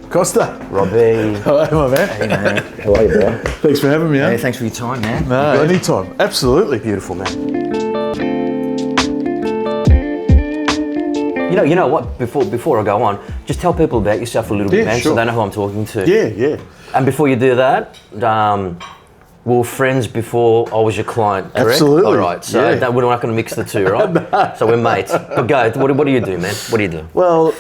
Costa. Robbie. Hello, my man. Hey, man. How are you, bro? Thanks for having me, Hey, eh? thanks for your time, man. No, anytime. Absolutely. Beautiful, man. You know what? Before I go on, just tell people about yourself a little bit, man, sure. so they know who I'm talking to. Yeah. And before you do that, we were friends before I was your client, correct? Absolutely. All right, so we're not going to mix the two, right? No. So we're mates. But go, what do you do, man? What do you do? Well,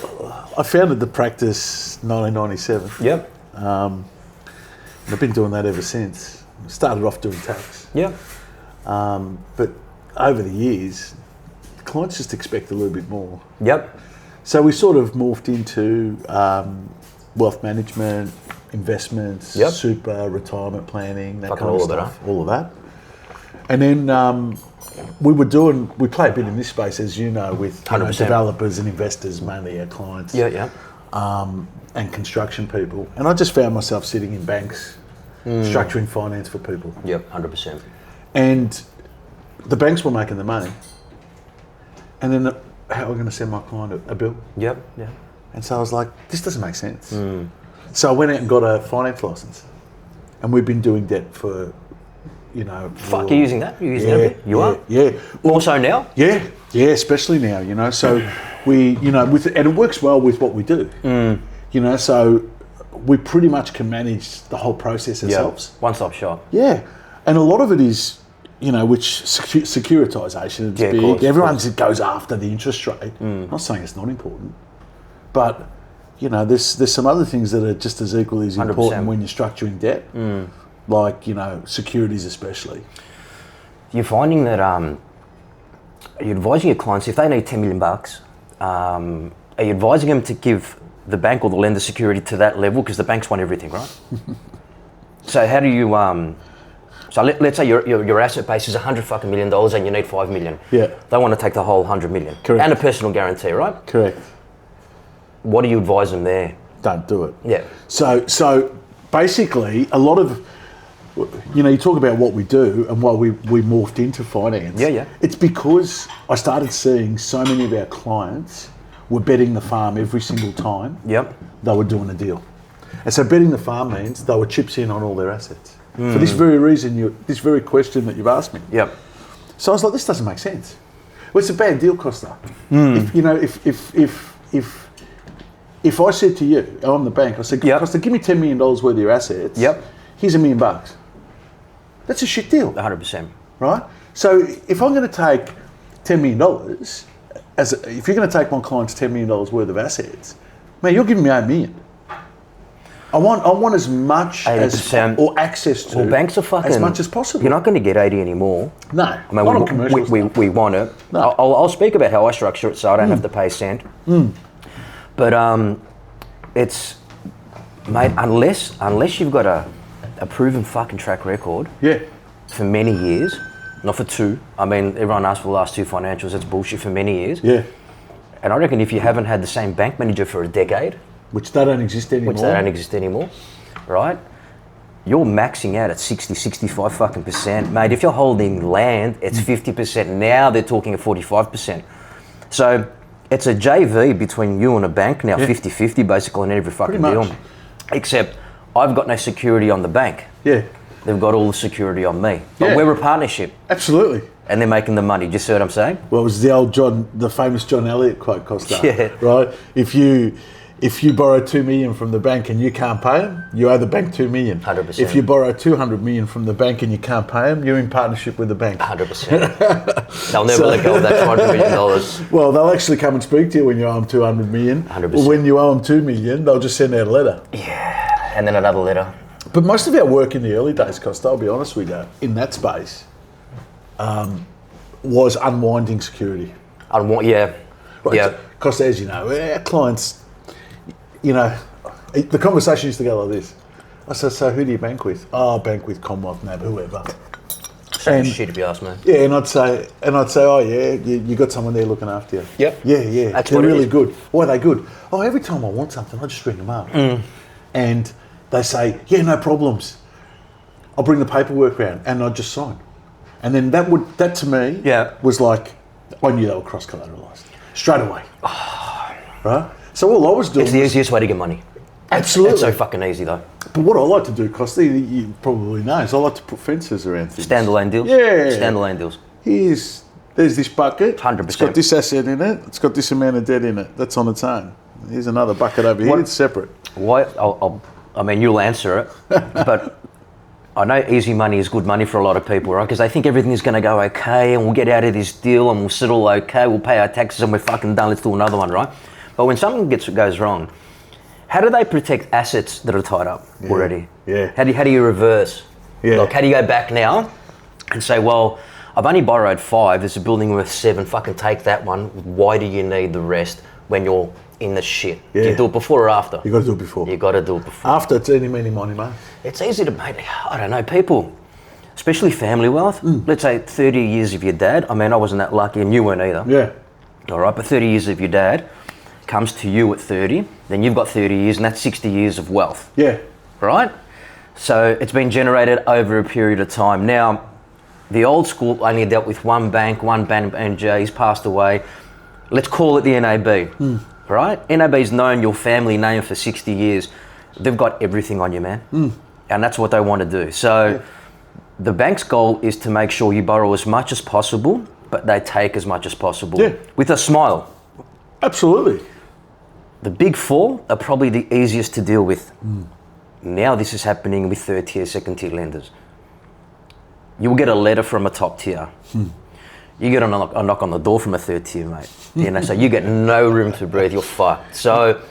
I founded the practice 1997. Yep. I've been doing that ever since. Started off doing tax. Yep. But over the years, clients just expect a little bit more. Yep. So we sort of morphed into wealth management, investments, super, retirement planning, that kind of stuff. All of that. And then we play a bit in this space, as you know, with developers and investors, mainly our clients. Yeah. And construction people. And I just found myself sitting in banks, structuring finance for people. Yep, 100%. And the banks were making the money. And then how are we going to send my client a bill? Yep, yeah. And so I was like, this doesn't make sense. So I went out and got a finance license. And we've been doing debt for, Fuck, you're using that? You're using that? You are? Yeah. More so now? Yeah, especially now, So and it works well with what we do. So we pretty much can manage the whole process ourselves. One-stop shop. Yeah. And a lot of it is, which securitisation is big. Course, everyone goes after the interest rate. I'm not saying it's not important, but there's some other things that are just as equally as important 100%. When you're structuring debt, like securities especially. You're finding that you're advising your clients if they need $10 million, are you advising them to give the bank or the lender security to that level because the banks want everything, right? So how do you So let's say your asset base is $100 million and you need $5 million. Yeah. They want to take the whole $100 million. Correct. And a personal guarantee, right? Correct. What do you advise them there? Don't do it. Yeah. So basically, a lot of, you talk about what we do and why we morphed into finance. Yeah. It's because I started seeing so many of our clients were betting the farm every single time they were doing a deal. And so betting the farm means they were chips in on all their assets. For this very reason, this very question that you've asked me. Yep. So I was like, this doesn't make sense. Well, it's a bad deal, Costa. If I said to you, I'm the bank, I said, Costa, give me $10 million worth of your assets. Yep. Here's $1 million. That's a shit deal. 100%. Right? So if I'm going to take $10 million, if you're going to take my client's $10 million worth of assets, man, you're giving me $8 million. I want as much or access to banks are fucking, as much as possible. You're not going to get 80 anymore. No, I mean, not on commercial stuff. We want it. No. I'll speak about how I structure it so I don't have to pay a cent. But it's, mate, unless you've got a proven fucking track record for many years, not for two. I mean, everyone asks for the last two financials. It's bullshit for many years. Yeah. And I reckon if you haven't had the same bank manager for a decade, which they don't exist anymore. Right? You're maxing out at 60, 65 fucking percent. Mate, if you're holding land, it's 50%. Now they're talking at 45%. So it's a JV between you and a bank now, 50-50 basically on every fucking deal. Except I've got no security on the bank. Yeah. They've got all the security on me. But we're a partnership. Absolutely. And they're making the money. Do you see what I'm saying? Well, it was the famous John Elliott quote, Costa. Yeah. Right? If you borrow $2 million from the bank and you can't pay them, you owe the bank $2 million. 100%. If you borrow $200 million from the bank and you can't pay them, you're in partnership with the bank. 100%. They'll never let go of that $200 million. Well, they'll actually come and speak to you when you owe them $200 million. 100%. Or when you owe them $2 million, they'll just send out a letter. Yeah, and then another letter. But most of our work in the early days, Costa, I'll be honest with you, in that space, was unwinding security. Right, Costa, as you know, our clients, the conversation used to go like this. I said, so who do you bank with? Oh, I bank with Commonwealth, NAB, whoever. Same shit if you ask me. Yeah, and I'd say, oh yeah, you got someone there looking after you. Yep. Yeah. That's They're really good. Why are they good? Oh, every time I want something, I just ring them up. And they say, yeah, no problems. I'll bring the paperwork around and I'd just sign. And then that to me was like, I knew they were cross-collateralised straight away. Right? So all I was doing it's the easiest way to get money. Absolutely. It's so fucking easy though. But what I like to do, Costa, you probably know, is I like to put fences around things. Standalone deals? Yeah. Standalone deals. There's this bucket. 100%. It's got this asset in it. It's got this amount of debt in it. That's on its own. Here's another bucket over here. It's separate. Why? I mean, you'll answer it, but I know easy money is good money for a lot of people, right? Because they think everything is going to go okay and we'll get out of this deal and we'll settle okay, we'll pay our taxes and we're fucking done, let's do another one, right? But when something goes wrong, how do they protect assets that are tied up already? Yeah. How do you reverse? Yeah. Like, how do you go back now and say, well, I've only borrowed 5, there's a building worth 7, fucking take that one. Why do you need the rest when you're in the shit? Yeah. Do you do it before or after? You got to do it before. You got to do it before. After, it's any, meeny, money, mate. It's easy to make, I don't know, people, especially family wealth, let's say 30 years of your dad. I mean, I wasn't that lucky and you weren't either. Yeah. All right, but 30 years of your dad comes to you at 30, then you've got 30 years and that's 60 years of wealth. Yeah. Right? So it's been generated over a period of time. Now, the old school only dealt with one bank manager, he's passed away. Let's call it the NAB, right? NAB's known your family name for 60 years. They've got everything on you, man. And that's what they want to do. So the bank's goal is to make sure you borrow as much as possible, but they take as much as possible with a smile. Absolutely. The big 4 are probably the easiest to deal with. Now this is happening with third tier, second tier lenders. You'll get a letter from a top tier. You get a knock on the door from a third tier, mate. You know, so you get no room to breathe, you're fucked. So,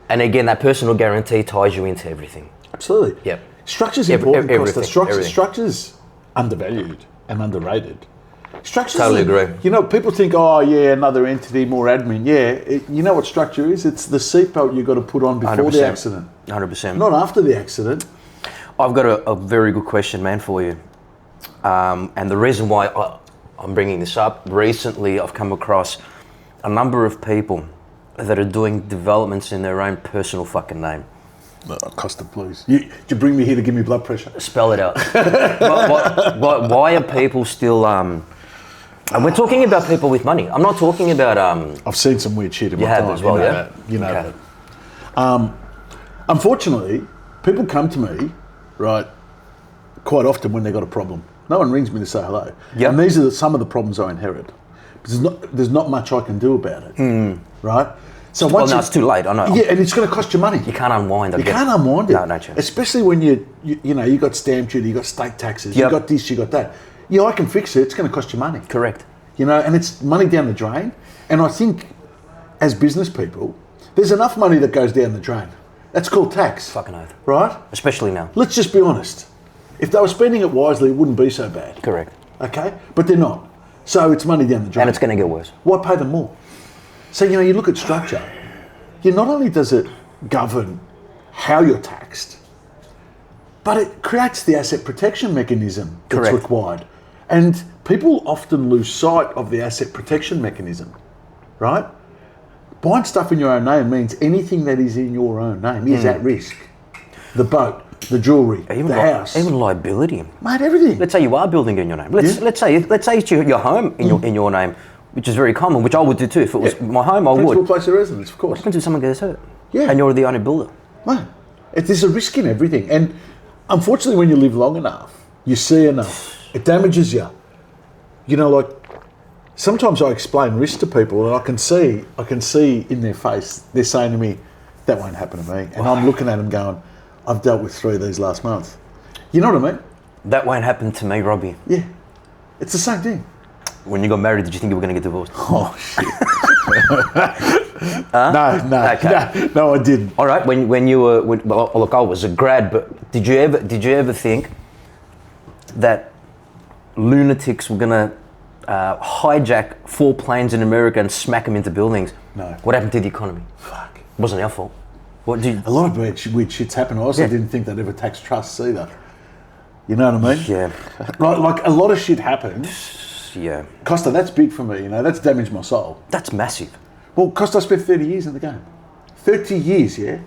and again, that personal guarantee ties you into everything. Absolutely. Yep. Structure's important, Costa. Everything. Structure's undervalued and underrated. Structure's Totally agree. You know, people think, oh yeah, another entity, more admin. Yeah, you know what structure is? It's the seatbelt you've got to put on before 100%. the accident. 100%. Not after the accident. I've got a very good question, man, for you. And the reason why I'm bringing this up, recently I've come across a number of people that are doing developments in their own personal fucking name. Costa, please. You bring me here to give me blood pressure. Spell it out. Why are people still... and we're talking about people with money. I'm not talking about... I've seen some weird shit in my time. As well, you know that. You know that. Unfortunately, people come to me, right, quite often when they've got a problem. No one rings me to say hello. Yep. And these are some of the problems I inherit. There's not much I can do about it, right? So once it's too late, I know. Yeah, and it's going to cost you money. You can't unwind it. You can't unwind it. No chance. Especially when you got stamp duty, you got state taxes, you got this, you got that. Yeah, I can fix it. It's going to cost you money. Correct. You know, and it's money down the drain. And I think, as business people, there's enough money that goes down the drain. That's called tax. Fucking oath. Right? Especially now. Let's just be honest. If they were spending it wisely, it wouldn't be so bad. Correct. Okay? But they're not. So it's money down the drain. And it's going to get worse. Why pay them more? So, you look at structure. Not only does it govern how you're taxed, but it creates the asset protection mechanism that's required. And people often lose sight of the asset protection mechanism, right? Buying stuff in your own name means anything that is in your own name is at risk. The boat, the jewellery, the house. Even liability. Mate, everything. Let's say you are building in your name. Let's say it's your home in your name, which is very common, which I would do too. If it was my home, I would. Principal place of residence, of course. What happens if someone gets hurt? Yeah. And you're the only builder? Mate, there's a risk in everything. And unfortunately, when you live long enough, you see enough. It damages you. Sometimes I explain risk to people and I can see in their face, they're saying to me, that won't happen to me. And I'm looking at them going, I've dealt with 3 of these last month. You know what I mean? That won't happen to me, Robbie. Yeah. It's the same thing. When you got married, did you think you were going to get divorced? Oh, shit. No, I didn't. All right, when you were, look, I was a grad, but did you ever think that lunatics were going to hijack 4 planes in America and smack them into buildings? No. What happened to the economy? Fuck. It wasn't our fault. A lot of weird shit's happened. I also didn't think they'd ever tax trusts either. You know what I mean? Yeah. Like a lot of shit happened. Yeah. Costa, that's big for me, that's damaged my soul. That's massive. Well, Costa, I spent 30 years in the game. 30 years, yeah?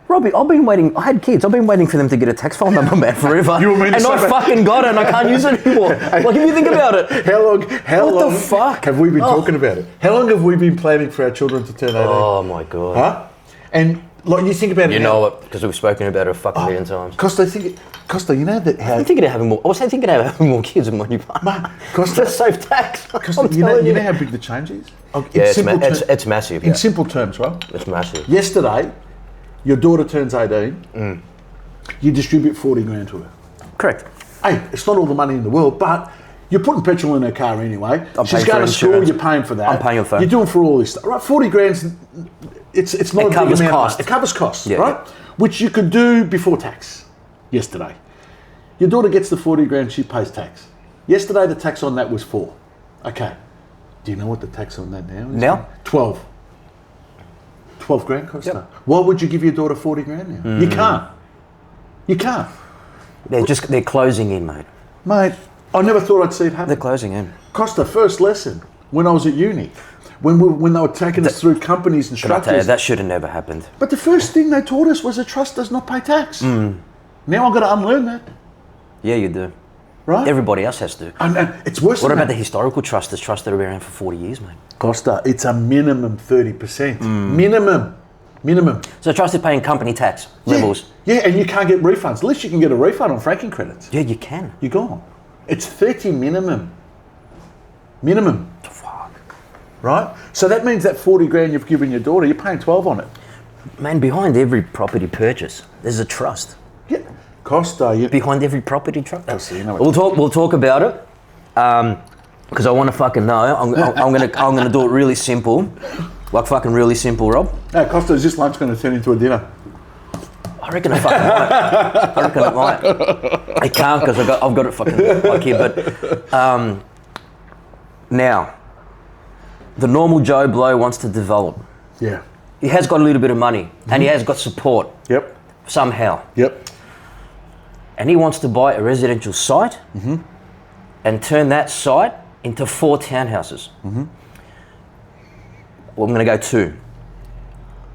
Robbie, I've been waiting, I had kids, I've been waiting for them to get a tax file number, man, forever. You were meant to and say I that. fucking got it and I can't use it anymore. Like, if you think about it. How long the fuck? have we been talking about it? How long have we been planning for our children to turn 18? Oh my God. Huh? And Like you think about it. You know it because we've spoken about it a fucking million times. Costa, you know that how... I'm thinking of having more. I was thinking of having more kids than what you pay. Mate, Costa, Just save tax. Costa, you know how big the change is? It's massive. In simple terms, right? It's massive. Yesterday, your daughter turns 18. You distribute 40 grand to her. Correct. Hey, it's not all the money in the world, but you're putting petrol in her car anyway. She's going to school, you're paying for that. I'm paying for it. You're doing for all this stuff. Right, 40 grand's, it's not a big amount. Cost. It covers costs, right? Which you could do before tax yesterday. Your daughter gets the 40 grand, she pays tax. Yesterday, the tax on that was 4. Okay. Do you know what the tax on that now is? Now? 12. 12 grand, Costa. Why would you give your daughter 40 grand now? You can't. You can't. They're closing in, mate. Mate, I never thought I'd see it happen. They're closing in. Costa, first lesson when I was at uni, when they were taking us through companies and structures. I tell you, that should have never happened. But the first thing they taught us was a trust does not pay tax. Now I've got to unlearn that. Yeah, you do. Right? Everybody else has to. And it's worse What than about that. the historical trust? There's trusts that have been around for 40 years, mate. Costa, it's a minimum 30%. Minimum. So trust is paying company tax levels. Yeah, and you can't get refunds. At least you can get a refund on franking credits. Yeah, you can. You're gone. It's 30 minimum. Fuck. Right? So that means that 40 grand you've given your daughter, you're paying 12 on it. Man, behind every property purchase, there's a trust. Yeah. Costa, Behind every property trust. Costa, you know We'll talk about it. Because I want to fucking know. I'm gonna do it really simple. Like fucking really simple, Rob. Hey, Costa, is this lunch going to turn into a dinner? I reckon it fucking might. I reckon it might. I can't because I've got it fucking like here. But now, the normal Joe Blow wants to develop. Yeah. He has got a little bit of money and he has got support. Yep. Somehow. Yep. And he wants to buy a residential site and turn that site into 4 townhouses. Well, I'm going to go 2.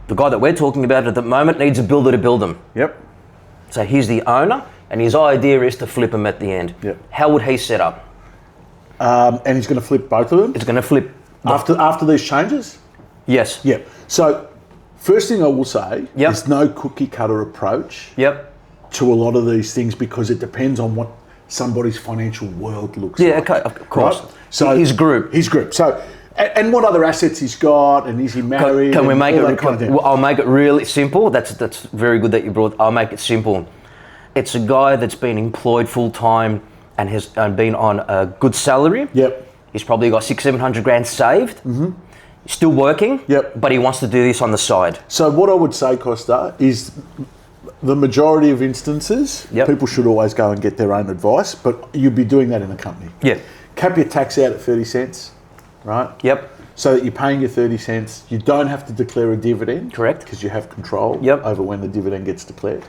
The guy that we're talking about at the moment needs a builder to build them. Yep. So he's the owner, and his idea is to flip them at the end. Yep. How would he set up? And he's going to flip both of them? It's going to flip. After these changes? Yes. Yeah. So, first thing I will say, Yep. there's no cookie cutter approach Yep. to a lot of these things because it depends on what somebody's financial world looks like. Yeah, okay, of course. Right? So his group. So, and what other assets he's got, and is he married? Can we make all it? that kind of thing. I'll make it really simple. That's very good that you brought. I'll make it simple. It's a guy that's been employed full time and has been on a good salary. Yep. He's probably got 600-700 grand saved. He's still working. Yep. But he wants to do this on the side. So what I would say, Costa, is the majority of instances, people should always go and get their own advice, but you'd be doing that in a company. Yeah. Cap your tax out at 30 cents, right? Yep. So that you're paying your 30 cents. You don't have to declare a dividend. Correct. Because you have control Yep. over when the dividend gets declared.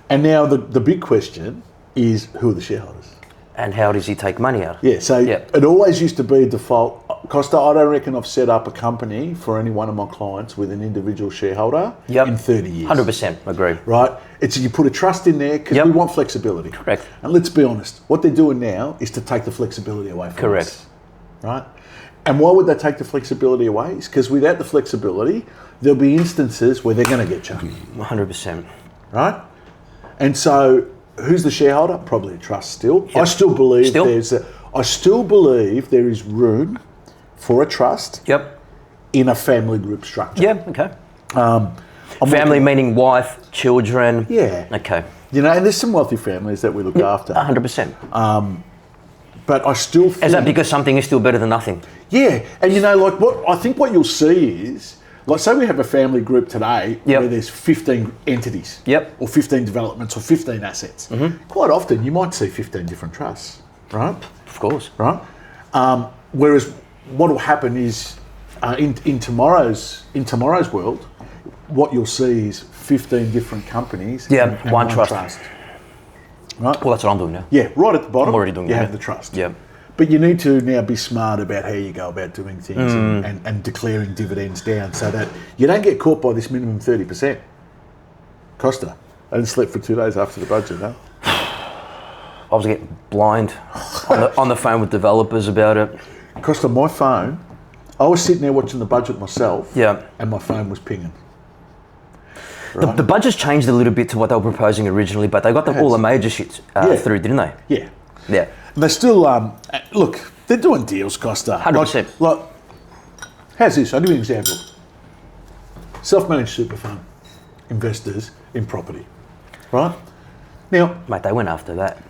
And now the big question is, who are the shareholders? And how does he take money out? Yeah, so it always used to be a default. Costa, I don't reckon I've set up a company for any one of my clients with an individual shareholder in 30 years. 100% agree. Right? It's you put a trust in there because we want flexibility. Correct. And let's be honest, what they're doing now is to take the flexibility away from us. Right? And why would they take the flexibility away? It's because without the flexibility, there'll be instances where they're going to get chunky. 100%. Right? And so, who's the shareholder? Probably a trust still. Yep. I still believe there is room for a trust in a family group structure. Yeah, okay. Family meaning wife, children. Yeah. Okay. You know, and there's some wealthy families that we look after. 100%. But I still think... Is that because something is still better than nothing? Yeah. And you know, like what you'll see is, like say we have a family group today where there's 15 entities. Yep. Or 15 developments or 15 assets. Quite often you might see 15 different trusts, right? Of course. Right? Whereas what will happen is in tomorrow's world, what you'll see is 15 different companies and one trust. Right? Well, that's what I'm doing now. Yeah, right at the bottom, I'm already doing you that. have the trust. Yeah. But you need to now be smart about how you go about doing things and declaring dividends down so that you don't get caught by this minimum 30%. Costa, I didn't sleep for 2 days after the budget, no? I was getting blind on the phone with developers about it. Costa, my phone, I was sitting there watching the budget myself and my phone was pinging. Right? The budget's changed a little bit to what they were proposing originally, but they got all the major shit through, didn't they? Yeah. Yeah. And they still, look, they're doing deals, Costa. 100%. Like, how's this? I'll give you an example. Self-managed super fund investors in property, right? Now, Mate, they went after that.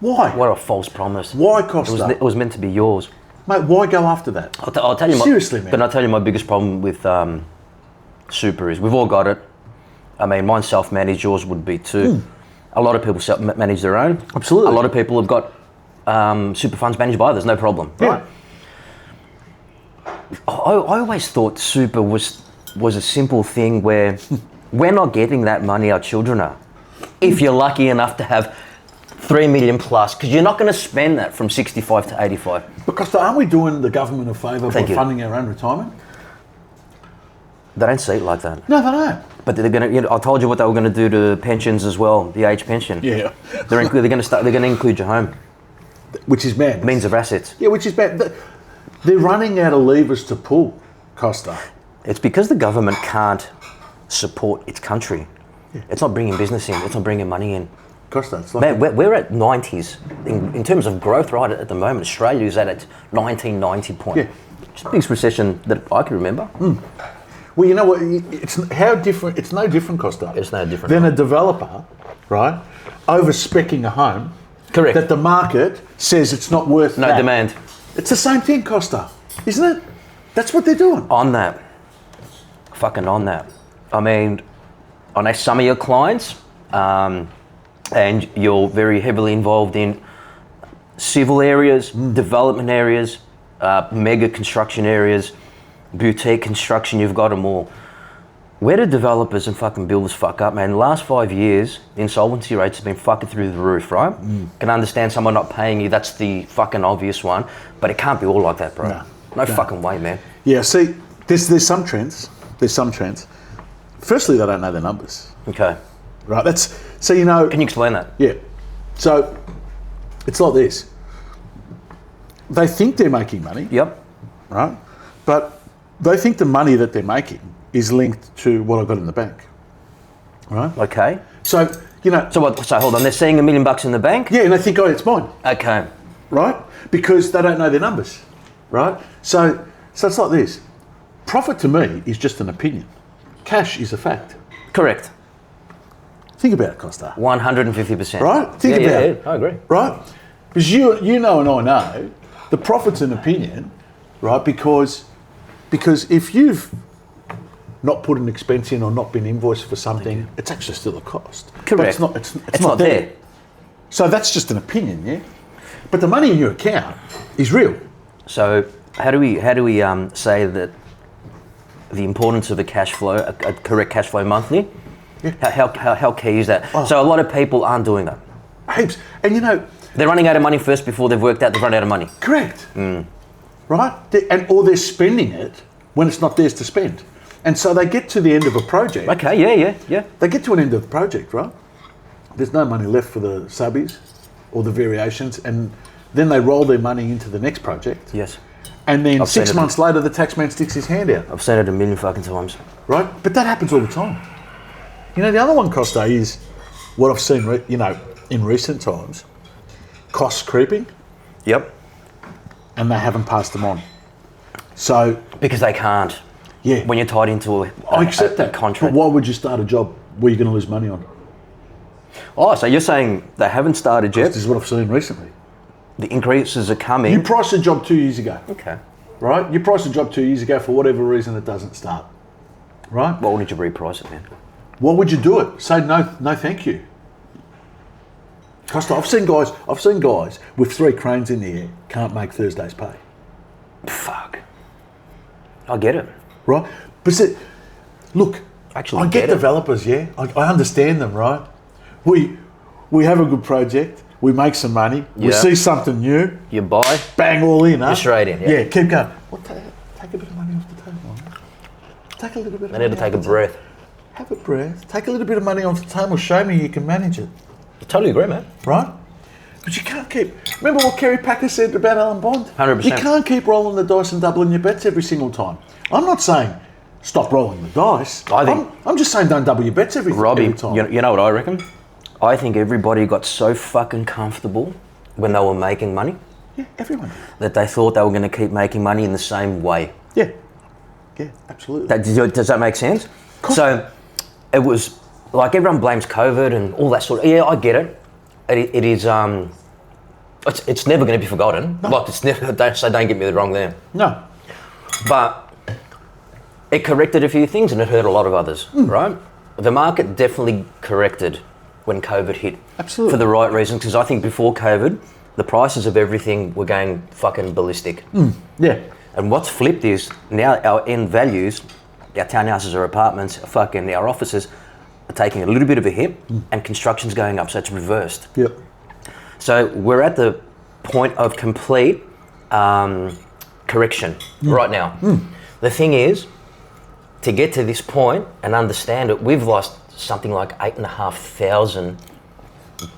why? What a false promise. Why, Costa? It was meant to be yours. Mate, why go after that? I'll tell you. Seriously, man. But I'll tell you my biggest problem with super is we've all got it. I mean, mine's self-managed, yours would be too. A lot of people self-manage their own. Absolutely. A lot of people have got super funds managed by others, no problem. Yeah. Right? I always thought super was a simple thing where we're not getting that money, our children are. If you're lucky enough to have 3 million plus, because you're not going to spend that from 65 to 85. Because aren't we doing the government a favour by funding our own retirement? They don't see it like that. No, they don't. But they're going to. I told you what they were going to do to pensions as well, the age pension. Yeah. They're going to include your home. Which is bad. Means of assets. Yeah, which is bad. They're running out of levers to pull, Costa. It's because the government can't support its country. Yeah. It's not bringing business in. It's not bringing money in. Costa, it's like... Man, we're at 90s. In terms of growth right at the moment, Australia is at its 1990 point. Yeah. It's the biggest recession that I can remember. Well, you know what? It's how different. It's no different, Costa. It's no different. Than a developer, right, over-speccing a home. Correct. That the market says it's not worth No that. demand. It's the same thing, Costa, isn't it? That's what they're doing. On that. Fucking on that. I mean, I know some of your clients, and you're very heavily involved in civil areas, development areas, mega construction areas, boutique construction, you've got them all. Where do developers and fucking builders fuck up, man? The last 5 years, the insolvency rates have been fucking through the roof, right? Can understand someone not paying you, that's the fucking obvious one, but it can't be all like that, bro. No fucking way, man. Yeah, see, there's some trends. There's some trends. Firstly, they don't know their numbers. Okay. Right, that's, so you know... Can you explain that? Yeah. So, it's like this. They think they're making money. Yep. Right? But they think the money that they're making is linked to what I've got in the bank. Right? Okay. So, you know... So what, so hold on, they're seeing $1 million in the bank? Yeah, and they think, oh, it's mine. Okay. Right? Because they don't know their numbers. Right? So it's like this. Profit to me is just an opinion. Cash is a fact. Correct. Think about it, Costa. 150%. Right? Think about it. Yeah, I agree. Right? Because you know and I know the profit's an opinion, right? Because if you've not put an expense in or not been invoiced for something, it's actually still a cost. Correct. But it's not there. So that's just an opinion, yeah? But the money in your account is real. So how do we say that the importance of a cash flow, a correct cash flow monthly? Yeah. How key is that? Oh. So a lot of people aren't doing that. Heaps. And you know... They're running out of money first before they've worked out they've run out of money. Correct. Right? Or they're spending it when it's not theirs to spend. And so they get to the end of a project. Okay, yeah. They get to an end of the project, right? There's no money left for the subbies or the variations, and then they roll their money into the next project. Yes. And then 6 months later, the taxman sticks his hand out. I've seen it 1 million fucking times. Right? But that happens all the time. You know, the other one, Costa, is what I've seen, in recent times, costs creeping. Yep. And they haven't passed them on. So... Because they can't. Yeah. When you're tied into I accept that contract. But why would you start a job where you're going to lose money on? Oh, so you're saying they haven't started yet? This is what I've seen recently. The increases are coming. You priced a job 2 years ago. Okay. Right? You priced a job 2 years ago for whatever reason it doesn't start. Right? Why wouldn't you reprice it, man? Why would you do it? Say no thank you. Costa, I've seen guys with 3 cranes in the air can't make Thursday's pay. Fuck. I get it. Right? But look, actually, I get developers, yeah. I understand them, right? We have a good project, we make some money, we see something new. You buy. Bang, all in, huh? You're straight in, yeah. Keep going. Well, take a bit of money off the table. Take a little bit of money. I need to take a breath. Have a breath. Take a little bit of money off the table. Show me you can manage it. I totally agree, man. Right? But you can't keep... Remember what Kerry Packer said about Alan Bond? 100%. You can't keep rolling the dice and doubling your bets every single time. I'm not saying stop rolling the dice. I think I'm just saying don't double your bets every time. You know what I reckon? I think everybody got so fucking comfortable when they were making money. Yeah, everyone. That they thought they were going to keep making money in the same way. Yeah, absolutely. Does that make sense? So it was like everyone blames COVID and all that sort of. Yeah, I get it. It is. It's never going to be forgotten. No. Like it's never. Don't get me wrong there. No. But it corrected a few things and it hurt a lot of others. Right? The market definitely corrected when COVID hit. Absolutely. For the right reasons, because I think before COVID, the prices of everything were going fucking ballistic. Yeah. And what's flipped is now our end values, our townhouses or apartments, our offices are taking a little bit of a hit and construction's going up, so it's reversed. Yep. So we're at the point of complete correction right now. The thing is, to get to this point and understand it, we've lost something like 8,500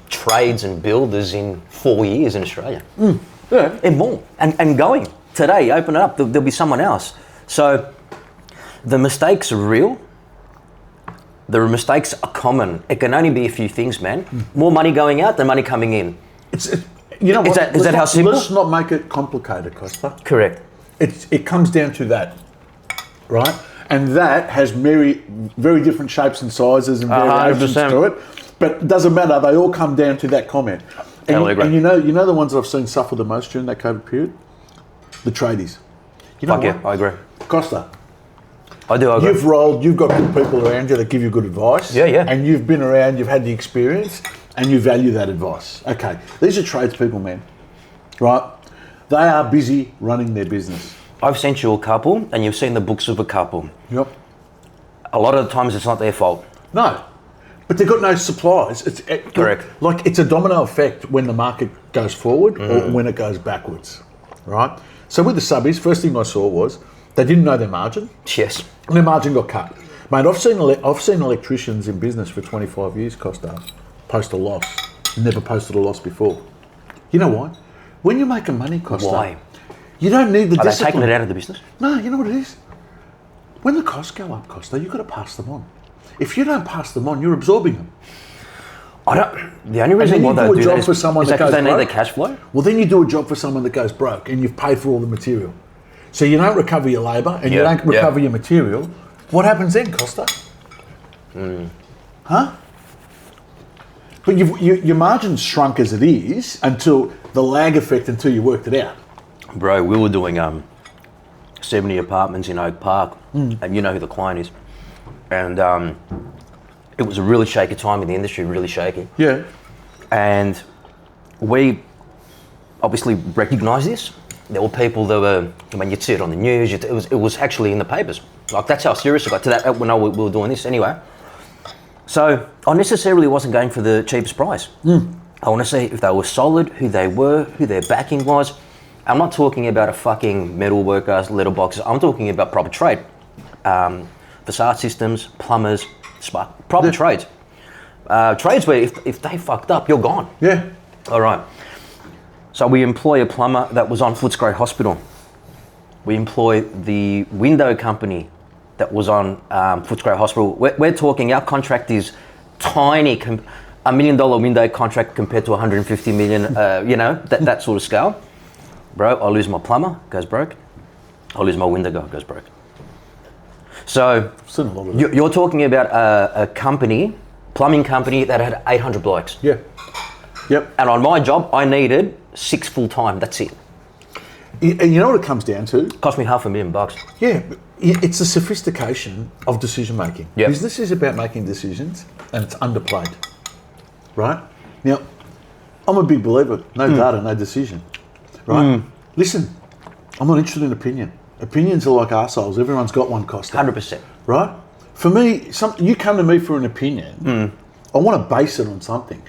trades and builders in 4 years in Australia. Yeah. And more. And going. Today, open it up, there'll be someone else. So the mistakes are real. The mistakes are common. It can only be a few things, man. More money going out than money coming in. You know what? Is that how simple? Let's not make it complicated, Costa. Correct. It comes down to that, right? And that has very different shapes and sizes and variations 100%. to it. But it doesn't matter. They all come down to that comment. Totally agree. And you know the ones that I've seen suffer the most during that COVID period? The tradies. You know Fuck yeah, I agree. Costa, I do agree. you've got good people around you that give you good advice. Yeah. And you've been around, you've had the experience, and you value that advice. Okay, these are tradespeople, man, right? They are busy running their business. I've sent you a couple, and you've seen the books of a couple. Yep. A lot of the times it's not their fault. No, but they've got no supplies. Correct. Like it's a domino effect when the market goes forward or when it goes backwards, right? So with the subbies, first thing I saw was they didn't know their margin. Yes. And their margin got cut. Mate, I've seen electricians in business for 25 years, Costa, post a loss. Never posted a loss before. You know why? When you're making money, Costa, Why? you don't need the Are they discipline. taking it out of the business? No, you know what it is? When the costs go up, Costa, you've got to pass them on. If you don't pass them on, you're absorbing them. The only reason why they do that is because they need the cash flow. Well, then you do a job for someone that goes broke and you've paid for all the material. So you don't recover your labour and you don't recover your material. What happens then, Costa? Huh? But your margin's shrunk as it is until the lag effect until you worked it out. Bro, we were doing 70 apartments in Oak Park, and you know who the client is. And it was a really shaky time in the industry, really shaky. Yeah. And we obviously recognised this. There were people that were, I mean, you'd see it on the news, it was actually in the papers. Like, that's how serious I got to that when we were doing this anyway. So I necessarily wasn't going for the cheapest price. I want to see if they were solid, who they were, who their backing was. I'm not talking about a fucking metal worker, letterboxes. I'm talking about proper trade. Facade systems, plumbers, proper trades. Trades where if they fucked up, you're gone. Yeah. All right. So we employ a plumber that was on Footscray Hospital. We employ the window company that was on Footscray Hospital. We're talking, our contract is tiny, $1 million window contract compared to 150 million, that sort of scale. Bro, I lose my plumber, goes broke. I lose my window guy, goes broke. So you're talking about a company, plumbing company that had 800 blokes. Yeah. Yep. And on my job, I needed 6 full-time, that's it. And you know what it comes down to? Cost me $500,000. Yeah, it's the sophistication of decision making. Yep. Business is about making decisions, and it's underplayed. Right? Now, I'm a big believer, no data, no decision. Right? Listen, I'm not interested in opinion. Opinions are like arseholes. Everyone's got one, Costa. 100%. Right? For me, you come to me for an opinion, I want to base it on something.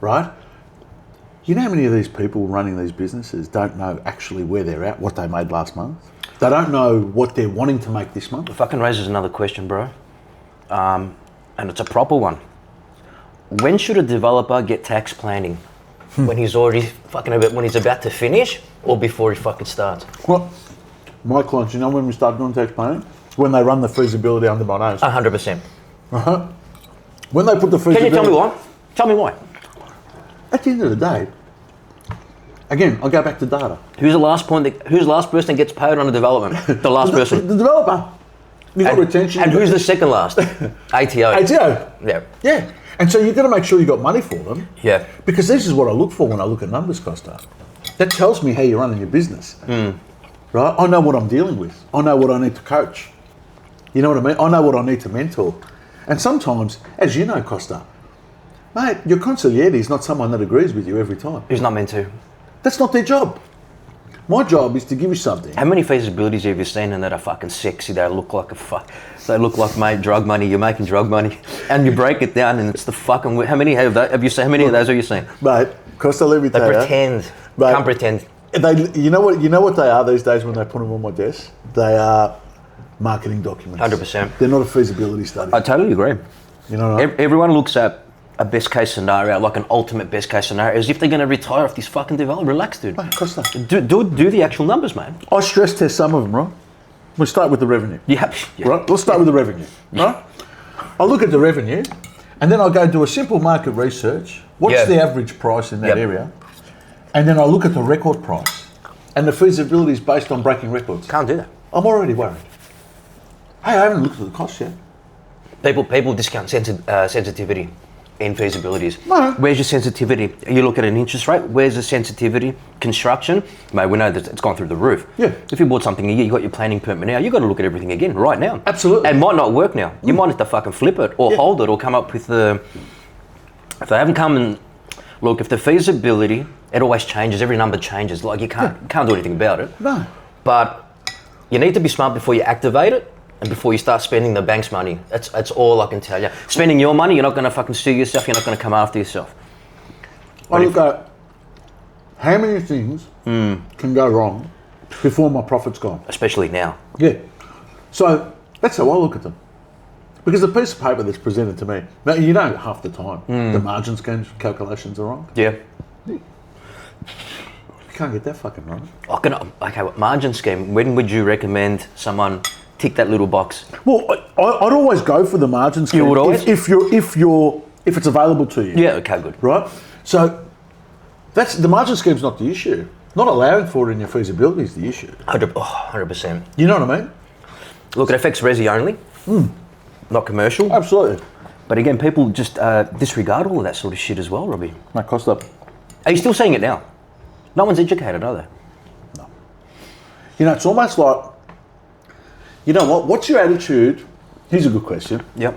Right? You know how many of these people running these businesses don't know actually where they're at, what they made last month? They don't know what they're wanting to make this month. It fucking raises another question, bro. And it's a proper one. When should a developer get tax planning? When he's already when he's about to finish or before he fucking starts? Well, my clients, you know when we start doing tax planning? when they run the feasibility under my nose. 100%. Uh-huh. When they put the feasibility... Can you tell me why? Tell me why. At the end of the day, again, I'll go back to data. Who's the last person that gets paid on a development? The last person. The developer. You've got retention. And who's the second last? ATO. ATO. Yeah. Yeah. And so you've got to make sure you've got money for them. Yeah. Because this is what I look for when I look at numbers, Costa. That tells me how you're running your business. Right? I know what I'm dealing with. I know what I need to coach. You know what I mean? I know what I need to mentor. And sometimes, as you know, Costa, mate, your consigliere is not someone that agrees with you every time. Who's not meant to? That's not their job. My job is to give you something. How many feasibilities have you seen and that are fucking sexy? They look like they look like, mate, drug money. You're making drug money, and you break it down, and it's the fucking. How many have you seen? How many of those have you seen? Mate, Costa, let me tell you. They pretend. Mate, can't pretend. You know what they are these days when they put them on my desk? They are marketing documents. 100%. They're not a feasibility study. I totally agree. You know what I mean? Everyone looks at a best case scenario, like an ultimate best case scenario, as if they're going to retire off this fucking development. Relax, dude. Mate, Costa. Do the actual numbers, man. I stress test some of them, right? We'll start with the revenue. Yeah. Right? Let's start with the revenue. Right? I'll look at the revenue, and then I'll go do a simple market research. What's the average price in that area? And then I'll look at the record price. And the feasibility is based on breaking records. Can't do that. I'm already worried. Hey, I haven't looked at the cost yet. People discount sensitivity in feasibilities. No. Where's your sensitivity? You look at an interest rate. Where's the sensitivity? Construction, mate, we know that it's gone through the roof. Yeah. If you bought something a year, you got your planning permit now, you got to look at everything again right now. Absolutely. And it might not work now. You might have to fucking flip it or hold it or come up with the... If they haven't come and... Look, if the feasibility, it always changes. Every number changes. Like, you can't do anything about it. No. But you need to be smart before you activate it. And before you start spending the bank's money. That's all I can tell you. Spending your money, you're not going to fucking sue yourself. You're not going to come after yourself. I look at how many things can go wrong before my profit's gone. Especially now. Yeah. So that's how I look at them. Because the piece of paper that's presented to me, now you know half the time the margin schemes calculations are wrong. Yeah. You can't get that fucking right. Okay, margin scheme. When would you recommend someone tick that little box? Well, I'd always go for the margin scheme. You would always? If it's available to you. Yeah. Okay. Good. Right. So that's the margin scheme's not the issue. Not allowing for it in your feasibility is the issue. 100%. You know what I mean? Look, it affects resi only, not commercial. Absolutely. But again, people just disregard all of that sort of shit as well, Robbie. Mate, cost up. Are you still seeing it now? No one's educated, are they? No. You know, it's almost like, you know what? What's your attitude? Here's a good question. Yep.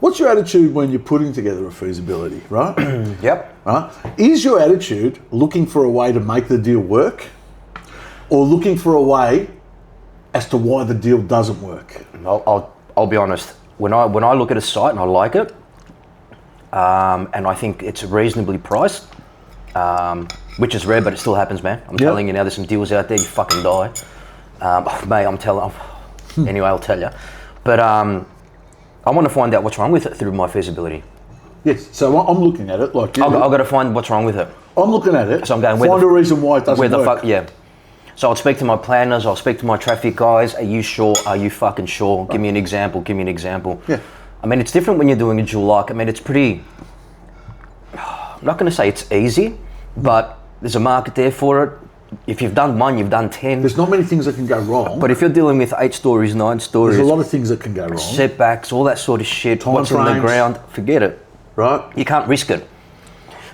What's your attitude when you're putting together a feasibility, right? Yep. Right? Is your attitude looking for a way to make the deal work, or looking for a way as to why the deal doesn't work? I'll be honest. When I look at a site and I like it, and I think it's reasonably priced, which is rare, but it still happens, man. I'm telling you now, there's some deals out there, you fucking die. Mate, anyway, I'll tell you. But I want to find out what's wrong with it through my feasibility. Yes, so I'm looking at it like you. I've got to find what's wrong with it. I'm looking at it. So I'm going, find a reason why it doesn't work. Yeah. So I'll speak to my planners, I'll speak to my traffic guys. Are you sure? Are you fucking sure? Give me an example, Yeah. I mean, it's different when you're doing a dual like. I mean, it's pretty, I'm not going to say it's easy, but there's a market there for it. If you've done one, you've done 10. There's not many things that can go wrong. But if you're dealing with 8 stories, 9 stories. There's a lot of things that can go wrong. Setbacks, all that sort of shit. Time what's frames. in the ground, forget it. Right. You can't risk it.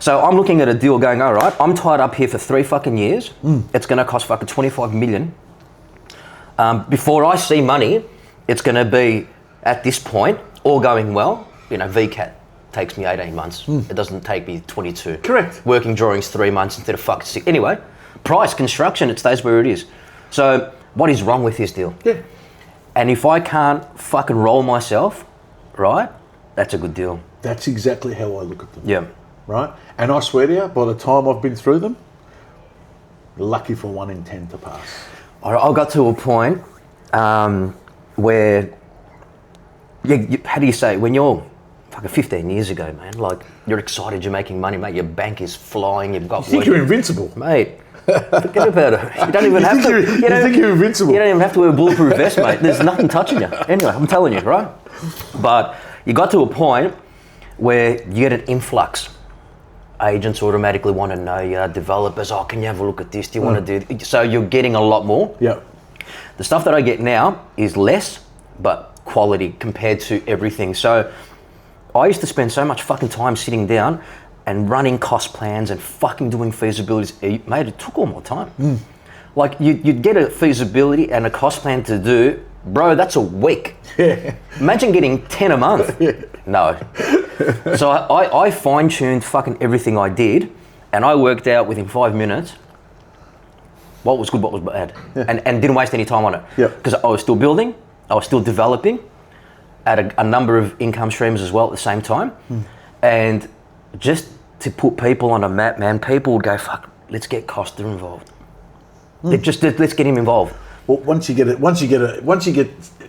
So I'm looking at a deal going, all right, I'm tied up here for 3 fucking years. It's going to cost fucking 25 million. Before I see money, it's going to be at this point, all going well. You know, VCAT takes me 18 months. It doesn't take me 22. Correct. Working drawings 3 months instead of fucking 6. Anyway, price, construction, it stays where it is. So what is wrong with this deal? Yeah. And if I can't fucking roll myself, right, that's a good deal. That's exactly how I look at them. Yeah. Right? And I swear to you, by the time I've been through them, lucky for 1 in 10 to pass. I got to a point where, how do you say, when you're fucking 15 years ago, man, like, you're excited, you're making money, mate, your bank is flying, you've got... You think you're invincible. Mate, Forget about it. You don't even have to. You think you're invincible? You don't even have to wear a bulletproof vest, mate. There's nothing touching you. Anyway, I'm telling you, right? But you got to a point where you get an influx. Agents automatically want to know you. Developers, can you have a look at this? Do you want to do this? So you're getting a lot more. Yeah. The stuff that I get now is less, but quality compared to everything. So I used to spend so much fucking time sitting down and running cost plans and fucking doing feasibilities. Mate, it took all my time. Like you'd get a feasibility and a cost plan to do, bro, that's a week. Yeah. Imagine getting 10 a month. No. So I fine-tuned fucking everything I did, and I worked out within 5 minutes what was good, what was bad, and didn't waste any time on it. Because I was still building, I was still developing, at a number of income streams as well at the same time. And just to put people on a map, man, people would go, fuck, let's get Costa involved. Let's get him involved. Well, once you get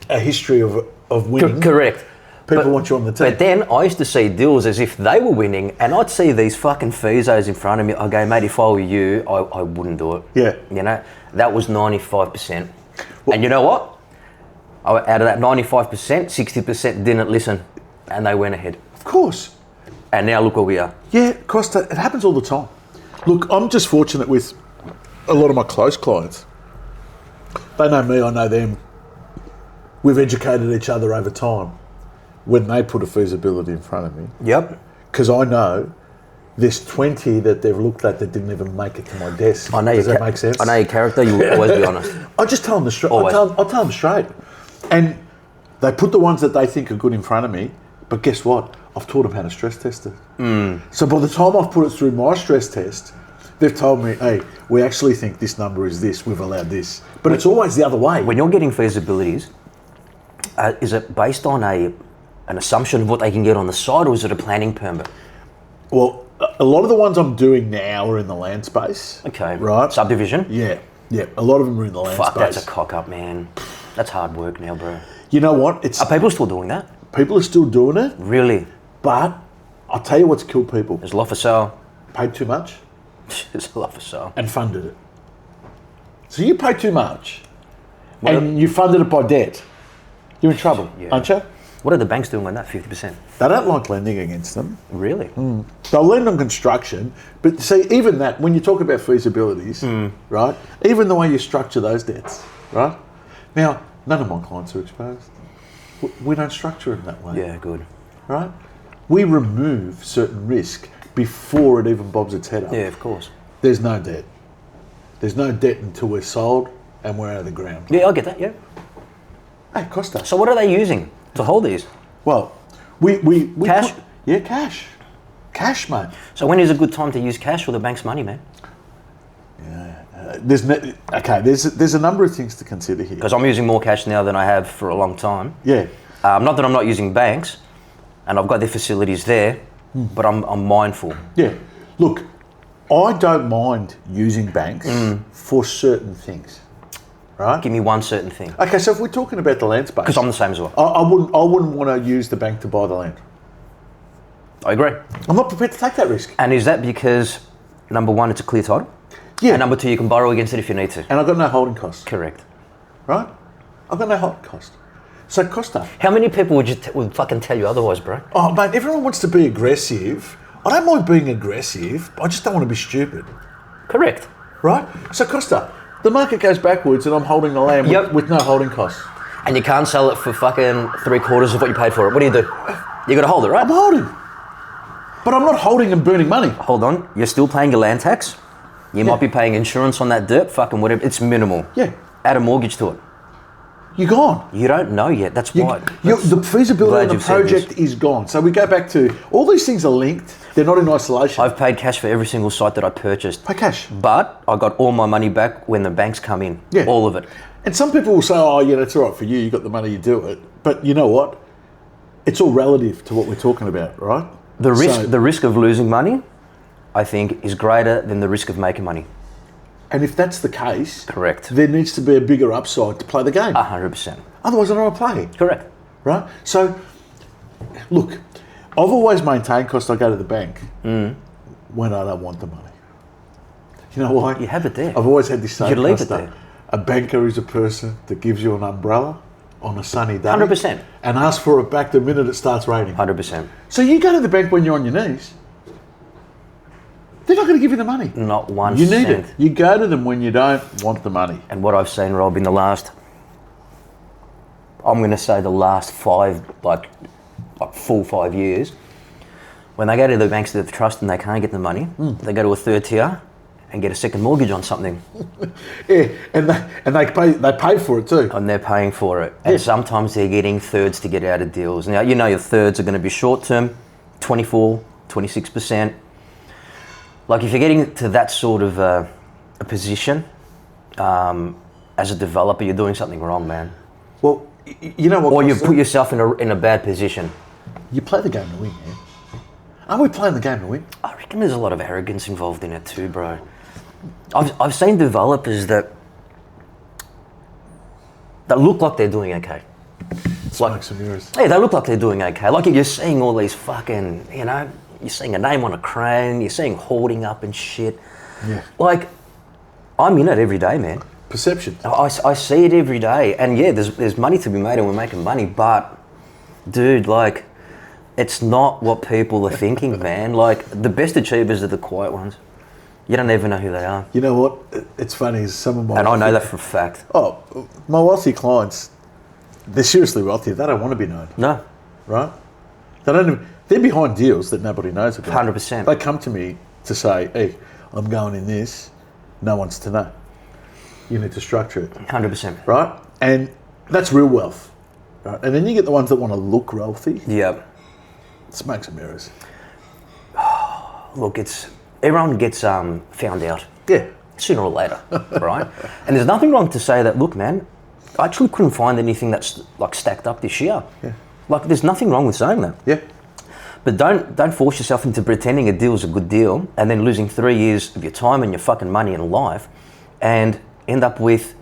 a history of winning, correct. People want you on the team. But then I used to see deals as if they were winning, and I'd see these fucking feesos in front of me. I go, mate, if I were you, I wouldn't do it. Yeah. You know, that was 95%. Well, and you know what? Out of that 95%, 60% didn't listen, and they went ahead. Of course. And now look where we are. Yeah, Costa, it happens all the time. Look, I'm just fortunate with a lot of my close clients. They know me, I know them. We've educated each other over time. When they put a feasibility in front of me. Yep. Because I know there's 20 that they've looked at that didn't even make it to my desk. I know. Does that make sense? I know your character. You'll always be honest. I just tell them the straight. Always. I'll tell them straight. And they put the ones that they think are good in front of me. But guess what? I've taught them how to stress test it. So by the time I've put it through my stress test, they've told me, hey, we actually think this number is this. We've allowed this. But it's always the other way. When you're getting feasibilities, is it based on an assumption of what they can get on the side, or is it a planning permit? Well, a lot of the ones I'm doing now are in the land space. Okay. Right. Subdivision? Yeah. A lot of them are in the land space. Fuck, that's a cock up, man. That's hard work now, bro. You know what? Are people still doing that? People are still doing it. Really? But I'll tell you what's killed people. There's a lot for sale. Paid too much. There's a lot for sale. And funded it. So you pay too much and you funded it by debt. You're in trouble, aren't you? What are the banks doing on that 50%? They don't like lending against them. Really? They'll lend on construction, but see, even that, when you talk about feasibilities, right, even the way you structure those debts, right? Now, none of my clients are exposed. We don't structure it that way. Yeah, good. Right? We remove certain risk before it even bobs its head up. Yeah, of course. There's no debt. There's no debt until we're sold and we're out of the ground. Yeah, I get that, yeah. Hey, Costa. So what are they using to hold these? Well, we Cash? Cash. Cash, mate. So when is a good time to use cash for the bank's money, man? There's a number of things to consider here. Because I'm using more cash now than I have for a long time. Yeah. Not that I'm not using banks, and I've got their facilities there, but I'm mindful. Yeah. Look, I don't mind using banks for certain things. Right? Give me one certain thing. Okay, so if we're talking about the land space, Because I'm the same as well. I wouldn't want to use the bank to buy the land. I agree. I'm not prepared to take that risk. And is that because, number one, it's a clear title? Yeah. And number two, you can borrow against it if you need to? And I've got no holding costs. Correct. Right? I've got no holding cost. So Costa. How many people would fucking tell you otherwise, bro? Oh, mate, everyone wants to be aggressive. I don't mind being aggressive, I just don't want to be stupid. Correct. Right? So Costa, the market goes backwards and I'm holding the land with no holding costs. And you can't sell it for fucking 3/4 of what you paid for it. What do? You got to hold it, right? I'm holding. But I'm not holding and burning money. Hold on. You're still paying your land tax. You might be paying insurance on that dirt, fucking whatever. It's minimal. Yeah. Add a mortgage to it. You're gone. You don't know yet. That's why. The feasibility of the project is gone. So we go back to, all these things are linked. They're not in isolation. I've paid cash for every single site that I purchased. Pay cash. But I got all my money back when the banks come in. Yeah. All of it. And some people will say, oh, yeah, that's all right for you. You got the money, you do it. But you know what? It's all relative to what we're talking about, right? The risk of losing money, I think, is greater than the risk of making money. And if that's the case, correct, there needs to be a bigger upside to play the game. 100%. Otherwise, I don't want to play. Correct. Right? So, look, I've always maintained, because I go to the bank when I don't want the money. You know why? You have it there. I've always had this saying. You should leave it there. A banker is a person that gives you an umbrella on a sunny day. 100%. And asks for it back the minute it starts raining. 100%. So you go to the bank when you're on your knees. They're not going to give you the money. Not 1 You cent. need it. You go to them when you don't want the money. And what I've seen, Rob, in the last, I'm going to say the last 5, like full 5 years, when they go to the banks that they've trusted and they can't get the money, they go to a third tier and get a second mortgage on something. Yeah, and they pay for it too. And they're paying for it. And sometimes they're getting thirds to get out of deals. Now, you know your thirds are going to be short term, 24, 26%. Like if you're getting to that sort of a position, as a developer, you're doing something wrong, man. Well, you know what? Or you put yourself in a bad position. You play the game to win, yeah? Aren't we playing the game to win? I reckon there's a lot of arrogance involved in it too, bro. I've seen developers that look like they're doing okay. Like some mirrors. Yeah, they look like they're doing okay. Like you're seeing all these fucking, you're seeing a name on a crane, you're seeing hoarding up and shit. Yeah. Like, I'm in it every day, man. Perception. I see it every day. And yeah, there's money to be made and we're making money, but dude, like, it's not what people are thinking, man. Like, the best achievers are the quiet ones. You don't even know who they are. You know what? It's funny, is some of my... And I know that for a fact. Oh, my wealthy clients, they're seriously wealthy. They don't want to be known. No. Right? They're behind deals that nobody knows about. 100%. They come to me to say, hey, I'm going in this. No one's to know. You need to structure it. 100%. Right? And that's real wealth. Right? And then you get the ones that want to look wealthy. Yeah. Smoke some mirrors. Look, everyone gets found out. Yeah. Sooner or later, right? And there's nothing wrong to say that, look, man, I actually couldn't find anything that's like stacked up this year. Yeah. Like, there's nothing wrong with saying that. Yeah. But don't force yourself into pretending a deal's a good deal and then losing 3 years of your time and your fucking money and life and end up with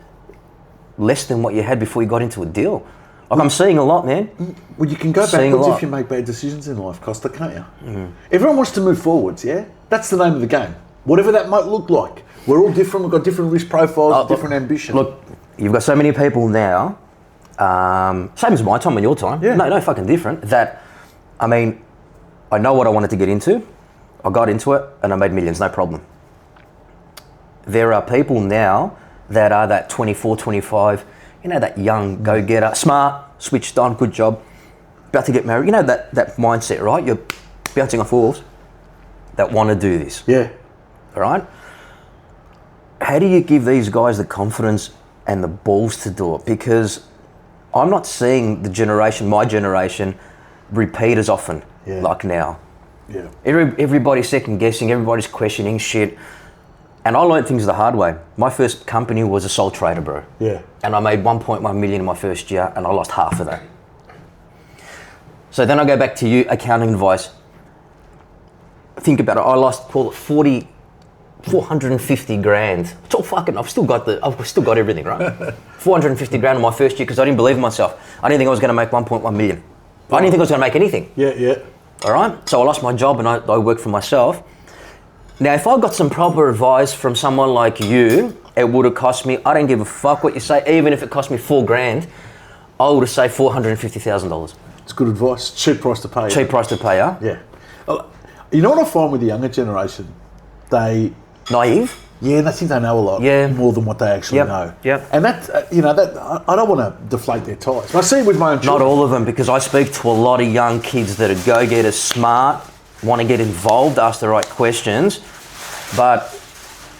less than what you had before you got into a deal. Like, I'm seeing a lot, man. Well, you can go backwards if you make bad decisions in life, Costa, can't you? Mm. Everyone wants to move forwards, yeah? That's the name of the game. Whatever that might look like. We're all different, we've got different risk profiles, different ambition. Look, you've got so many people now, same as my time and your time, no fucking different, that, I mean, I know what I wanted to get into, I got into it, and I made millions, no problem. There are people now that are that 24, 25, that young go-getter, smart, switched on, good job, about to get married. You know that mindset, right? You're bouncing off walls that want to do this. Yeah. All right? How do you give these guys the confidence and the balls to do it? Because I'm not seeing my generation, repeat as often like now. Yeah. Everybody's second guessing, everybody's questioning shit. And I learned things the hard way. My first company was a sole trader, bro. Yeah. And I made 1.1 million in my first year and I lost half of that. So then I go back to you, accounting advice. Think about it, I lost, call it 450 grand. It's all fucking, I've still got everything, right? 450 grand in my first year because I didn't believe in myself. I didn't think I was gonna make 1.1 million. I didn't think I was gonna make anything. Yeah. All right, so I lost my job and I worked for myself. Now, if I got some proper advice from someone like you, it would have cost me, I don't give a fuck what you say, even if it cost me 4 grand, I would have saved $450,000. It's good advice. Cheap price to pay. Cheap price to pay, huh? Yeah. You know what I find with the younger generation? They... Naive? Yeah, they think they know a lot more than what they actually know. Yep. And that, I don't want to deflate their ties. I see it with my own children. Not all of them, because I speak to a lot of young kids that are go-getters, smart, want to get involved, ask the right questions. But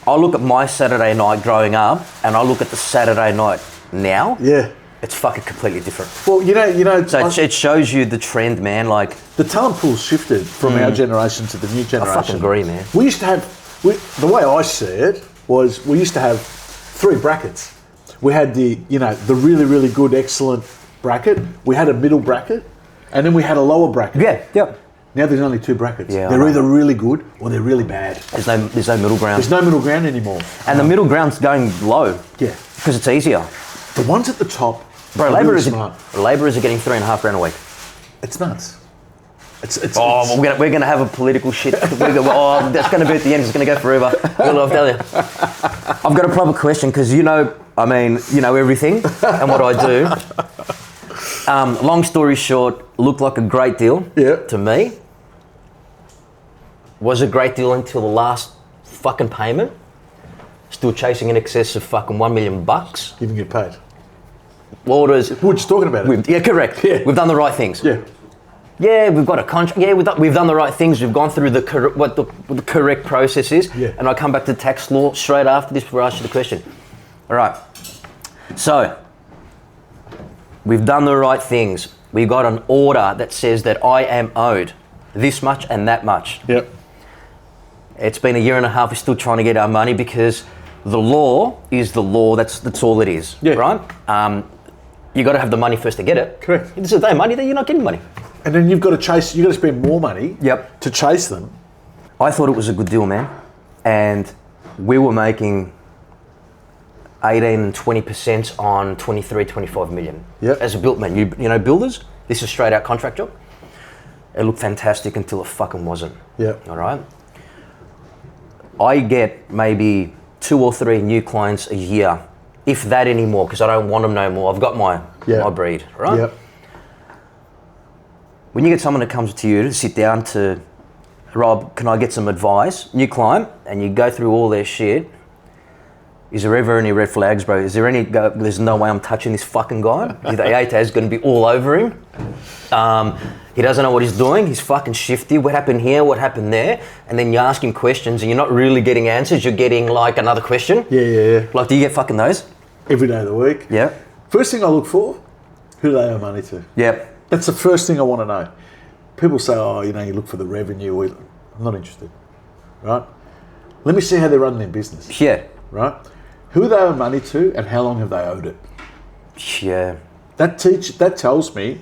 I look at my Saturday night growing up and I look at the Saturday night now. Yeah. It's fucking completely different. Well, So it shows you the trend, man. Like, the talent pool's shifted from our generation to the new generation. I fucking agree, man. We used to have, the way I see it was we used to have 3 brackets. We had the really, really good, excellent bracket. We had a middle bracket and then we had a lower bracket. Yeah, yep. Now there's only 2 brackets. Yeah, they're either really good or they're really bad. There's no middle ground. There's no middle ground anymore. And the middle ground's going low. Yeah. Because it's easier. The ones at the top Bro, are labourers really smart. are getting $3.5 grand a week. It's nuts. Well, we're going to have a political shit. That's going to be at the end. It's going to go forever. I'll tell you. I've got a proper question because you know everything and what I do. Long story short, looked like a great deal to me. Was a great deal until the last fucking payment. Still chasing in excess of fucking $1 million. You didn't get paid. Orders. We're just talking about it. Yeah, correct. Yeah. We've done the right things. Yeah. Yeah, we've got a contract. Yeah, we've done the right things. We've gone through what the correct process is. Yeah. And I come back to tax law straight after this before I ask you the question. All right. So, we've done the right things. We got an order that says that I am owed this much and that much. Yep. It's been a year and a half. We're still trying to get our money because the law is the law. That's all it is. Yeah. Right. You got to have the money first to get it. Correct. If this is their money, then you're not getting money. And then you've got to spend more money to chase them. I thought it was a good deal, man. And we were making 18 and 20% on 23, 25 million. Yep. As a builtman, you know builders, this is a straight out contract job. It looked fantastic until it fucking wasn't. Yeah. All right. I get maybe 2 or 3 new clients a year, if that anymore, because I don't want them no more. I've got my breed, right? Yep. When you get someone that comes to you to sit down to, Rob, can I get some advice? New client, and you go through all their shit. Is there ever any red flags, bro? Is there any, there's no way I'm touching this fucking guy? The ATA is going to be all over him. He doesn't know what he's doing. He's fucking shifty. What happened here? What happened there? And then you ask him questions and you're not really getting answers. You're getting like another question. Yeah. Like, do you get fucking those? Every day of the week. Yeah. First thing I look for, who do they owe money to? Yep. That's the first thing I want to know. People say, you look for the revenue. I'm not interested, right? Let me see how they're running their business. Yeah. Right? Who they owe money to and how long have they owed it? Yeah. That tells me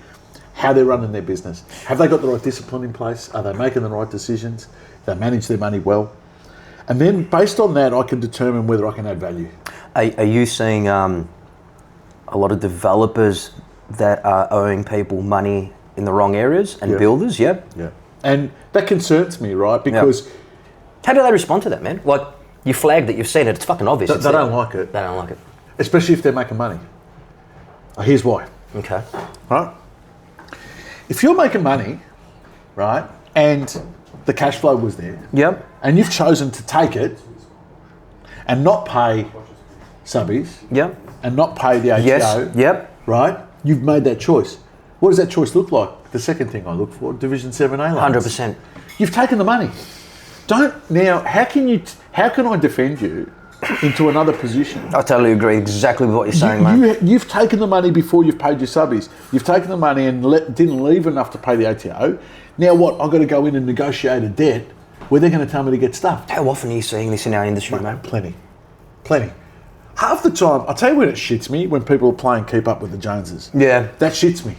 how they're running their business. Have they got the right discipline in place? Are they making the right decisions? Do they manage their money well? And then based on that, I can determine whether I can add value. Are you seeing a lot of developers that are owing people money in the wrong areas and builders? Yeah. And that concerns me, right? Because how do they respond to that, man? Like, you flag that you've seen it, it's fucking obvious. They don't like it. They don't like it. Especially if they're making money. Here's why. Okay. Right? If you're making money, right, and the cash flow was there, and you've chosen to take it and not pay subbies, and not pay the ATO, right, you've made that choice. What does that choice look like? The second thing I look for, Division 7A loans. 100%. You've taken the money. How can I defend you into another position? I totally agree exactly with what you're saying, mate. You've taken the money before you've paid your subbies. You've taken the money and didn't leave enough to pay the ATO. Now what? I've got to go in and negotiate a debt where they're going to tell me to get stuffed. How often are you seeing this in our industry, mate? Plenty. Half the time, I'll tell you when it shits me, when people are playing keep up with the Joneses. Yeah. That shits me.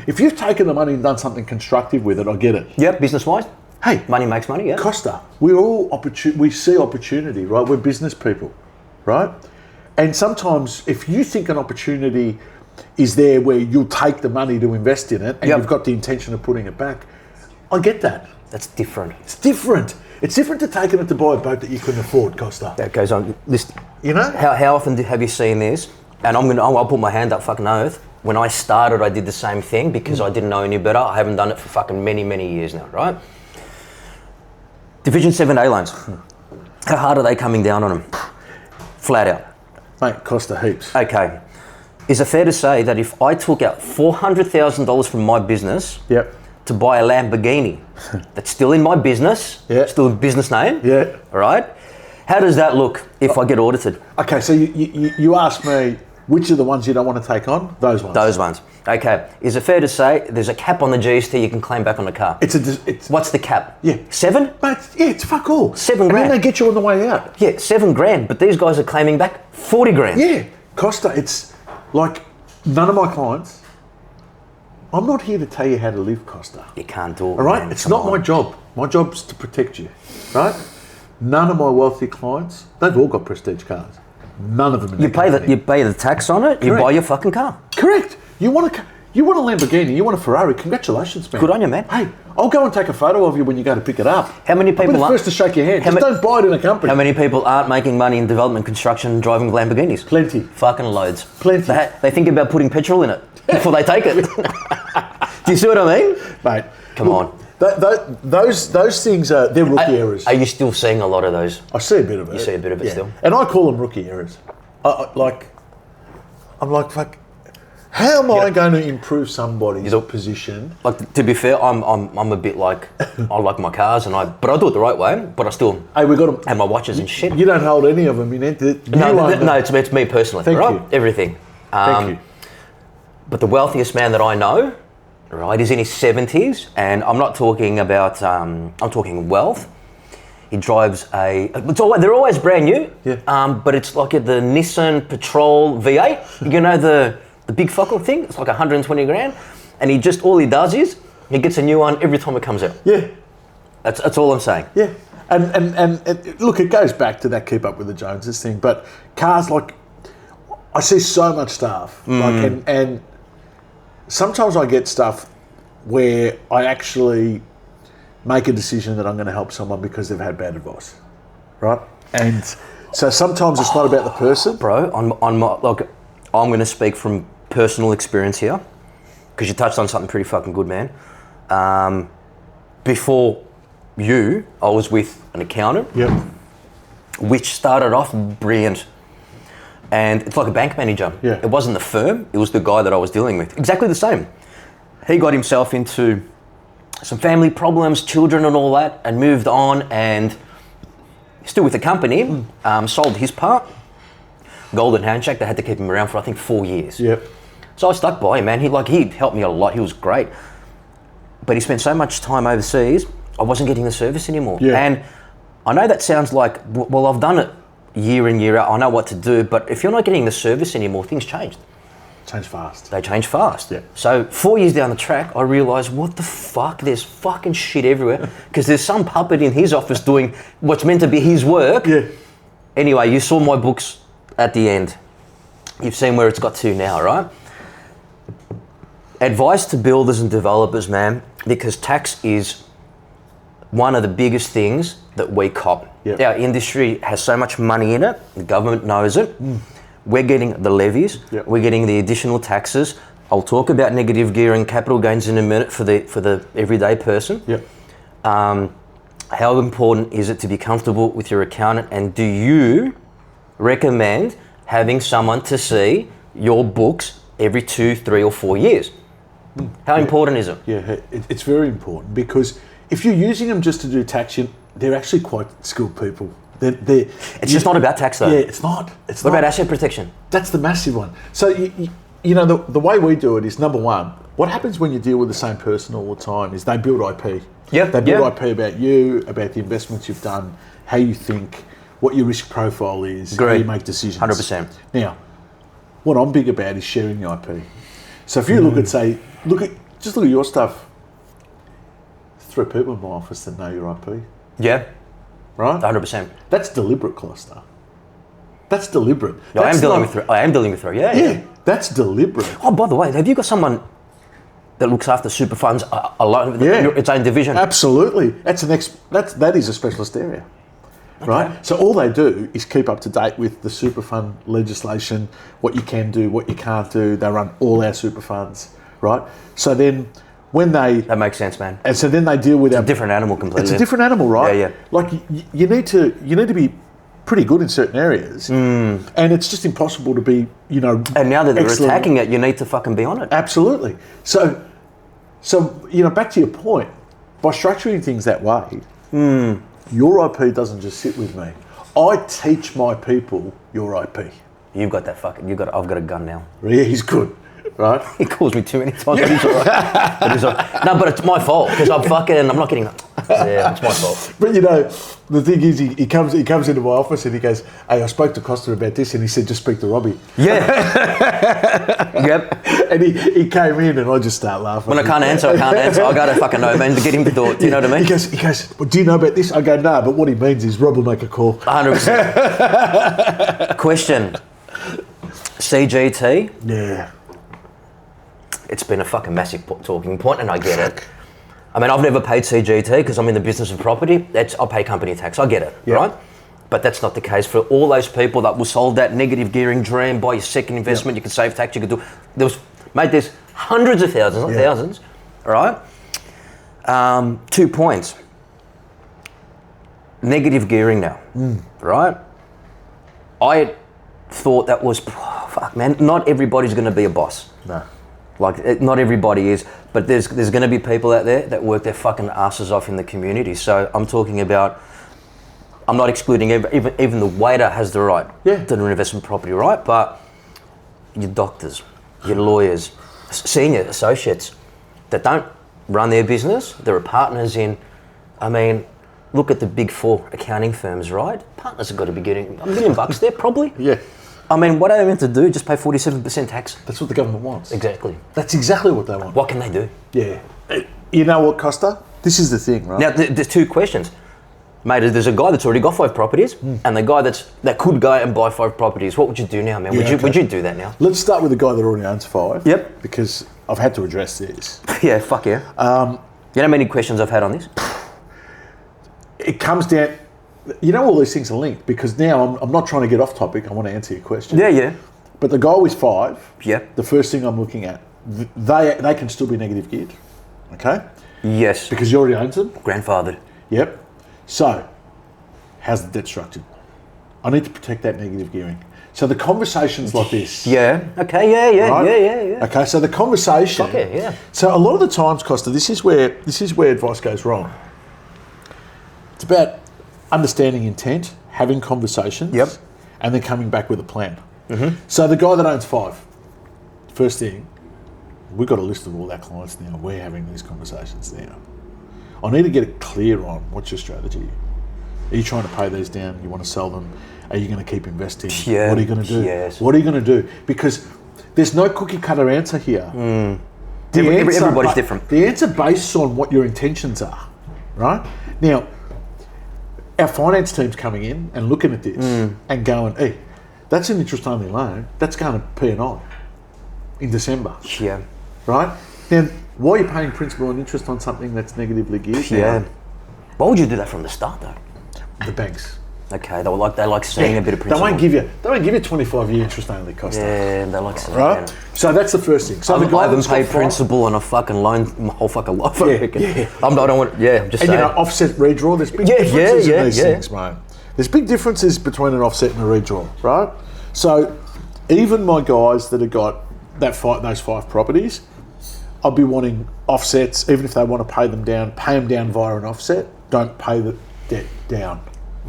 If you've taken the money and done something constructive with it, I get it. Yep, business-wise. Hey, money makes money, yeah. Costa, we see opportunity, right? We're business people, right? And sometimes if you think an opportunity is there where you'll take the money to invest in it and you've got the intention of putting it back, I get that. That's different. It's different. It's different to taking it to buy a boat that you couldn't afford, Costa. That goes on. This, How often have you seen this? And I'll put my hand up, fucking oath. When I started, I did the same thing because I didn't know any better. I haven't done it for fucking many, many years now, right? Division 7A loans. How hard are they coming down on them? Flat out. Mate, Costa heaps. Okay. Is it fair to say that if I took out $400,000 from my business to buy a Lamborghini that's still in my business, still a business name, all right? How does that look if I get audited? Okay, so you asked me which are the ones you don't want to take on? Those ones. Those ones. Okay. Is it fair to say there's a cap on the GST you can claim back on the car? What's the cap? 7? Mate, it's fuck all. 7 grand. And then they get you on the way out. Yeah, 7 grand. But these guys are claiming back 40 grand. Yeah. Costa, it's like none of my clients. I'm not here to tell you how to live, Costa. You can't do it. All right? Man, it's not my job. My job's to protect you. Right? None of my wealthy clients, they've all got prestige cars. None of them. You pay the tax on it. Correct. You buy your fucking car. Correct. You want to. You want a Lamborghini, you want a Ferrari, congratulations, man. Good on you, man. Hey, I'll go and take a photo of you when you go to pick it up. How many people I'll be the first to shake your hand. Just don't buy it in a company. How many people aren't making money in development, construction, driving Lamborghinis? Plenty. Fucking loads. Plenty. They think about putting petrol in it before they take it. Do you see what I mean? Mate. Come on. Those things they're rookie errors. Are you still seeing a lot of those? I see a bit of it. You see a bit of it still? And I call them rookie errors. I'm like, fuck. How am I going to improve somebody's position? Like, to be fair, I'm a bit like, I like my cars, but I do it the right way, but I still have my watches and shit. You don't hold any of them in it. No, it's me personally. Thank right? you. Everything. Thank you. But the wealthiest man that I know, right, is in his 70s, and I'm not talking about, I'm talking wealth. He drives they're always brand new, but it's like the Nissan Patrol V8, you know, the big fucker thing. It's like 120 grand, and all he does is he gets a new one every time it comes out. Yeah, that's all I'm saying. Yeah, and look, it goes back to that keep up with the Joneses thing. But cars, like, I see so much stuff, like, and sometimes I get stuff where I actually make a decision that I'm going to help someone because they've had bad advice, right? And so sometimes it's not about the person, bro. I'm going to speak from personal experience here, because you touched on something pretty fucking good, man. Before you, I was with an accountant, which started off brilliant. And it's like a bank manager. Yeah. It wasn't the firm, it was the guy that I was dealing with. Exactly the same. He got himself into some family problems, children and all that, and moved on, and still with the company, sold his part. Golden handshake, they had to keep him around for I think 4 years. Yep. So I stuck by him, man. He helped me a lot. He was great. But he spent so much time overseas, I wasn't getting the service anymore. Yeah. And I know that sounds like, well, I've done it year in, year out. I know what to do. But if you're not getting the service anymore, things changed. Change fast. They change fast. Yeah. So 4 years down the track, I realised, what the fuck? There's fucking shit everywhere. Because there's some puppet in his office doing what's meant to be his work. Yeah. Anyway, you saw my books at the end. You've seen where it's got to now, right? Advice to builders and developers, man, because tax is one of the biggest things that we cop. Yep. Our industry has so much money in it, the government knows it. We're getting the levies, we're getting the additional taxes. I'll talk about negative gearing, capital gains in a minute for the everyday person. Yep. How important is it to be comfortable with your accountant, and do you recommend having someone to see your books every 2, 3 or 4 years? How important is it? Yeah, it's very important, because if you're using them just to do tax, they're actually quite skilled people. It's just not about tax though. Yeah, it's not. What about asset protection? That's the massive one. So, you know, the way we do it is, number one, what happens when you deal with the same person all the time is they build IP. Yeah. They build IP about you, about the investments you've done, how you think, what your risk profile is, how you make decisions. 100%. Now, what I'm big about is sharing the IP. So if you look at your stuff, 3 people in my office that know your IP. Yeah. Right? 100%. That's deliberate, Costa. That's deliberate. No, I am dealing with 3. Yeah. That's deliberate. Oh, by the way, have you got someone that looks after super funds alone, its own division? Absolutely. That is a specialist area. Okay. Right? So all they do is keep up to date with the super fund legislation, what you can do, what you can't do. They run all our super funds, right? So then when that makes sense, man. And so then they deal with a different animal completely. It's a different animal, right? Yeah. Like you need to be pretty good in certain areas, and it's just impossible to be, you know. And now that they're attacking it, you need to fucking be on it. Absolutely. So you know, back to your point, by structuring things that way, your IP doesn't just sit with me. I teach my people your IP. I've got a gun now. Yeah, he's good. Right? He calls me too many times, but he's all right. No, but it's my fault, because I'm not getting that. Yeah, it's my fault. But you know, the thing is, he comes into my office and he goes, "Hey, I spoke to Costa about this," and he said, "Just speak to Robbie." Yeah. Yep. And he came in and I just start laughing. When I can't answer. I got to fucking know, man, to get him to do it. Do you know what I mean? He goes, well, do you know about this? I go, no, but what he means is Rob will make a call. 100%. Question. CGT. Yeah. it's been a fucking massive talking point, and I get it. I mean, I've never paid CGT because I'm in the business of property. I pay company tax. I get it, right? But that's not the case for all those people that were sold that negative gearing dream. Buy your second investment, you can save tax. You could do. There's hundreds of thousands, not thousands. All right. 2 points. Negative gearing now, right? I thought that was fuck, man. Not everybody's going to be a boss. No. Like, not everybody is, but there's going to be people out there that work their fucking asses off in the community. So I'm talking about, I'm not excluding even the waiter has the right to do an investment property, right? But your doctors, your lawyers, senior associates that don't run their business, there are partners in, I mean, look at the big four accounting firms, right? Partners have got to be getting $1 million there, probably. Yeah. I mean, what are they meant to do? Just pay 47% tax? That's what the government wants. Exactly. That's exactly what they want. What can they do? Yeah. You know what, Costa? This is the thing, right? Now, there's 2 questions. Mate, there's a guy that's already got 5 properties and the guy that could go and buy 5 properties. What would you do now, man? Would you do that now? Let's start with the guy that already owns 5. Yep. Because I've had to address this. Yeah, fuck yeah. You know how many questions I've had on this? It comes down, you know, all these things are linked because now I'm not trying to get off topic. I want to answer your question. Yeah. But the guy with 5, Yep. the first thing I'm looking at, they can still be negative geared. Okay? Yes. Because you already owns them. Grandfathered. Yep. So, how's the debt structured? I need to protect that negative gearing. So the conversations like this. Yeah. Okay. Yeah. Right? Yeah. Okay. So the conversation. Okay. Yeah. So a lot of the times, Costa, this is where advice goes wrong. It's about understanding intent, having conversations, and then coming back with a plan. Mm-hmm. So the guy that owns 5, first thing, we've got a list of all our clients now. We're having these conversations now. I need to get it clear on what's your strategy. Are you trying to pay these down? You want to sell them? Are you going to keep investing? Yeah. What are you going to do? Yes. What are you going to do? Because there's no cookie cutter answer here. Everybody's different. The answer based on what your intentions are, right? Now, our finance team's coming in and looking at this and going, hey, that's an interest-only loan. That's going to P&I in December. Yeah. Right? Now, why are you paying principal and interest on something that's negatively geared? Yeah. Why would you do that from the start, though? The banks. Okay, they like seeing a bit of principal. They won't give you 25-year interest-only cost. Yeah, they like seeing right? it. So that's the first thing. So I haven't paid principal on a fucking loan my whole fucking life. Yeah. I'm just saying. You know, offset redraw. There's big differences in these things, mate. There's big differences between an offset and a redraw, right? So even my guys that have got those 5 properties, I'll be wanting offsets, even if they want to pay them down via an offset. Don't pay the debt down.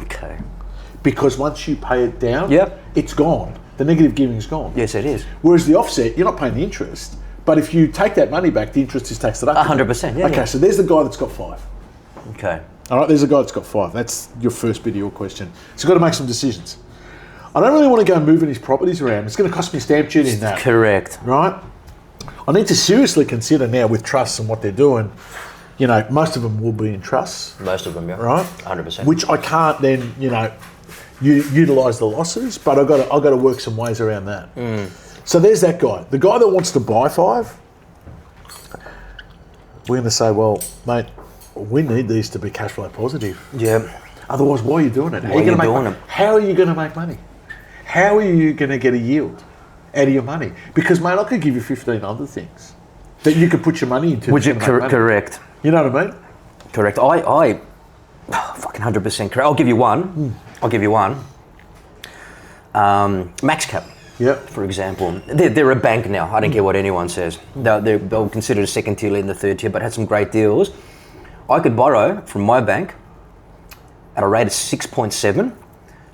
Okay. Because once you pay it down, it's gone. The negative gearing is gone. Yes, it is. Whereas the offset, you're not paying the interest. But if you take that money back, the interest is tax deductible. 100%, yeah. Okay, so there's the guy that's got 5. Okay. All right, there's a guy that's got 5. That's your first bit of your question. So you've got to make some decisions. I don't really want to go moving his properties around. It's going to cost me stamp duty in that. Correct. Right? I need to seriously consider now with trusts and what they're doing, you know, most of them will be in trusts. Most of them, yeah. Right? 100%. Which I can't then, you know, utilise the losses, but I've got to work some ways around that. So there's that guy. The guy that wants to buy 5, we're going to say, well, mate, we need these to be cash flow positive. Yeah. Otherwise, why are you doing it? How are you doing them? How are you going to make money? How are you going to get a yield out of your money? Because, mate, I could give you 15 other things that you could put your money into. Would you? Correct. You know what I mean? Correct. I fucking 100% correct. I'll give you one. Max cap. Yep. For example, they're a bank now. I don't care what anyone says. They'll consider a second tier, lead in the third tier, but had some great deals. I could borrow from my bank at a rate of 6.7,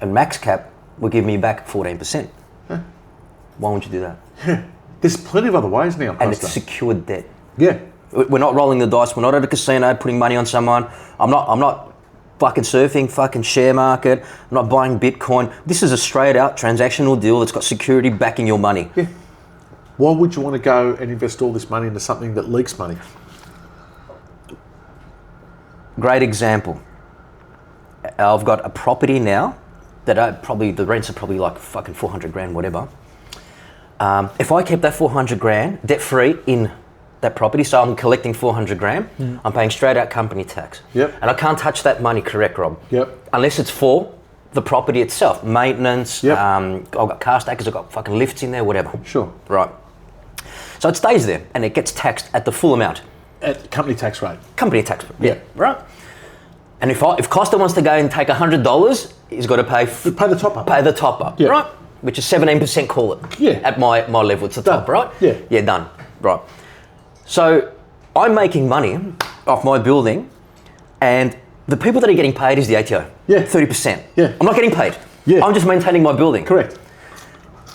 and max cap will give me back 14%. Huh. Why won't you do that? Yeah. There's plenty of other ways now, and it's secured debt. Yeah. We're not rolling the dice. We're not at a casino putting money on someone. I'm not fucking surfing fucking share market. I'm not buying Bitcoin. This is a straight out transactional deal that's got security backing your money. Yeah. Why would you want to go and invest all this money into something that leaks money? Great example. I've got a property now that the rents are probably like fucking 400 grand, whatever. If I kept that 400 grand debt free in that property, so I'm collecting 400 grand, I'm paying straight out company tax. Yep. And I can't touch that money, correct, Rob? Yep. Unless it's for the property itself, maintenance, Yep. I've got car stackers, I've got fucking lifts in there, whatever. Sure. Right. So it stays there and it gets taxed at the full amount. At company tax rate. Company tax, yeah. Right. And if Costa wants to go and take $100, he's got to pay the top up. Pay the top up, Yeah. right? Which is 17%, call it. Yeah. At my level, it's the Done. top, right? Yeah. Yeah, done. Right. So I'm making money off my building, and the people that are getting paid is the ATO. Yeah. 30%. Yeah. I'm not getting paid. Yeah. I'm just maintaining my building. Correct.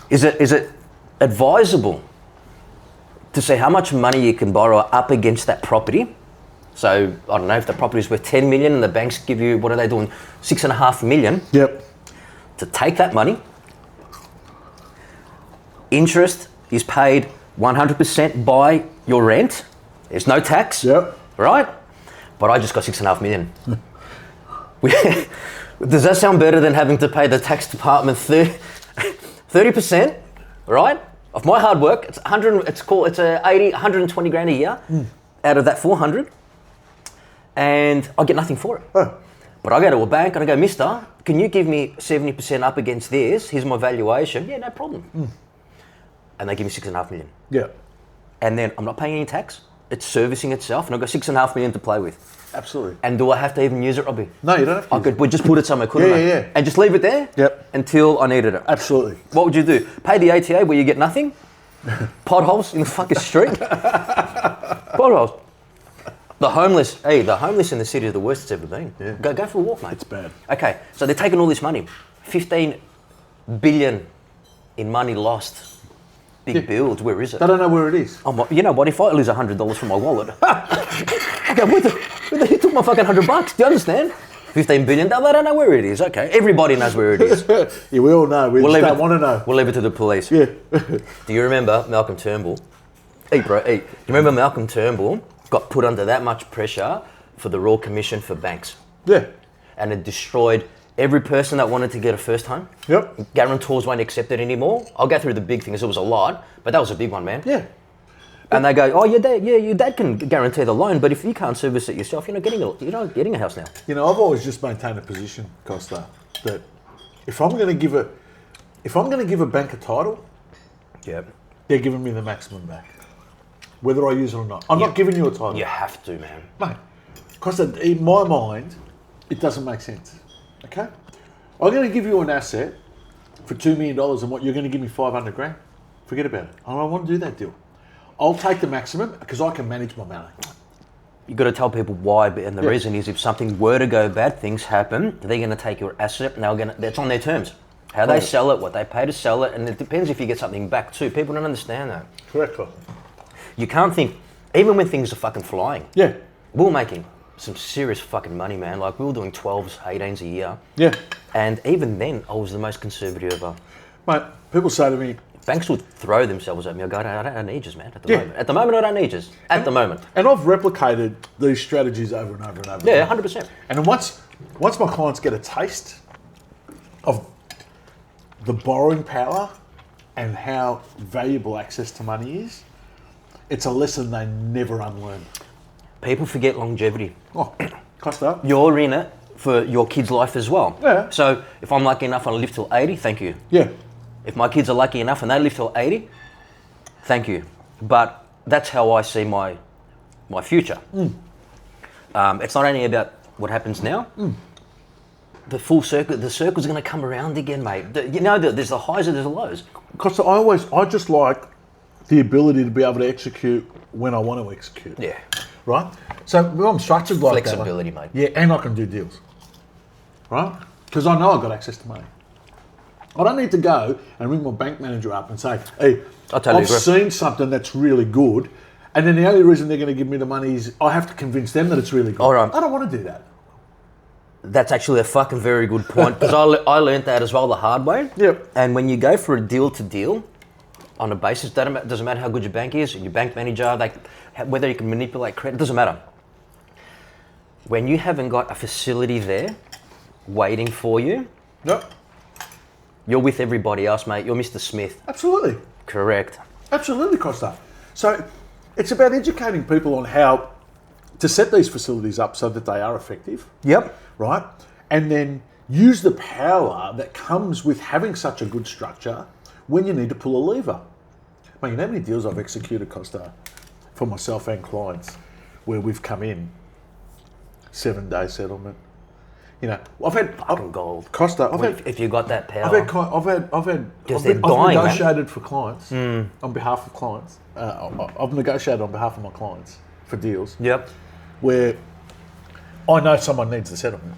Is it advisable to see how much money you can borrow up against that property? So I don't know, if the property is worth 10 million and the banks give you, what are they doing, 6.5 million? Yep. To take that money, interest is paid 100% by your rent. There's no tax. Yep. Right? But I just got 6.5 million. Does that sound better than having to pay the tax department 30%, right? Of my hard work, it's 120 grand a year out of that 400, and I get nothing for it. Oh. But I go to a bank and I go, mister, can you give me 70% up against this? Here's my valuation. Yeah, no problem. And they give me 6.5 million. Yeah. And then I'm not paying any tax. It's servicing itself, and I've got 6.5 million to play with. Absolutely. And do I have to even use it, Robbie? No, you don't have to. I could just put it somewhere, couldn't I? Yeah. And just leave it there? Yep. Until I needed it. Absolutely. What would you do? Pay the ATA where you get nothing? Potholes in the fucking street? Potholes. The homeless in the city are the worst it's ever been. Yeah. Go for a walk, mate. It's bad. Okay, so they're taking all this money. 15 billion in money lost. Big build, where is it? They don't know where it is. Oh, you know what? If I lose $100 from my wallet, okay, where the took my fucking $100? Do you understand? 15 billion, they don't know where it is. Okay, everybody knows where it is. Yeah, we all know. We just don't want to know. We'll leave it to the police. Yeah. Do you remember Malcolm Turnbull? Eat, bro, eat. Do you remember Malcolm Turnbull got put under that much pressure for the Royal Commission for banks? Yeah. And it destroyed every person that wanted to get a first home. Yep. Guarantors won't accept it anymore. I'll go through the big things. It was a lot, but that was a big one, man. Yeah. And they go, oh, your dad can guarantee the loan, but if you can't service it yourself, you're not getting a house now. You know, I've always just maintained a position, Costa, that if I'm going to give a bank a title, Yeah. they're giving me the maximum back, whether I use it or not. I'm not giving you a title. You have to, man. Mate, Costa, in my mind, it doesn't make sense. Okay? I'm going to give you an asset for $2 million and what you're going to give me 500 grand. Forget about it. I don't want to do that deal. I'll take the maximum because I can manage my money. You've got to tell people why, and the reason is if something were to go bad, things happen, they're going to take your asset and that's on their terms. How they sell it, what they pay to sell it, and it depends if you get something back too. People don't understand that. Correct. You can't think, even when things are fucking flying. Yeah. We were making some serious fucking money, man. Like we were doing 12s, 18s a year. Yeah. And even then, I was the most conservative ever. Mate, people say to me, banks would throw themselves at me. I go, I don't need you, man, at the moment. At the moment, I don't need you. At the moment. And I've replicated these strategies over and over and over. Yeah, 100%. And then once my clients get a taste of the borrowing power and how valuable access to money is, it's a lesson they never unlearn. People forget longevity. Oh, Costa. You're in it for your kid's life as well. Yeah. So if I'm lucky enough and I live till 80, thank you. Yeah. If my kids are lucky enough and they live till 80, thank you. But that's how I see my future. It's not only about what happens now. The full circle, the circle's going to come around again, mate. There's the highs and there's the lows. Because I just like the ability to be able to execute when I want to execute. Yeah. Right? So I'm structured like Flexibility, that. mate. Yeah, and I can do deals. Right? Because I know I've got access to money. I don't need to go and ring my bank manager up and say, hey, I've seen something that's really good, and then the only reason they're going to give me the money is I have to convince them that it's really good. All right. I don't want to do that. That's actually a fucking very good point, because I learned that as well the hard way. Yep. And when you go for a deal to deal, on a basis, doesn't matter how good your bank is, your bank manager, whether you can manipulate credit, doesn't matter. When you haven't got a facility there waiting for you, Yep. you're with everybody else, mate. You're Mr. Smith. Absolutely. Correct. Absolutely, Costa. So it's about educating people on how to set these facilities up so that they are effective. Yep. Right? And then use the power that comes with having such a good structure when you need to pull a lever. Mate, you know how many deals I've executed, Costa, for myself and clients, where we've come in 7-day settlement. You know, I've had gold. Costa. If you got that power, I've negotiated for clients on behalf of clients. I've negotiated on behalf of my clients for deals. Yep. Where I know someone needs the settlement,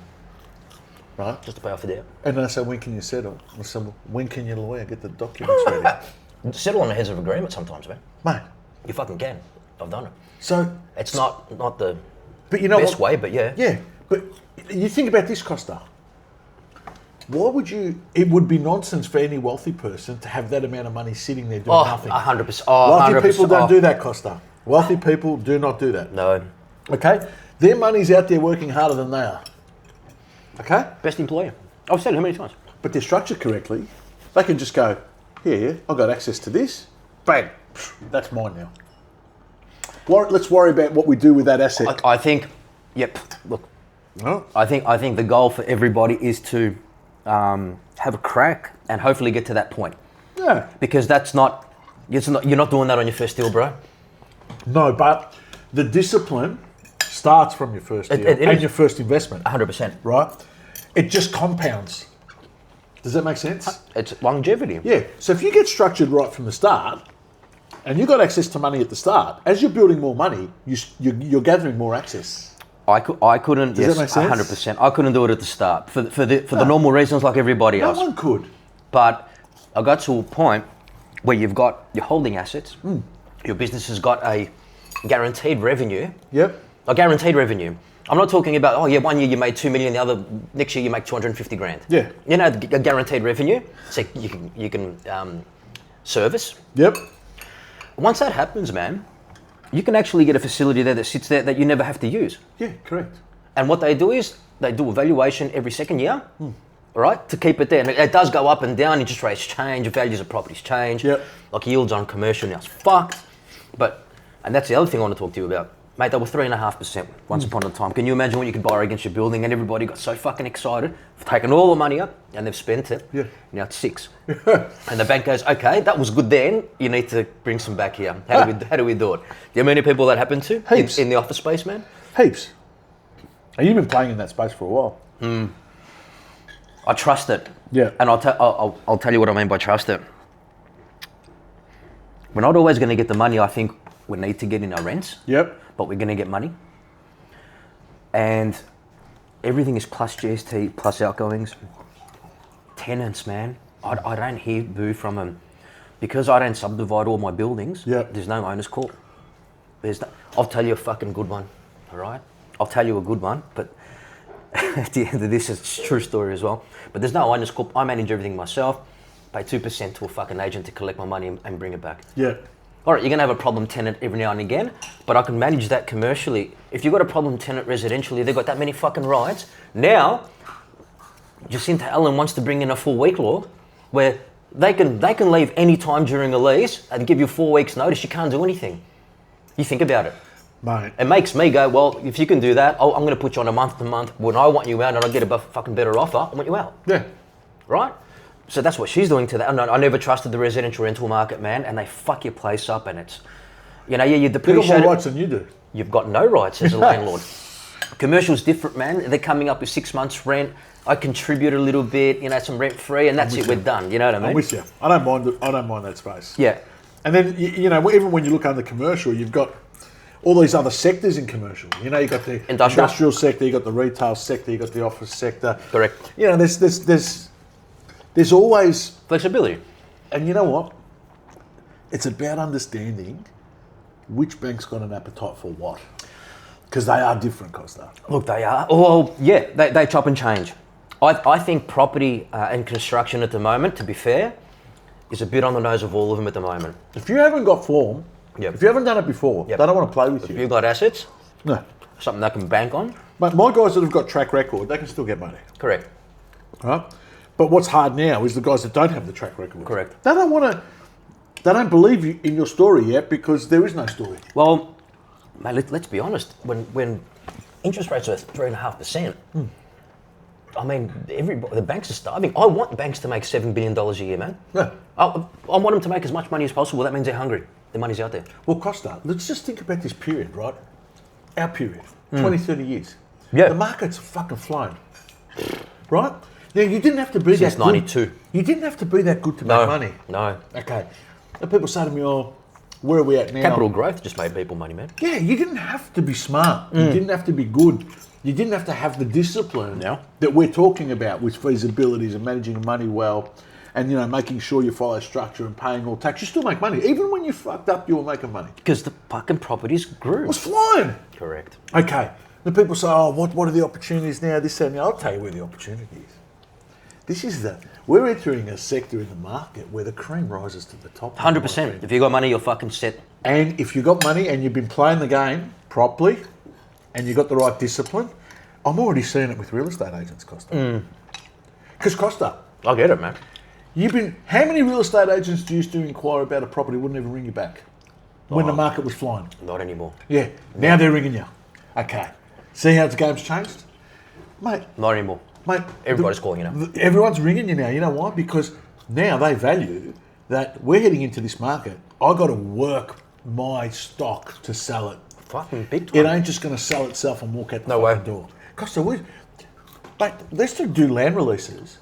right? Just to pay off the debt. And I say, when can you settle? I say, well, when can your lawyer get the documents ready? Settle on the heads of agreement sometimes, man. Mate. You fucking can. I've done it. So it's not the but you know best way, but yeah. Yeah, but you think about this, Costa. Why would you? It would be nonsense for any wealthy person to have that amount of money sitting there doing nothing. 100%. Wealthy people don't do that, Costa. Wealthy people do not do that. No. Okay? Their money's out there working harder than they are. Okay? Best employer. I've said it how many times? But they're structured correctly. They can just go, here, I've got access to this. Bang. That's mine now. Let's worry about what we do with that asset. I think, yep, look. Oh. I think the goal for everybody is to have a crack and hopefully get to that point. Yeah. Because you're not doing that on your first deal, bro. No, but the discipline starts from your first deal and your first investment. 100%. Right? It just compounds. Does that make sense? It's longevity. Yeah. So if you get structured right from the start and you got access to money at the start, as you're building more money, you're gathering more access. I couldn't. Does that make sense? 100%. I couldn't do it at the start for the normal reasons like everybody else. No one could. But I got to a point where you're holding assets. Your business has got a guaranteed revenue. Yep. A guaranteed revenue. I'm not talking about, 1 year you made 2 million, the other next year you make 250 grand. Yeah. You know, a guaranteed revenue, so you can service. Yep. Once that happens, man, you can actually get a facility there that sits there that you never have to use. Yeah, correct. And what they do is they do a valuation every second year, right, to keep it there. And it does go up and down, interest rates change, values of properties change. Yep. Like yields on commercial now, it's fucked. And that's the other thing I want to talk to you about. Mate, they were 3.5% once upon a time. Can you imagine what you could borrow against your building? And everybody got so fucking excited. They've taken all the money up and they've spent it. Yeah. Now it's 6. And the bank goes, okay, that was good then. You need to bring some back here. How do we do it? Do you know how many people that happened to in the office space, man? Heaps. And you've been playing in that space for a while. I trust it. Yeah. And I'll tell you what I mean by trust it. We're not always going to get the money I think we need to get in our rents. Yep. But we're going to get money. And everything is plus GST, plus outgoings. Tenants, man. I don't hear boo from them. Because I don't subdivide all my buildings, there's no owner's call. I'll tell you a fucking good one, all right? I'll tell you a good one, but at the end of this, it's a true story as well. But there's no owner's call. I manage everything myself, pay 2% to a fucking agent to collect my money and bring it back. Yeah. All right, you're going to have a problem tenant every now and again, but I can manage that commercially. If you've got a problem tenant residentially, they've got that many fucking rights. Now, Jacinta Allen wants to bring in a 4-week law where they can leave any time during a lease and give you 4 weeks notice. You can't do anything. You think about it. Mate. It makes me go, well, if you can do that, I'm going to put you on a month to month. When I want you out and I get a fucking better offer, I want you out. Yeah. Right? So that's what she's doing to that. I never trusted the residential rental market, man, and they fuck your place up, and it's, you depreciate. You've got more rights than you do. You've got no rights as a landlord. Commercial's different, man. They're coming up with 6 months rent. I contribute a little bit, some rent free, and that's it. We're done. You know what I mean? I'm with you. I don't mind that space. Yeah. And then even when you look under commercial, you've got all these other sectors in commercial. You've got the industrial sector, you've got the retail sector, you've got the office sector. Correct. There's always flexibility. And you know what? It's about understanding which bank's got an appetite for what. Because they are different, Costa. Look, they are. Well, yeah, they chop and change. I think property and construction at the moment, to be fair, is a bit on the nose of all of them at the moment. If you haven't got form, if you haven't done it before, they don't want to play with you. If you've got assets, no, something they can bank on. But my guys that have got track record, they can still get money. Correct. Right? But what's hard now is the guys that don't have the track record. Correct. They don't want to. They don't believe you in your story yet because there is no story. Well, mate, let's be honest. When interest rates are 3.5%, I mean, the banks are starving. I want banks to make $7 billion a year, man. Yeah. I want them to make as much money as possible. That means they're hungry. The money's out there. Well, Costa, let's just think about this period, right? Our period, 20, 30 years. Yeah. The market's fucking flown, right? Now, you didn't have to be Since that good. 92. You didn't have to be that good to make money. No. Okay. And people say to me, oh, where are we at now? Capital growth just made people money, man. Yeah, you didn't have to be smart. You didn't have to be good. You didn't have to have the discipline that we're talking about with feasibilities and managing money well and, you know, making sure you follow structure and paying all tax. You still make money. Even when you fucked up, you were making money. Because the fucking properties grew. It was flying. Correct. Okay. The people say, oh, what are the opportunities now? This, that, and the other. I'll tell you where the opportunity is. We're entering a sector in the market where the cream rises to the top. 100%. If you got money, you're fucking set. And if you got money and you've been playing the game properly and you got the right discipline, I'm already seeing it with real estate agents, Costa. Because Costa, I get it, man. how many real estate agents do you used to inquire about a property wouldn't even ring you back when the market was flying? Not anymore. Yeah, now they're ringing you. Okay. See how the game's changed? Mate. Not anymore. Mate, everybody's calling you now. Everyone's ringing you now. You know why? Because now they value that we're heading into this market. I got to work my stock to sell it. Fucking big time. It ain't just going to sell itself and walk out the fucking door. Costa, let's do land releases,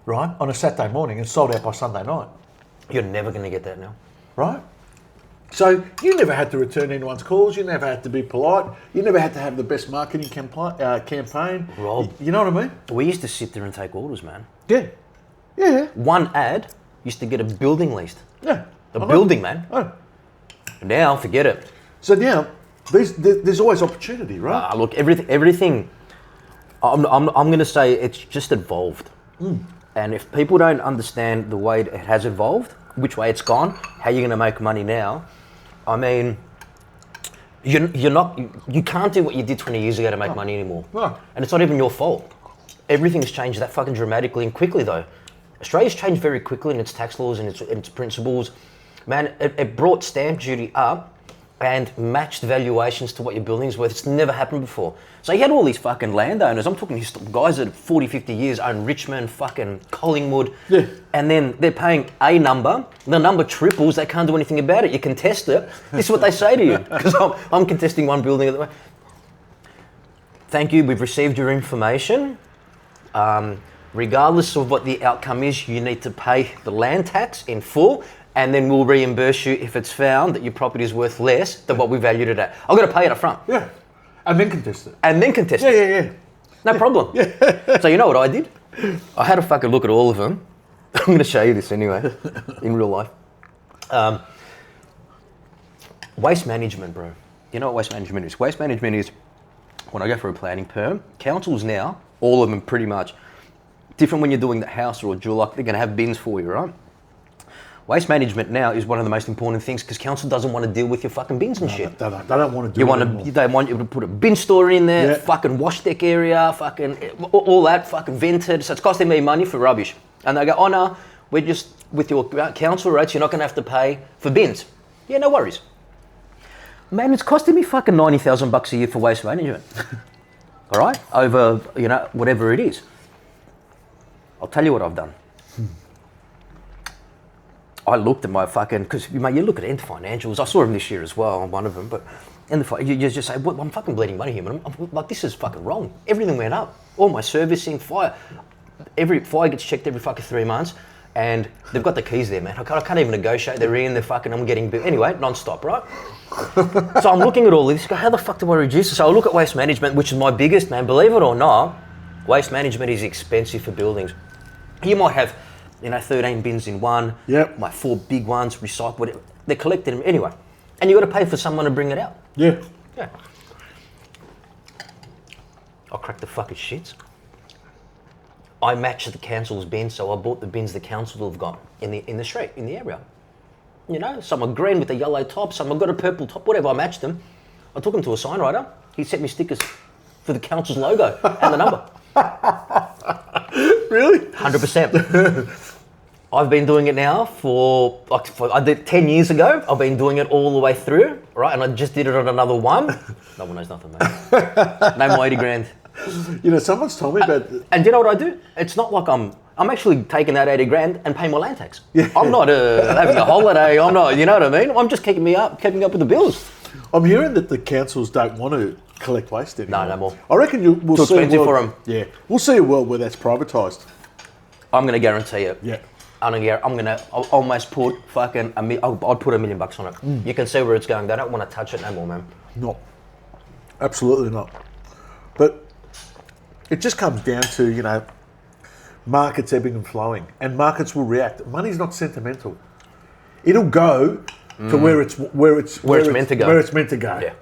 right, on a Saturday morning and sold out by Sunday night. You're never going to get that now. Right? So you never had to return anyone's calls. You never had to be polite. You never had to have the best marketing campaign. Rob. You know what I mean? We used to sit there and take orders, man. Yeah. Yeah. One ad used to get a building leased. Yeah. A building, man. Oh. Now, forget it. So now, there's always opportunity, right? Look, everything. I'm going to say it's just evolved. And if people don't understand the way it has evolved, which way it's gone, how you're going to make money now, I mean, you can't do what you did 20 years ago to make money anymore. No. And it's not even your fault. Everything's changed that fucking dramatically and quickly, though. Australia's changed very quickly in its tax laws and its principles. Man, it brought stamp duty up and matched valuations to what your building's worth. It's never happened before. So you had all these fucking landowners, I'm talking guys that 40, 50 years own Richmond, fucking Collingwood, and then they're paying a number, the number triples, they can't do anything about it. You contest it. This is what they say to you, because I'm contesting one building at the moment. Thank you, we've received your information. Regardless of what the outcome is, you need to pay the land tax in full, and then we'll reimburse you if it's found that your property is worth less than what we valued it at. I've got to pay it up front. Yeah. And then contest it. Yeah. No problem. Yeah. So you know what I did? I had a fucking look at all of them. I'm going to show you this anyway, in real life. Waste management, bro. You know what waste management is? Waste management is when I go for a planning perm, councils now, all of them pretty much, different when you're doing the house or a jeweler, they're going to have bins for you, right? Waste management now is one of the most important things because council doesn't want to deal with your fucking bins and shit. They don't want to do it. They want you to put a bin store in there, fucking wash deck area, fucking all that, fucking vented. So it's costing me money for rubbish. And they go, oh no, we're just, with your council rates, you're not going to have to pay for bins. Yeah, no worries. Man, it's costing me fucking $90,000 a year for waste management. All right? Over, whatever it is. I'll tell you what I've done. I looked at my fucking, because you look at end financials. I saw them this year as well, one of them. But you just say, well, I'm fucking bleeding money here, man. I'm like, this is fucking wrong. Everything went up. All my servicing, fire. Every fire gets checked every fucking 3 months, and they've got the keys there, man. I can't even negotiate. They're in. I'm getting billed anyway, non-stop, right? So I'm looking at all this. Go, how the fuck do I reduce this? So I look at waste management, which is my biggest, man. Believe it or not, waste management is expensive for buildings. You might have 13 bins in one. Yep. My 4 big ones, recycle, whatever. They're collected them anyway. And you got to pay for someone to bring it out. Yeah. I cracked the fucking shits. I matched the council's bins, so I bought the bins the council have got in the street, in the area. Some are green with a yellow top, some have got a purple top, whatever. I matched them. I took them to a sign writer. He sent me stickers for the council's logo and the number. Really? 100%. I've been doing it now I did 10 years ago. I've been doing it all the way through, right? And I just did it on another one. No one knows nothing, mate. Name my 80 grand. You know, someone's told me about... And you know what I do? It's not like I'm actually taking that 80 grand and paying my land tax. Yeah. I'm not having a holiday. I'm not, you know what I mean? I'm just keeping up with the bills. I'm hearing that the councils don't want to collect waste anymore. No more. I reckon we'll Too see expensive for them. Yeah, we'll see a world where that's privatised. I'm going to guarantee it. Yeah. I'll almost put fucking I'll put $1 million on it. You can see where it's going. They don't want to touch it no more, man. No, absolutely not. But it just comes down to, you know, markets ebbing and flowing, and markets will react. Money's not sentimental. It'll go to where it's meant to go. Where it's meant to go. Yeah.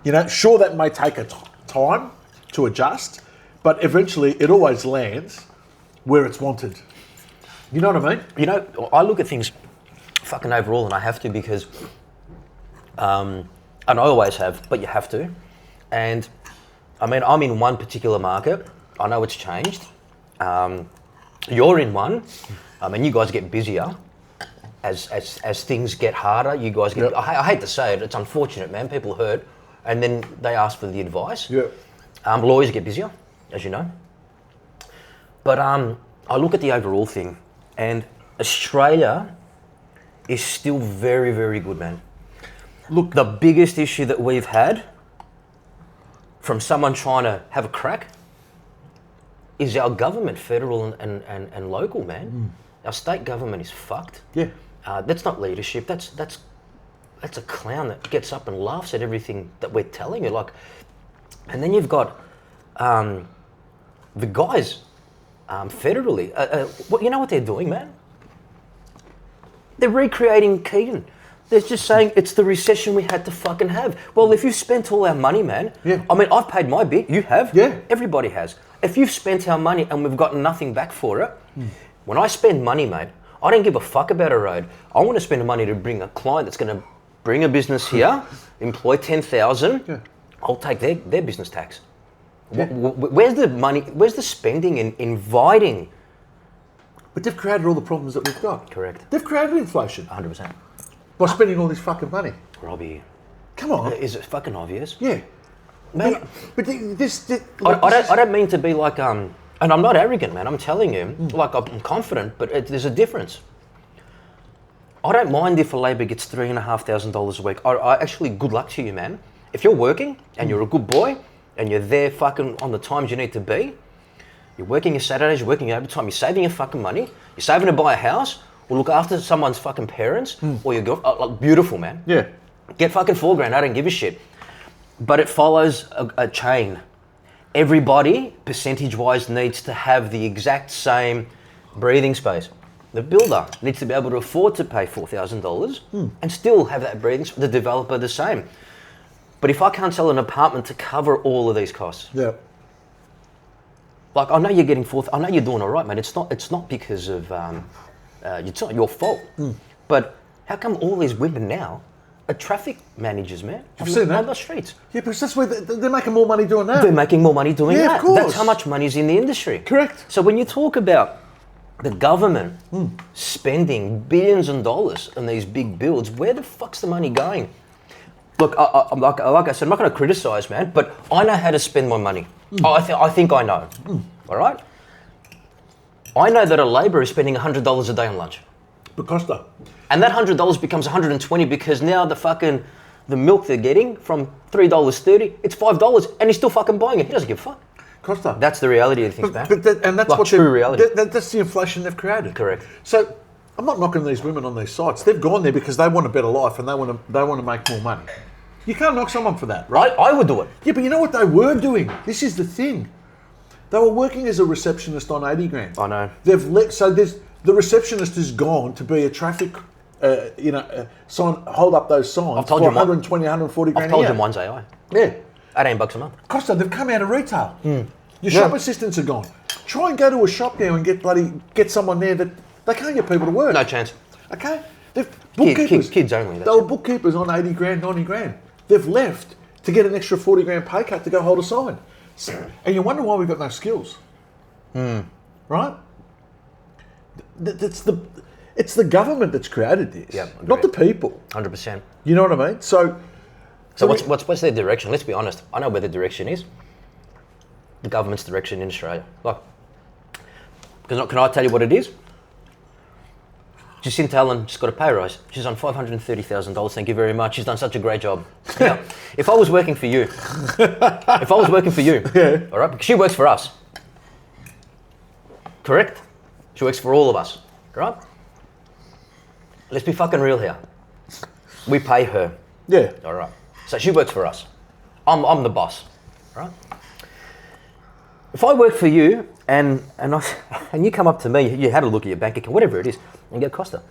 You know, sure, that may take a time to adjust, but eventually it always lands where it's wanted. You know what I mean? You know, I look at things fucking overall, and I have to because, and I always have, but you have to. And I mean, I'm in one particular market. I know it's changed. You're in one. I mean, you guys get busier as things get harder. You guys get. Yep. I hate to say it. It's unfortunate, man. People hurt, and then they ask for the advice. Yeah. Lawyers get busier, as you know. But I look at the overall thing, and Australia is still very, very good, man. Look, the biggest issue that we've had from someone trying to have a crack is our government, federal and local, man. Our state government is fucked. Yeah. That's not leadership. That's a clown that gets up and laughs at everything that we're telling you. Like, and then you've got the guys federally. You know what they're doing, man? They're recreating Keaton. They're just saying it's the recession we had to fucking have. Well, if you spent all our money, man. Yeah. I mean, I've paid my bit. You have. Yeah. Everybody has. If you've spent our money and we've got nothing back for it, when I spend money, mate, I don't give a fuck about a road. I want to spend the money to bring a client that's going to bring a business here, employ 10,000. Yeah. I'll take their business tax. Yeah. Where's the money? Where's the spending in inviting? But they've created all the problems that we've got. Correct. They've created inflation. 100%. By spending all this fucking money. Robbie. Come on. Is it fucking obvious? Yeah. Man, but I don't mean to be like, and I'm not arrogant, man. I'm telling you, like I'm confident, but there's a difference. I don't mind if a Labor gets $3,500 a week. I actually, good luck to you, man. If you're working and you're a good boy and you're there fucking on the times you need to be, you're working your Saturdays, you're working your overtime, you're saving your fucking money, you're saving to buy a house, or look after someone's fucking parents, or your girlfriend, like, beautiful, man. Yeah. Get fucking $4,000, I don't give a shit. But it follows a chain. Everybody, percentage-wise, needs to have the exact same breathing space. The builder needs to be able to afford to pay $4,000 and still have that breathing space. The developer, the same. But if I can't sell an apartment to cover all of these costs, yeah. Like, I know you're getting I know you're doing all right, man. It's not because of it's not your fault. But how come all these women now are traffic managers, man? I've seen that on the streets. Yeah, because that's where they're making more money doing that. They're making more money doing that. Of course. That's how much money's in the industry. Correct. So when you talk about the government spending billions of dollars on these big builds, where the fuck's the money going? Look, like I said, I'm not going to criticise, man, but I know how to spend my money. I think I know. All right? I know that a labourer is spending $100 a day on lunch. Costa. And that $100 becomes $120 because now the milk they're getting from $3.30, it's $5, and he's still fucking buying it. He doesn't give a fuck. Costa. That's the reality of things, man. And that's like what true reality. That's the inflation they've created. Correct. So I'm not knocking these women on these sites. They've gone there because they want a better life and they want to make more money. You can't knock someone for that, right? I would do it. Yeah, but you know what they were doing? This is the thing. They were working as a receptionist on 80 grand. I know. The receptionist has gone to be a traffic, sign, hold up those signs for 120, 140 grand I've told you mine's AI. Yeah. $18 a month. Costa, they've come out of retail. Your shop assistants are gone. Try and go to a shop now and get someone there that they can't get people to work. No chance. Okay? They've bookkeepers. Kids only. They were bookkeepers on 80 grand, 90 grand. They've left to get an extra 40 grand pay cut to go hold a sign. And you wonder why we've got no skills. Right? It's the government that's created this, not the people. 100%. You know what I mean? So what's their direction? Let's be honest. I know where the direction is. The government's direction in Australia. Like, can I tell you what it is? Jacinta Allen just got a pay rise. She's on $530,000. Thank you very much. She's done such a great job. Now, if I was working for you, yeah. all right, because she works for us, correct? She works for all of us, right? Let's be fucking real here. We pay her. Yeah. All right. So she works for us. I'm the boss, right? If I work for you and you come up to me, you had a look at your bank account, whatever it is, and go, Costa,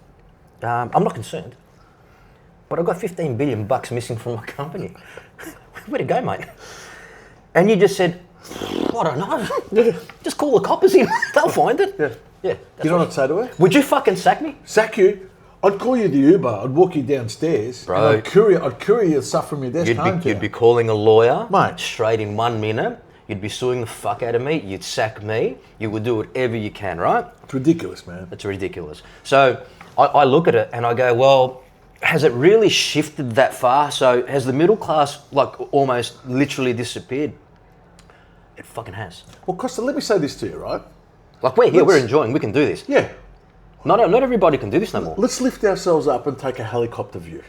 I'm not concerned, but I've got 15 billion bucks missing from my company. Where'd it go, mate? And you just said, I don't know. Yeah. Just call the coppers in. They'll find it. Yeah. Yeah. You know what I'd say to her? Would you fucking sack me? Sack you? I'd call you the Uber. I'd walk you downstairs. Bro. And I'd courier your stuff from your desk home to you. You'd be calling a lawyer, mate, straight in 1 minute. You'd be suing the fuck out of me. You'd sack me. You would do whatever you can, right? It's ridiculous, man. It's ridiculous. So I look at it and I go, well, has it really shifted that far? So has the middle class like almost literally disappeared? It fucking has. Well, Costa, let me say this to you, right? Like we're here, we're enjoying, we can do this. Yeah. Not everybody can do this no more. Let's lift ourselves up and take a helicopter view,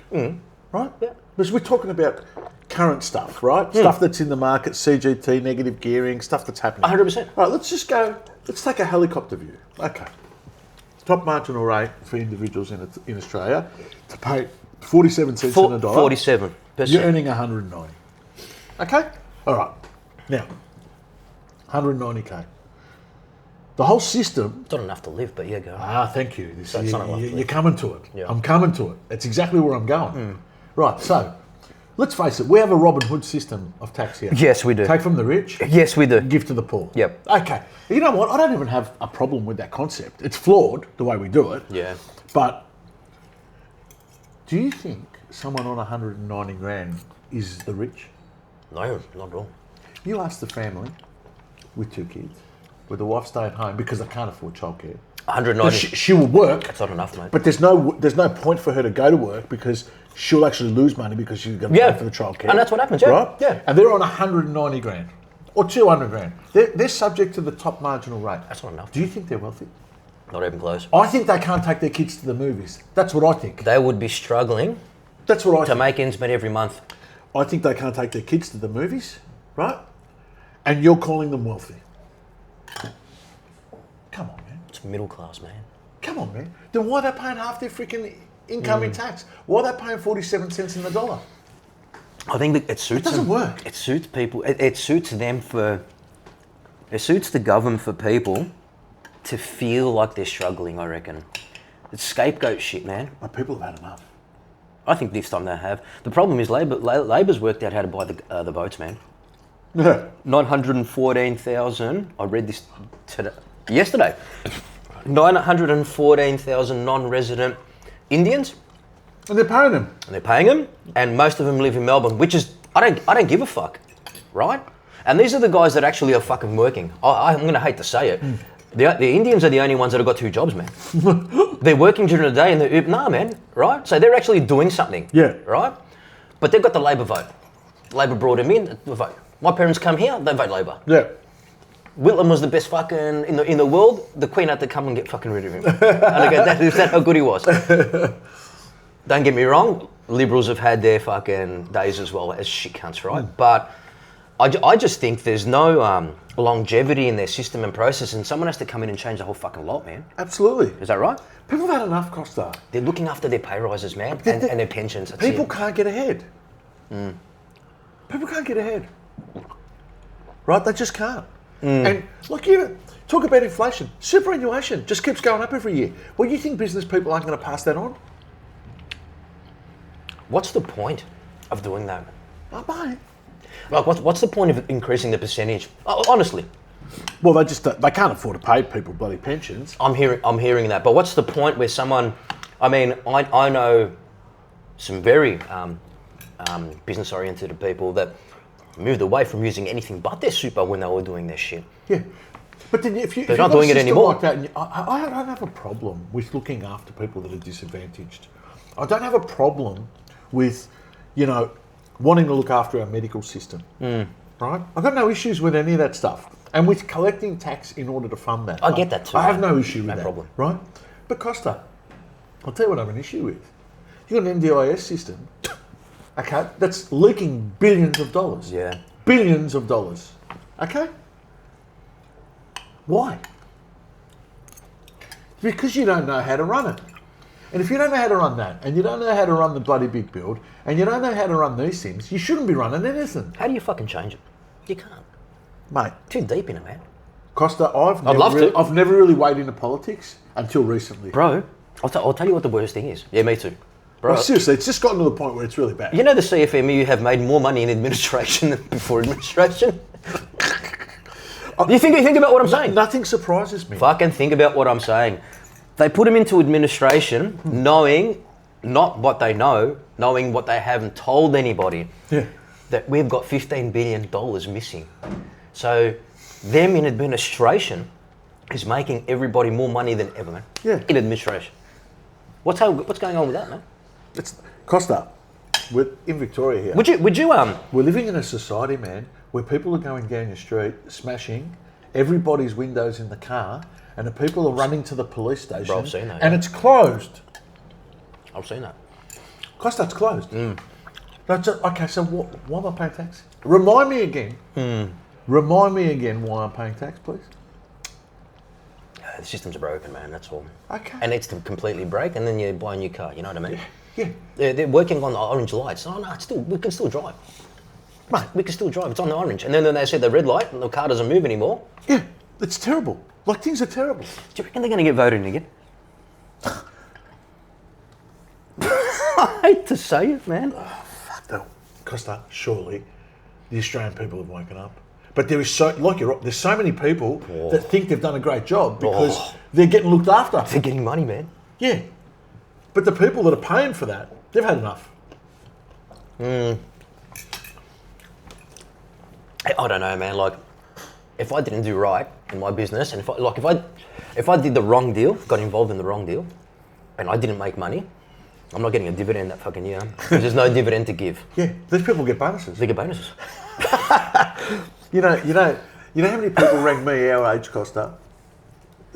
right? Yeah. Because we're talking about current stuff, right? Stuff that's in the market, CGT, negative gearing, stuff that's happening. 100%. All right, let's take a helicopter view. Okay. Top marginal rate for individuals in Australia to pay 47 cents on the dollar. 47%. You're earning 190. Okay? All right. Now, 190K. The whole system... It's not enough to live, but yeah, go. Thank you. You're coming to it. Yeah. I'm coming to it. That's exactly where I'm going. Right, so, let's face it, we have a Robin Hood system of tax here. Yes, we do. Take from the rich. Yes, we do. Give to the poor. Yep. Okay. You know what? I don't even have a problem with that concept. It's flawed, the way we do it. Yeah. But do you think someone on 190 grand is the rich? No, not at all. You ask the family with 2 kids, with the wife staying home because they can't afford childcare. 190. She will work. That's not enough, mate. But there's no point for her to go to work because she'll actually lose money because she's going to pay for the childcare. And that's what happens, yeah. Right? Yeah. And they're on 190 grand or 200 grand. They're subject to the top marginal rate. That's not enough. Do you think they're wealthy? Not even close. I think they can't take their kids to the movies. That's what I think. They would be struggling That's what I to think. make ends meet every month. I think they can't take their kids to the movies, right? And you're calling them wealthy. Come on, man. It's middle class, man. Come on, man. Then why are they paying half their freaking income in tax? Why are they paying 47 cents in the dollar? I think that it suits them. It doesn't work. It suits people. It suits them for... It suits the government for people to feel like they're struggling, I reckon. It's scapegoat shit, man. But people have had enough. I think this time they have. The problem is Labor's worked out how to buy the votes, man. Yeah. 914,000. I read this yesterday. 914,000 non-resident Indians. And they're paying them. And they're paying them, and most of them live in Melbourne, which is I don't give a fuck, right? And these are the guys that actually are fucking working. I'm gonna hate to say it. The Indians are the only ones that have got 2 jobs, man. They're working during the day and nah, man, right? So they're actually doing something, Yeah. right? But they've got the Labor vote. Labor brought them in, the vote. My parents come here, they vote Labor. Yeah. Whitlam was the best fucking in the world. The Queen had to come and get fucking rid of him. And I go, is that how good he was? Don't get me wrong, Liberals have had their fucking days as well as shit cunts, right? But I just think there's no longevity in their system and process, and someone has to come in and change the whole fucking lot, man. Absolutely. Is that right? People have had enough, Costa. They're looking after their pay rises, man, and their pensions. That's People it. can't get ahead. People can't get ahead. Right? They just can't. And look, you talk about inflation. Superannuation just keeps going up every year. Well, you think business people aren't going to pass that on? What's the point of doing that? Oh, mate. Like, what's the point of increasing the percentage? Honestly, Well, they can't afford to pay people bloody pensions. I'm hearing that. But what's the point where someone? I mean, I know some very business-oriented people that moved away from using anything but their super when they were doing their shit. Yeah. But then if they're not doing it anymore. Like that, I don't have a problem with looking after people that are disadvantaged. I don't have a problem with, wanting to look after our medical system. Right? I've got no issues with any of that stuff. And with collecting tax in order to fund that. I get that too. I have no issue with that. No problem. Right? But Costa, I'll tell you what I have an issue with. You've got an NDIS system, okay, that's leaking billions of dollars. Yeah. Billions of dollars. Okay? Why? Because you don't know how to run it. And if you don't know how to run that, and you don't know how to run the bloody big build, and you don't know how to run these things, you shouldn't be running anything. How do you fucking change it? You can't. Mate. Too deep in it, man. Costa, I've never really waded into politics until recently. Bro, I'll tell you what the worst thing is. Yeah, me too. Bro, well, seriously, it's just gotten to the point where it's really bad. You know the CFMU have made more money in administration than before administration? You think about what I'm saying? Nothing surprises me. Fucking think about what I'm saying. They put them into administration knowing not what they know, knowing what they haven't told anybody. Yeah. That we've got $15 billion missing. So them in administration is making everybody more money than ever, man. Yeah. In administration. What's going on with that, man? It's Costa. We're in Victoria here. Would you We're living in a society, man, where people are going down your street, smashing everybody's windows in the car, and the people are running to the police station. Bro, I've seen that. And it's closed. I've seen that. Costa, it's closed. Okay, so why am I paying tax? Remind me again. Remind me again why I'm paying tax, please. The systems are broken, man, that's all. Okay. And it's to completely break, and then you buy a new car, you know what I mean? Yeah. They're working on the orange lights. Oh, no, we can still drive. Mate, we can still drive. It's on the orange. And then they said the red light, and the car doesn't move anymore. Yeah, it's terrible. Like, things are terrible. Do you reckon they're going to get voted in again? I hate to say it, man. Fuck no. Costa, surely the Australian people have woken up. But there is there's so many people that think they've done a great job because they're getting looked after. They're getting money, man. Yeah. But the people that are paying for that, they've had enough. I don't know, man. Like, if I didn't do right in my business, and if I did the wrong deal, got involved in the wrong deal, and I didn't make money, I'm not getting a dividend that fucking year. Because there's no dividend to give. Yeah, these people get bonuses. They get bonuses. You know how many people rang me our age, Costa,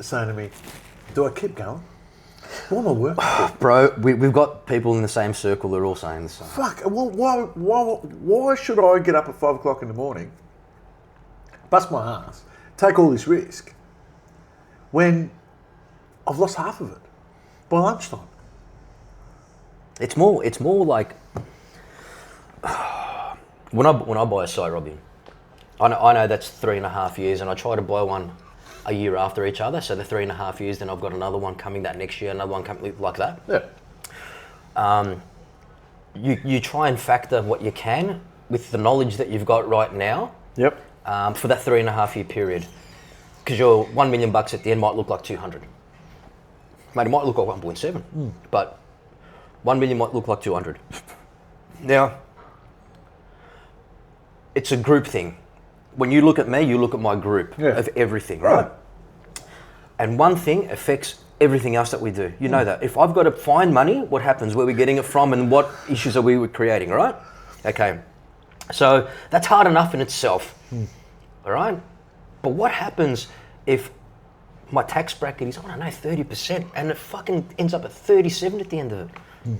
saying to me, "Do I keep going? What am I working for?" Bro, we've got people in the same circle that are all saying the same. Fuck, why should I get up at 5 o'clock in the morning, bust my ass, take all this risk, when I've lost half of it by lunchtime? It's more like when I buy a site, Robbie, I know that's 3.5 years, and I try to buy one a year after each other. So the 3.5 years, then I've got another one coming that next year, another one coming like that. Yeah. You try and factor what you can with the knowledge that you've got right now. Yep. For that 3.5 year period, because your $1 million at the end might look like 200. Mate, it might look like 1.7, but 1 million might look like 200. Now, it's a group thing. When you look at me, you look at my group of everything, right? And one thing affects everything else that we do. You know that. If I've got to find money, what happens? Where are we getting it from, and what issues are we creating, right? Okay. So that's hard enough in itself, all right? But what happens if my tax bracket is, 30%, and it fucking ends up at 37 at the end of it?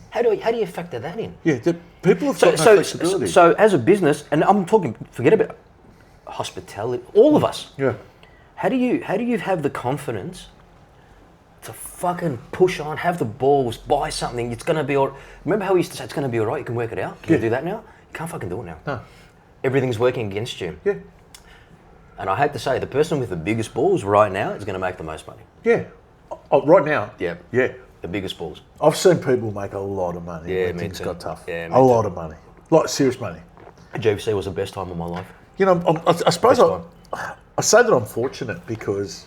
How do you factor that in? Yeah, people have got no flexibility. So as a business, and I'm talking, forget about hospitality, all of us. Yeah. How do you have the confidence to fucking push on, have the balls, buy something? It's gonna be all. Remember how we used to say it's gonna be all right? You can work it out. Can you do that now? You can't fucking do it now. No. Everything's working against you. Yeah. And I hate to say, the person with the biggest balls right now is going to make the most money. Yeah. Right now. Yeah. Yeah. The biggest balls. I've seen people make a lot of money when things got tough. Yeah, a lot of money. Like serious money. GFC was the best time of my life. You know, I suppose I say that I'm fortunate because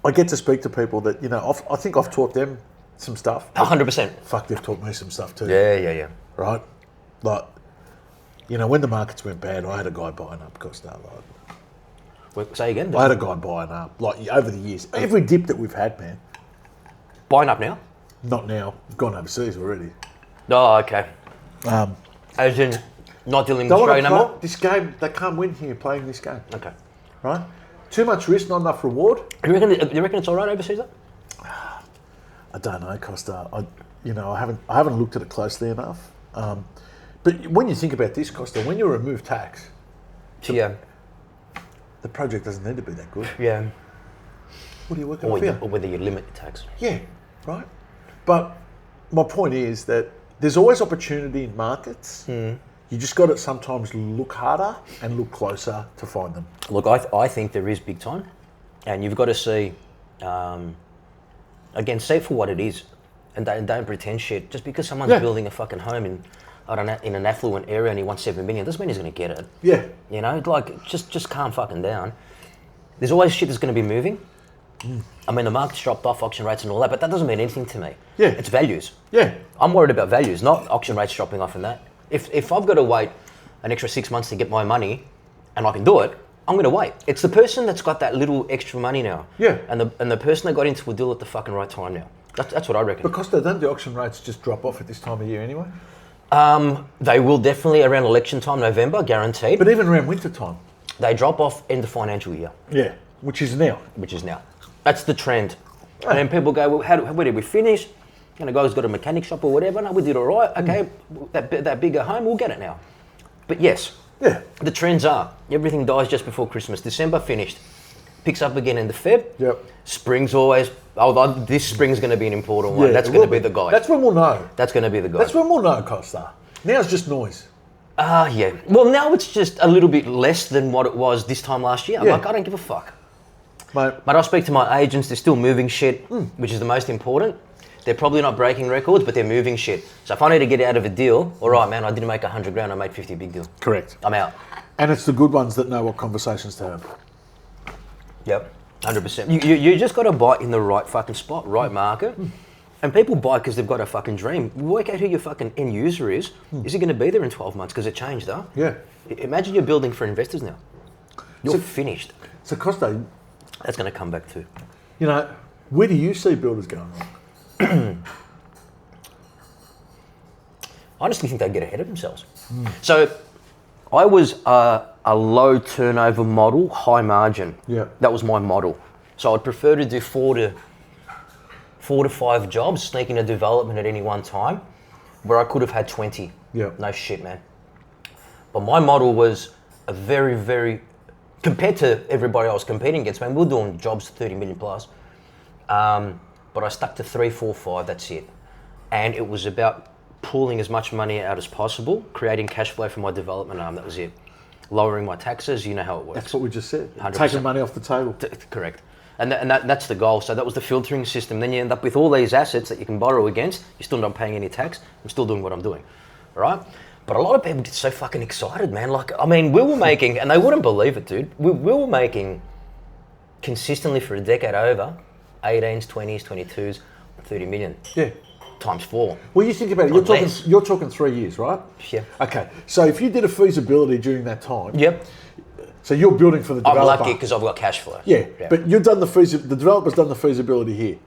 I get to speak to people that, I think I've taught them some stuff. 100%. Fuck, they've taught me some stuff too. Yeah. Right? Like, when the markets went bad, I had a guy buying up Costa. Say again? I had a guy buying up, like over the years. Every dip that we've had, man. Buying up now? Not now. Gone overseas already. Oh, okay. As in, not dealing with Australia no more? This game, they can't win here playing this game. Okay. Right? Too much risk, not enough reward. You reckon it's all right overseas, though? I don't know, Costa. I haven't looked at it closely enough. But when you think about this, Costa, when you remove tax, Yeah. the project doesn't need to be that good. Yeah. What are you working on here? Or whether you limit the tax. Yeah, right. But my point is that there's always opportunity in markets. You just got to sometimes look harder and look closer to find them. Look, I think there is big time, and you've got to see, again, see it for what it is, and don't pretend shit. Just because someone's building a fucking home in an affluent area and he wants 7 million, doesn't mean he's going to get it. Yeah. You know, like, just calm fucking down. There's always shit that's going to be moving. I mean, the market's dropped off, auction rates and all that, but that doesn't mean anything to me. Yeah. It's values. Yeah. I'm worried about values, not auction rates dropping off and that. If I've got to wait an extra 6 months to get my money and I can do it, I'm going to wait. It's the person that's got that little extra money now. Yeah. And the person that got into a deal at the fucking right time now. That's what I reckon. Because don't the auction rates just drop off at this time of year anyway? They will definitely around election time, November, guaranteed. But even around winter time? They drop off end of financial year. Yeah, which is now. That's the trend. And then people go, well, where did we finish? And the guy's got a mechanic shop or whatever. No, we did all right. Okay, that bigger home, we'll get it now. But yes, the trends are everything dies just before Christmas. December finished, picks up again in the Feb. Yep. Spring's always. This spring's going to be an important one. That's going to be the guy. That's when we'll know. That's going to be the guy. That's when we'll know, Costa. Now it's just noise. Yeah. Well, now it's just a little bit less than what it was this time last year. Yeah. Like, I don't give a fuck. Mate, I speak to my agents. They're still moving shit, which is the most important. They're probably not breaking records, but they're moving shit. So if I need to get out of a deal, all right, man, I didn't make 100 grand, I made 50, big deal. Correct. I'm out. And it's the good ones that know what conversations to have. Yep, 100%. You just got to buy in the right fucking spot, right market. And people buy because they've got a fucking dream. Work out who your fucking end user is. Is he going to be there in 12 months? Because it changed, though. Yeah. Imagine you're building for investors now. You're finished. So Costa, that's going to come back too. You know, where do you see builders going wrong? I honestly think they get ahead of themselves. So I was a low turnover model, high margin. Yeah. That was my model. So I'd prefer to do four to five jobs, sneaking a development at any one time, where I could have had 20. Yeah. No shit, man. But my model was a very, very, compared to everybody I was competing against, man, we were doing jobs 30 million plus. But I stuck to 3, 4, 5, that's it. And it was about pulling as much money out as possible, creating cash flow for my development arm, that was it. Lowering my taxes, you know how it works. That's what we just said. 100%. Taking money off the table. Correct. And that's the goal. So that was the filtering system. Then you end up with all these assets that you can borrow against. You're still not paying any tax. I'm still doing what I'm doing, all right? But a lot of people get so fucking excited, man. Like, I mean, we were making, and they wouldn't believe it, dude. We were making consistently for a decade over 18s, 20s, 22s, 30 million. Yeah. Times 4. Well, you think about it. You're talking 3 years, right? Yeah. Okay. So if you did a feasibility during that time. Yep. So you're building for the developer. I'm lucky because I've got cash flow. Yeah. But you've done the developer's done the feasibility here,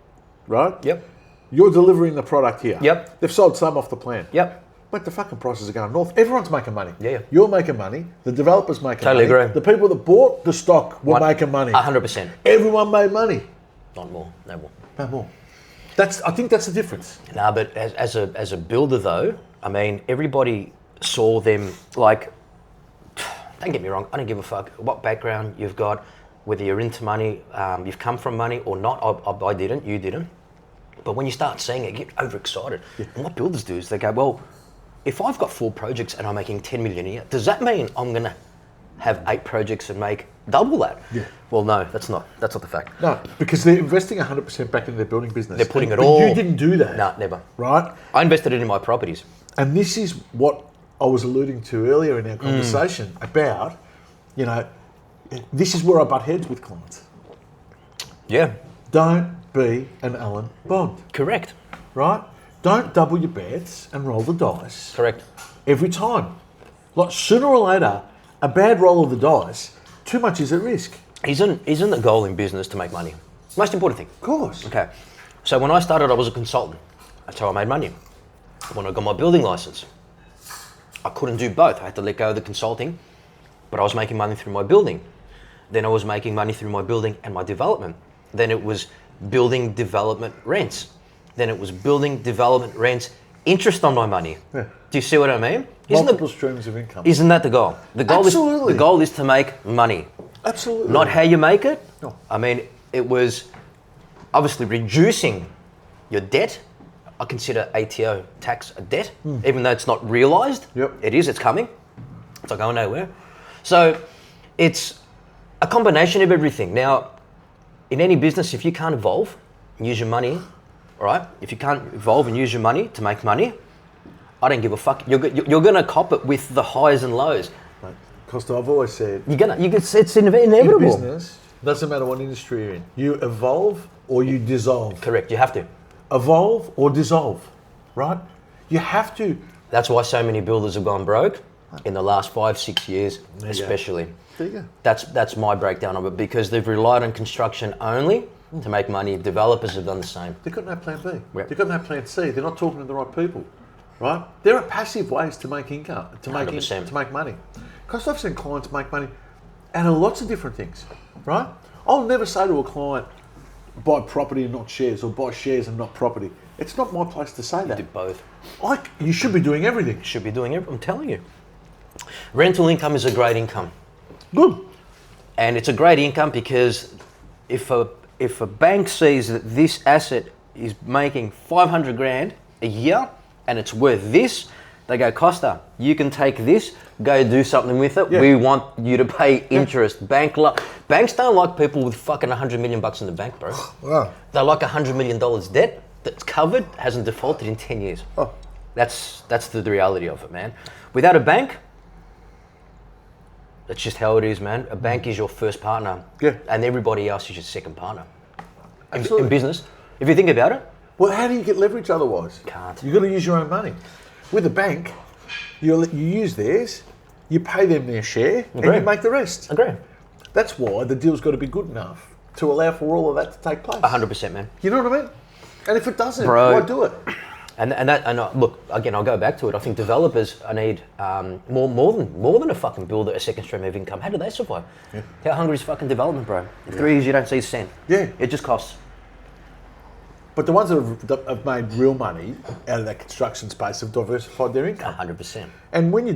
right? Yep. You're delivering the product here. Yep. They've sold some off the plan. Yep. But the fucking prices are going north. Everyone's making money. Yeah. You're making money. The developer's making totally money. Agree. The people that bought the stock were making money. 100%. Everyone made money. Not more. No more. No more. I think that's the difference. No, but as a builder though, I mean, everybody saw them like. Don't get me wrong. I don't give a fuck what background you've got, whether you're into money, you've come from money or not. I didn't. You didn't. But when you start seeing it, you get overexcited. Yeah. And what builders do is they go, well, if I've got 4 projects and I'm making 10 million a year, does that mean I'm going to have 8 projects and make double that? Yeah. Well, no, that's not the fact. No, because they're investing 100% back into their building business. They're putting but all. You didn't do that. No, never. Right? I invested it in my properties. And this is what I was alluding to earlier in our conversation about, you know, this is where I butt heads with clients. Yeah. Don't be an Alan Bond. Correct. Right? Don't double your bets and roll the dice. Correct. Every time. Like, sooner or later, a bad roll of the dice, too much is at risk. Isn't the goal in business to make money? Most important thing. Of course. Okay. So when I started, I was a consultant. That's how I made money. When I got my building license, I couldn't do both. I had to let go of the consulting, but I was making money through my building. Then I was making money through my building and my development. Then it was building development rents. Then it was building development rents, interest on my money. Yeah. Do you see what I mean? Multiple streams of income. Isn't that the goal? Absolutely. The goal is to make money. Absolutely. Not how you make it. No. I mean, it was obviously reducing your debt. I consider ATO tax a debt, even though it's not realised. Yep. It is, it's coming. It's not going nowhere. So it's a combination of everything. Now, in any business, if you can't evolve and use your money, all right? If you can't evolve and use your money to make money, I don't give a fuck. You're going to cop it with the highs and lows. Right. Costa, I've always said... It's inevitable. In business, doesn't matter what industry you're in. You evolve or you dissolve. Correct, you have to. Evolve or dissolve, right? You have to. That's why so many builders have gone broke in the last 5-6 years, especially. There you go. That's my breakdown of it, because they've relied on construction only to make money. Developers have done the same. They've got no plan B. Yep. They've got no plan C. They're not talking to the right people, right? There are passive ways to make income, to make money. Because I've seen clients make money out of lots of different things, right? I'll never say to a client, buy property and not shares, or buy shares and not property. It's not my place to say that. You do both. You should be doing everything. You should be doing everything. I'm telling you. Rental income is a great income. Good. And it's a great income because if a bank sees that this asset is making 500 grand a year and it's worth this, they go, Costa, you can take this, go do something with it. Yeah. We want you to pay interest. Yeah. Banks don't like people with fucking 100 million bucks in the bank, bro. Wow. They like $100 million debt that's covered, hasn't defaulted in 10 years. Oh. That's the reality of it, man. Without a bank, that's just how it is, man. A bank is your first partner. Yeah. And everybody else is your second partner. Absolutely. In business, if you think about it. Well, how do you get leverage otherwise? Can't. You've got to use your own money. With a bank, you use theirs, you pay them their share, and you make the rest. Agree. That's why the deal's got to be good enough to allow for all of that to take place. 100%, man. You know what I mean? And if it doesn't, why do it? Look, again, I'll go back to it. I think developers need more than a fucking builder, a second stream of income. How do they survive? Yeah. How hungry is fucking development, bro? In 3 years, you don't see a cent. Yeah. It just costs. But the ones that have made real money out of that construction space have diversified their income. 100%. And when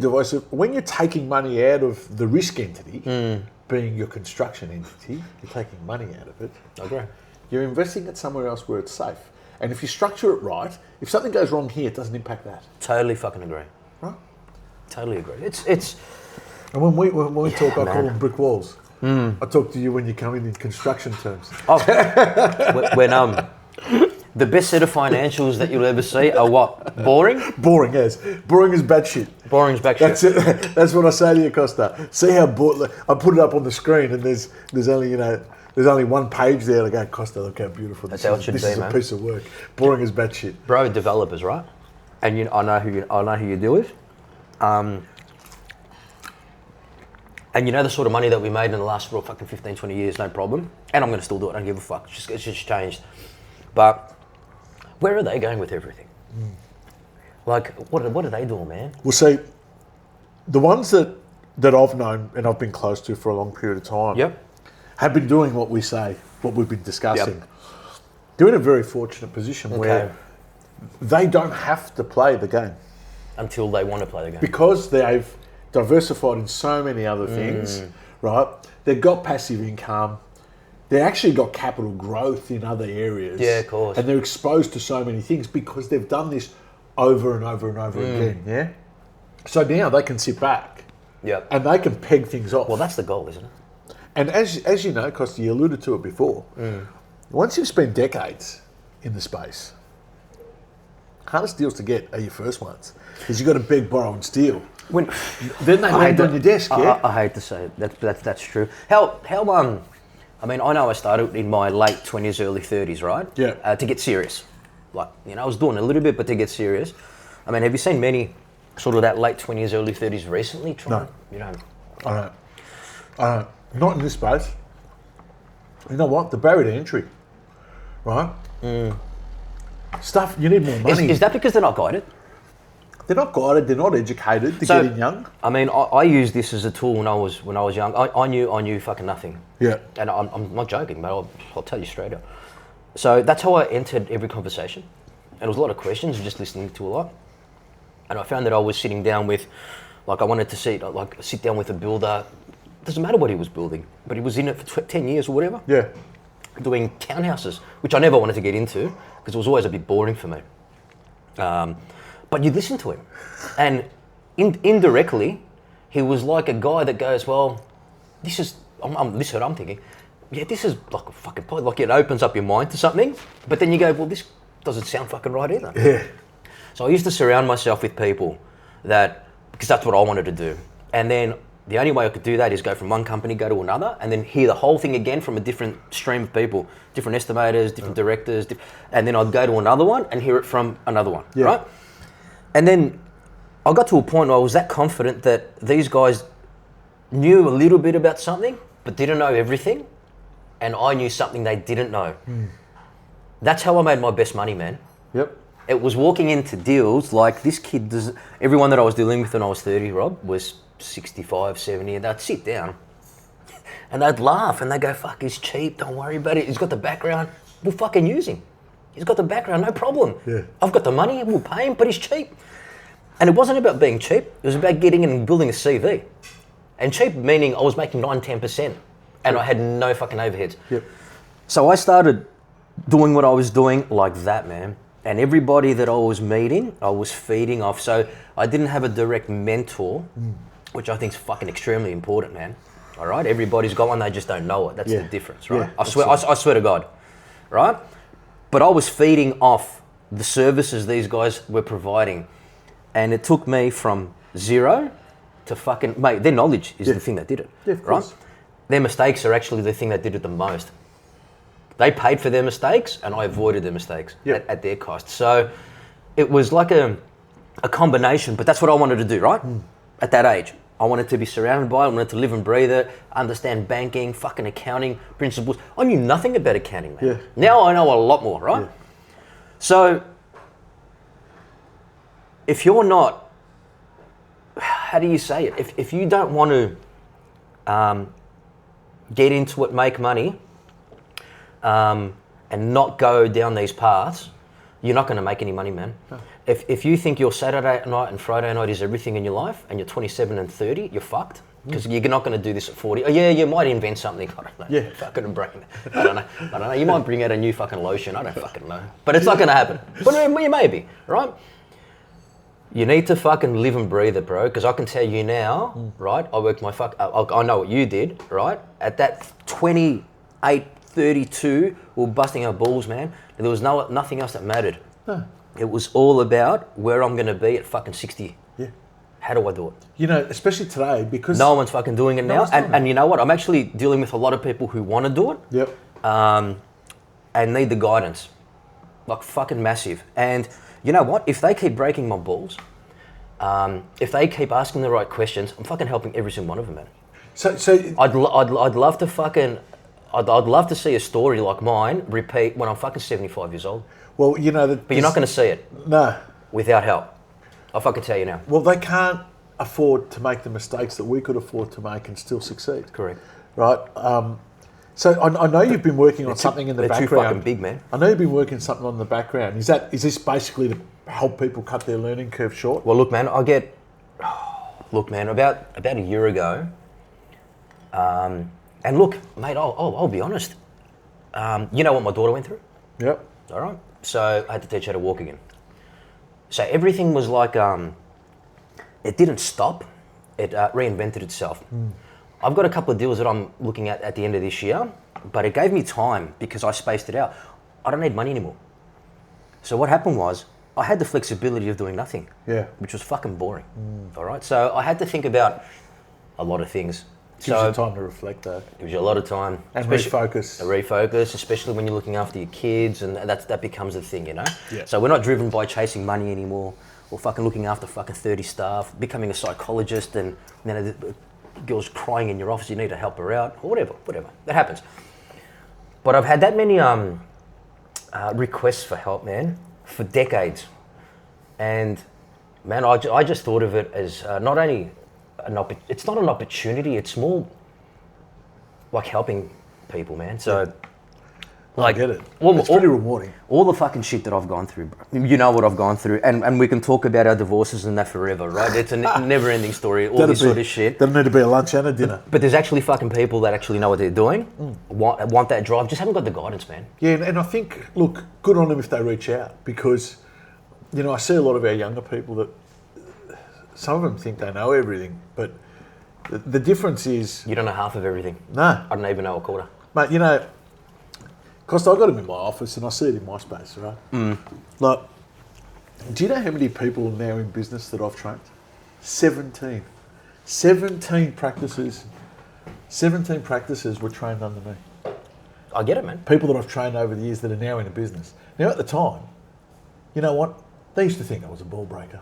you're taking money out of the risk entity, being your construction entity, you're taking money out of it. I agree. You're investing it somewhere else where it's safe. And if you structure it right, if something goes wrong here, it doesn't impact that. Totally fucking agree. Right? Totally agree. It's. And when we talk, I call them brick walls. I talk to you when you come in construction terms. Oh, when the best set of financials that you'll ever see are what? Boring? Boring, yes. Boring is bad shit. Boring is bad shit. That's it. That's what I say to you, Costa. See how bored. I put it up on the screen, and there's only one page there. I go, Costa, look how beautiful this is. How it should be, man. This is a piece of work. Boring is bad shit. Bro, developers, right? And I know who you deal with. And you know the sort of money that we made in the last fucking 15, 20 years, no problem. And I'm going to still do it. I don't give a fuck. It's just changed. But where are they going with everything? Like, what are they doing, man? Well, see, the ones that I've known and I've been close to for a long period of time have been doing what we've been discussing. Yep. They're in a very fortunate position where they don't have to play the game. Until they want to play the game. Because they've diversified in so many other things, right? They've got passive income. They actually got capital growth in other areas. Yeah, of course. And they're exposed to so many things because they've done this over and over and over again, yeah? So now they can sit back and they can peg things off. Well, that's the goal, isn't it? And as you know, Costa, you alluded to it before, once you've spent decades in the space, hardest deals to get are your first ones because you've got to beg, borrow and steal. Then they land on your desk, I hate to say it. That's true. I mean, I know I started in my late 20s, early 30s, right? Yeah. To get serious. Like, I was doing a little bit, but to get serious. I mean, have you seen many sort of that late 20s, early 30s recently? No. You know. I don't. Not in this space. You know what? The barrier to entry, right? Stuff, you need more money. Is that because they're not guided? They're not guided, they're not educated to get in young. I mean, I used this as a tool when I was young. I knew fucking nothing. Yeah. And I'm not joking, but I'll tell you straight up. So that's how I entered every conversation. And it was a lot of questions, just listening to a lot. And I found that I was sitting down with, like I wanted to sit down with a builder. Doesn't matter what he was building, but he was in it for 10 years or whatever. Yeah. Doing townhouses, which I never wanted to get into because it was always a bit boring for me. But you'd listen to him. And indirectly, he was like a guy that goes, well, this is what I'm thinking. Yeah, this is like a fucking pod. Like it opens up your mind to something, but then you go, well, this doesn't sound fucking right either. Yeah. So I used to surround myself with people because that's what I wanted to do. And then the only way I could do that is go from one company, go to another, and then hear the whole thing again from a different stream of people, different estimators, different directors, and then I'd go to another one and hear it from another one, right? And then I got to a point where I was that confident that these guys knew a little bit about something, but didn't know everything, and I knew something they didn't know. That's how I made my best money, man. Yep. It was walking into deals like this kid does. Everyone that I was dealing with when I was 30, Rob, was 65, 70, and they'd sit down and they'd laugh and they'd go, fuck, he's cheap, don't worry about it. He's got the background, we'll fucking use him. He's got the background, no problem. Yeah. I've got the money, we'll pay him, but he's cheap. And it wasn't about being cheap, it was about getting in and building a CV. And cheap meaning I was making 9-10% and I had no fucking overheads. Yep. So I started doing what I was doing like that, man. And everybody that I was meeting, I was feeding off. So I didn't have a direct mentor, which I think is fucking extremely important, man. All right? Everybody's got one, they just don't know it. That's the difference, right? Yeah, I swear to God, right? But I was feeding off the services these guys were providing. And it took me from zero to fucking, mate, their knowledge is the thing that did it, right? Their mistakes are actually the thing that did it the most. They paid for their mistakes and I avoided their mistakes at their cost. So it was like a combination, but that's what I wanted to do, right? At that age. I wanted to be surrounded by it, I wanted to live and breathe it, understand banking, fucking accounting principles. I knew nothing about accounting, man. Yeah. Now I know a lot more, right? Yeah. So if you're not, how do you say it? If you don't want to get into it, make money, and not go down these paths, you're not going to make any money, man. No. If you think your Saturday night and Friday night is everything in your life, and you're 27 and 30, you're fucked. Because you're not going to do this at 40. Oh yeah, you might invent something. I don't know. Yeah. Fucking brain. I don't know. You might bring out a new fucking lotion. I don't fucking know. But it's not going to happen. But you may be, right? You need to fucking live and breathe it, bro. Because I can tell you now, right? I worked my I know what you did, right? At that 28, 32, we were busting our balls, man. There was nothing else that mattered. No. It was all about where I'm going to be at fucking 60. Yeah. How do I do it? You know, especially today, because no one's fucking doing it now. And you know what? I'm actually dealing with a lot of people who want to do it. Yep. And need the guidance. Like fucking massive. And you know what? If they keep breaking my balls, if they keep asking the right questions, I'm fucking helping every single one of them, man. So I'd love to fucking, I'd love to see a story like mine repeat when I'm fucking 75 years old. Well, you know that. But you're not going to see it. No. Without help. I'll fucking tell you now. Well, they can't afford to make the mistakes that we could afford to make and still succeed. Correct. Right. So I know you've been working on something in the background. They're too fucking big, man. I know you've been working something on the background. Is this basically to help people cut their learning curve short? Well, look, man, about a year ago, and look, mate, I'll be honest. You know what my daughter went through? Yep. All right. So I had to teach her to walk again. So everything was like, it didn't stop. It reinvented itself. I've got a couple of deals that I'm looking at the end of this year, but it gave me time because I spaced it out. I don't need money anymore. So what happened was, I had the flexibility of doing nothing, which was fucking boring. All right. So I had to think about a lot of things. Gives you time to reflect, though. Gives you a lot of time. And refocus. Refocus, especially when you're looking after your kids, and that becomes a thing, you know? Yeah. So we're not driven by chasing money anymore, or fucking looking after fucking 30 staff, becoming a psychologist, and the girl's crying in your office, you need to help her out, or whatever. That happens. But I've had that many requests for help, man, for decades. And, man, I just thought of it as not only it's not an opportunity, it's more like helping people, man. So, I get it. It's pretty rewarding. All the fucking shit that I've gone through, bro. You know what I've gone through. And we can talk about our divorces and that forever, right? It's a never-ending story, all this sort of shit. Doesn't need to be a lunch and a dinner. But there's actually fucking people that actually know what they're doing, want that drive, just haven't got the guidance, man. Yeah, and I think, look, good on them if they reach out, because, you know, I see a lot of our younger people that some of them think they know everything, but the difference is... You don't know half of everything. No. I don't even know a quarter. Mate, you know, Costa, I got him in my office and I see it in my space, right? Like, do you know how many people now in business that I've trained? 17. 17 practices. 17 practices were trained under me. I get it, man. People that I've trained over the years that are now in a business. Now, at the time, you know what? They used to think I was a ball breaker,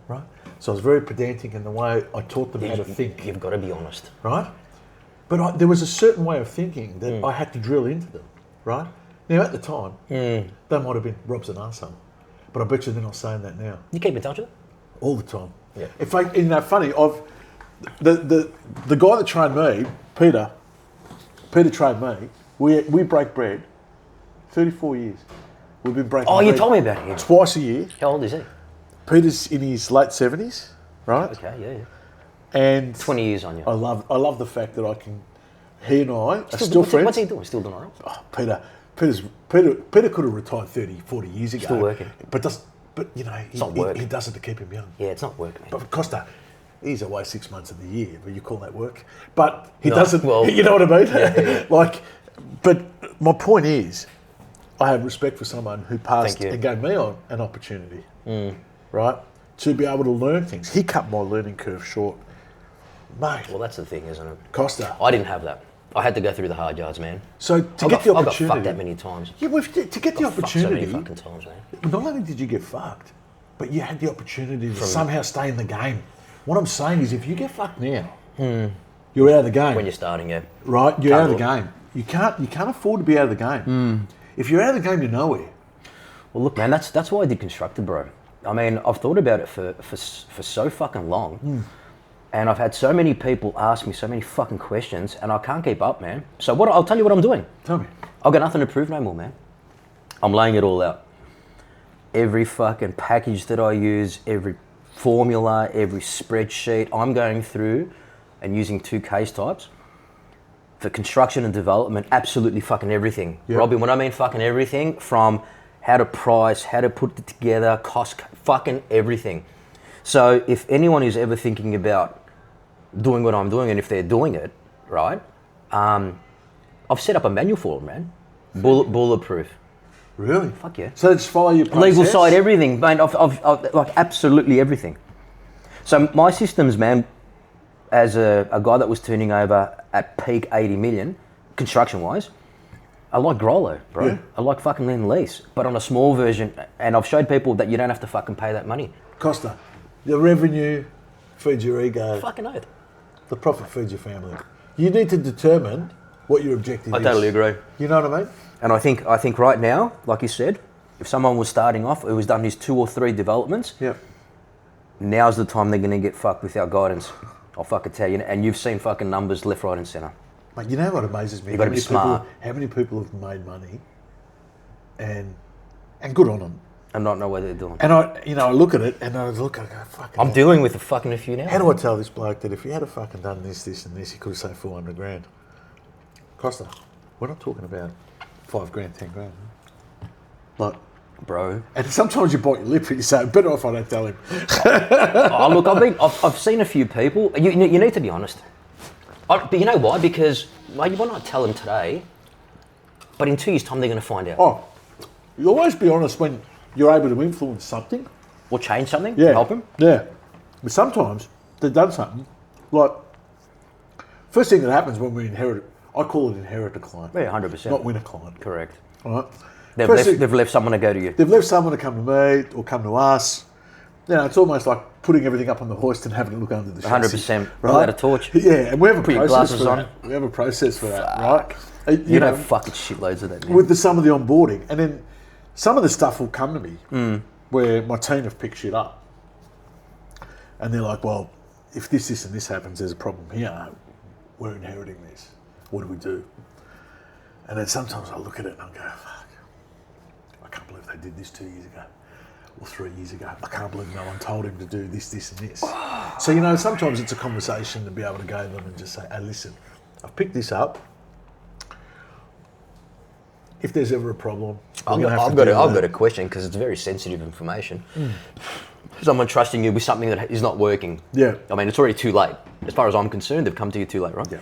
right? So I was very pedantic in the way I taught them how to think. You've got to be honest. Right? But there was a certain way of thinking that I had to drill into them, right? Now, at the time, they might have been Rob's an arsehole, but I bet you they're not saying that now. You keep in touch with them? All the time. Yeah. In fact, you know, funny, the guy that trained me, Peter trained me, we break bread 34 years. We've been breaking bread. Oh, you told me about it. Yeah. Twice a year. How old is he? Peter's in his late 70s, right? Okay, yeah. And 20 years on you. I love the fact that he and I are still friends. What's he doing? Still doing all right? Oh, Peter could have retired 30, 40 years ago. Still working. But you know, he does it to keep him young. Yeah, it's not work, man. But Costa, he's away 6 months of the year, but you call that work? But he doesn't, you know what I mean? Yeah. Like, but my point is, I have respect for someone who passed and gave me an opportunity, right, to be able to learn things. He cut my learning curve short. Mate. Well, that's the thing, isn't it? Costa. I didn't have that. I had to go through the hard yards, man. So to get the opportunity... I got fucked that many times. Yeah, well, to get the opportunity... so many fucking times, man. Not only did you get fucked, but you had the opportunity to somehow stay in the game. What I'm saying is, if you get fucked now, you're out of the game. When you're starting, yeah. Right? You're out of the game. You can't afford to be out of the game. If you're out of the game, you're nowhere. Well, look, man, that's why I did Constructed, bro. I mean, I've thought about it for so fucking long. And I've had so many people ask me so many fucking questions, and I can't keep up, man. So I'll tell you what I'm doing. Tell me. I've got nothing to prove no more, man. I'm laying it all out. Every fucking package that I use, every formula, every spreadsheet, I'm going through and using 2 case types for construction and development, absolutely fucking everything. Yep. Robbie, when I mean fucking everything, from how to price, how to put it together, cost, fucking everything. So if anyone is ever thinking about doing what I'm doing, and if they're doing it, right, I've set up a manual for them, man. Bulletproof. Really? Fuck yeah. So just follow your process? Legal side, everything, man. I've like absolutely everything. So my systems, man, as a guy that was turning over at peak 80 million, construction-wise, I like Grollo, bro. Yeah. I like fucking Lend Lease, but on a small version, and I've showed people that you don't have to fucking pay that money. Costa, the revenue feeds your ego. Fucking oath. The profit feeds your family. You need to determine what your objective is. I totally agree. You know what I mean? And I think right now, like you said, if someone was starting off who has done his 2 or 3 developments, now's the time they're going to get fucked without guidance. I'll fucking tell you. And you've seen fucking numbers left, right and centre. Mate, you know what amazes me? You've got to be smart. How many people have made money and good on them. And not know what they're doing. And I look at it and I go, fucking... I'm dealing with a few now. How do I tell this bloke that if he had fucking done this, and this, he could have saved 400 grand? Costa, we're not talking about 5 grand, 10 grand. Like, bro. And sometimes you bite your lip and you say, better off I don't tell him. Oh, look, I've seen a few people. You need to be honest. But you know why? Because you might not tell them today, but in 2 years' time they're going to find out. Oh, you always be honest when you're able to influence something. Or change something to help them. Yeah. But sometimes they've done something. Like, first thing that happens when we inherit, I call it inherit a client. Yeah, 100%. Not win a client. Correct. All right. They've left someone to go to you. They've left someone to come to me or come to us. You know, it's almost like putting everything up on the hoist and having a look under the chassis. 100%. Right? Without a torch. Yeah, and we have a Put your process glasses for on. that. We have a process for that, right? You know, fucking shitloads of that. Man. With some of the onboarding. And then some of the stuff will come to me where my team have picked shit up. And they're like, well, if this, and this happens, there's a problem here. We're inheriting this. What do we do? And then sometimes I look at it and I go, fuck, I can't believe they did this 2 years ago or 3 years ago. I can't believe no one told him to do this, and this. So, you know, sometimes it's a conversation to be able to go to them and just say, hey, listen, I've picked this up. If there's ever a problem, I've got a question because it's very sensitive information. Someone trusting you with something that is not working. Yeah. I mean, it's already too late. As far as I'm concerned, they've come to you too late, right? Yeah.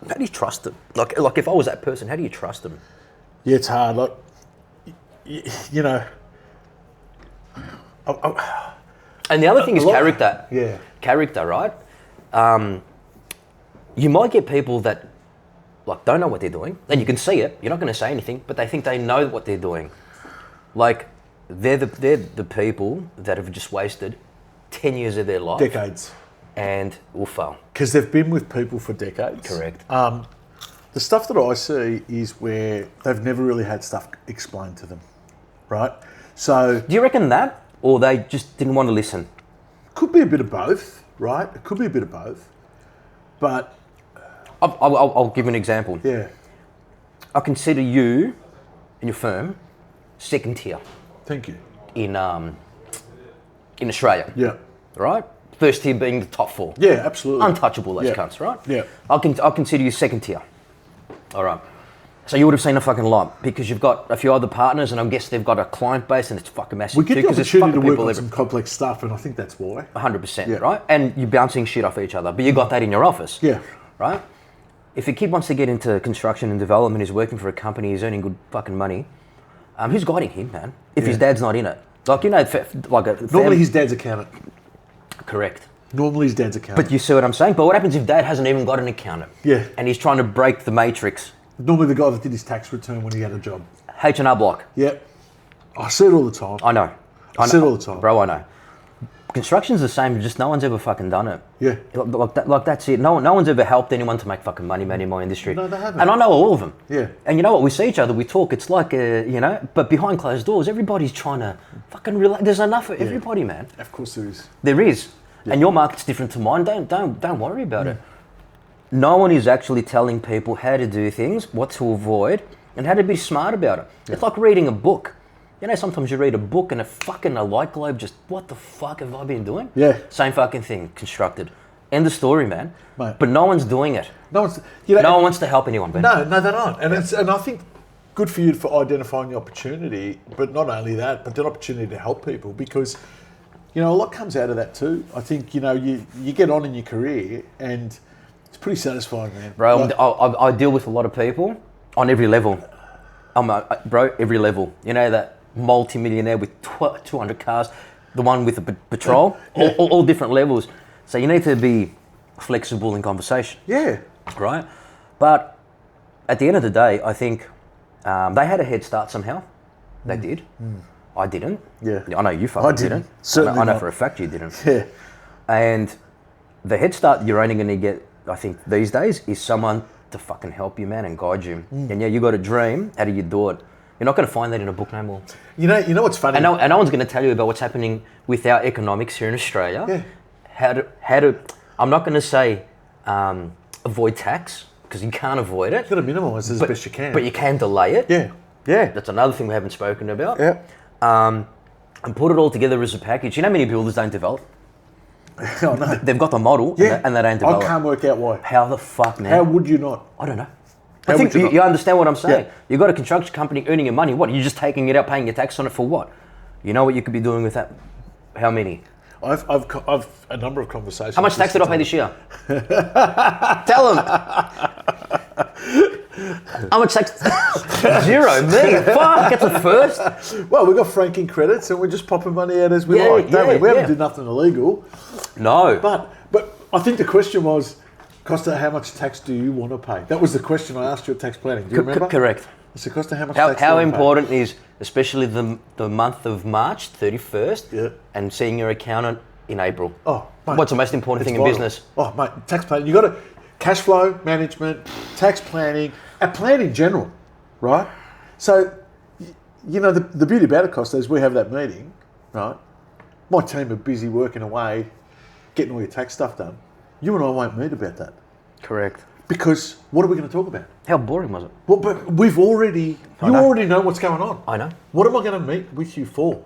How do you trust them? Like if I was that person, how do you trust them? Yeah, it's hard. Like, you know. And the other thing is character. Yeah. Character, right? You might get people that like don't know what they're doing, and you can see it. You're not going to say anything, but they think they know what they're doing. Like they're the people that have just wasted 10 years of their life, Decades. and will fail. Because they've been with people for decades. Correct. The stuff that I see is where they've never really had stuff explained to them, right? So Do you reckon that, or they just didn't want to listen? could be a bit of both, right? It could be a bit of both, but I'll give you an example. yeah, I consider you and your firm second tier thank you. in Australia, Yeah, right? First tier being the top four. yeah, absolutely. Untouchable, those Yeah. cunts, right? Yeah. I'll consider you second tier. All right. So you would have seen a fucking lot because you've got a few other partners, and I guess they've got a client base, and it's fucking massive. We get too, the 'cause there's opportunity to fucking work people on some complex stuff, and I think that's why. 100%, Yeah. right? And you're bouncing shit off each other, but you got that in your office. Yeah. Right? If a kid wants to get into construction and development, he's working for a company, he's earning good fucking money, who's guiding him, man? If his dad's not in it. Like, you know, like a Normally his dad's accountant. Correct. Normally his dad's accountant. But you see what I'm saying? But what happens if dad hasn't even got an accountant? Yeah. And he's trying to break the matrix? Normally the guy that did his tax return when he had a job. H&R Block. Yeah. I see it all the time. I know. I see it all the time. Bro, I know. Construction's the same, just no one's ever fucking done it. Yeah. Like that's it. No one's ever helped anyone to make fucking money, man, in my industry. No, they haven't. And I know all of them. Yeah. And you know what? We see each other, we talk. It's like, you know, but behind closed doors, everybody's trying to fucking relax. There's enough for everybody, man. Of course there is. There is. Yeah. And your market's different to mine. Don't worry about it. No one is actually telling people how to do things, what to avoid, and how to be smart about it. Yeah. It's like reading a book. You know, sometimes you read a book and a light globe just, what the fuck have I been doing? Yeah. Same fucking thing, constructed. End of story, man. Mate. But no one's doing it. No one's, you know, no one wants to help anyone, Ben. No, they're not. And I think good for you for identifying the opportunity, but not only that, but the opportunity to help people, because, you know, a lot comes out of that too. I think, you know, you get on in your career and it's pretty satisfying, man. Bro, like, I deal with a lot of people on every level. Bro, every level. You know, that multi-millionaire with 200 cars, the one with the patrol, all different levels. So you need to be flexible in conversation. Yeah. Right? But at the end of the day, I think they had a head start somehow. They did. I didn't. Yeah. I know you fucking didn't. Certainly I know not. for a fact you didn't. Yeah. And the head start you're only going to get, I think, these days is someone to fucking help you, man, and guide you. And yeah, you got a dream. How do you do it? You're not going to find that in a book no more. You know what's funny? And no one's going to tell you about what's happening with our economics here in Australia. Yeah. How to. I'm not going to say avoid tax because you can't avoid it. You've got to minimise as best you can. But you can delay it. Yeah. Yeah. That's another thing we haven't spoken about. Yeah. And put it all together as a package. You know how many builders don't develop? Oh, no. They've got the model and they don't develop. I can't work out why. How the fuck, man? How would you not? I don't know. How I think would you not? you understand what I'm saying. Yeah. You've got a construction company earning your money. What? You're just taking it out, paying your tax on it for what? You know what you could be doing with that? How many? I've a number of conversations. How much tax did I pay this year? Tell them. How much tax? Zero. Me. Fuck. That's a first. Well, we've got franking credits and we're just popping money out as we Yeah, like, don't we? yeah, We haven't yeah. did nothing illegal. No. But I think the question was, Costa, how much tax do you want to pay? That was the question I asked you at tax planning. Do you remember? Correct. I said, Costa, how much How important is, especially the month of March 31st, and seeing your accountant in April? Oh, mate, what's the most important thing in business? Oh, mate, tax planning. You got to cash flow management, tax planning, and plan in general, right? So, you know, the beauty about it, Costa, is we have that meeting, right? My team are busy working away, getting all your tax stuff done. You and I won't meet about that. Correct. Because what are we going to talk about? How boring was it? Well, but you already know what's going on. I know. What am I going to meet with you for?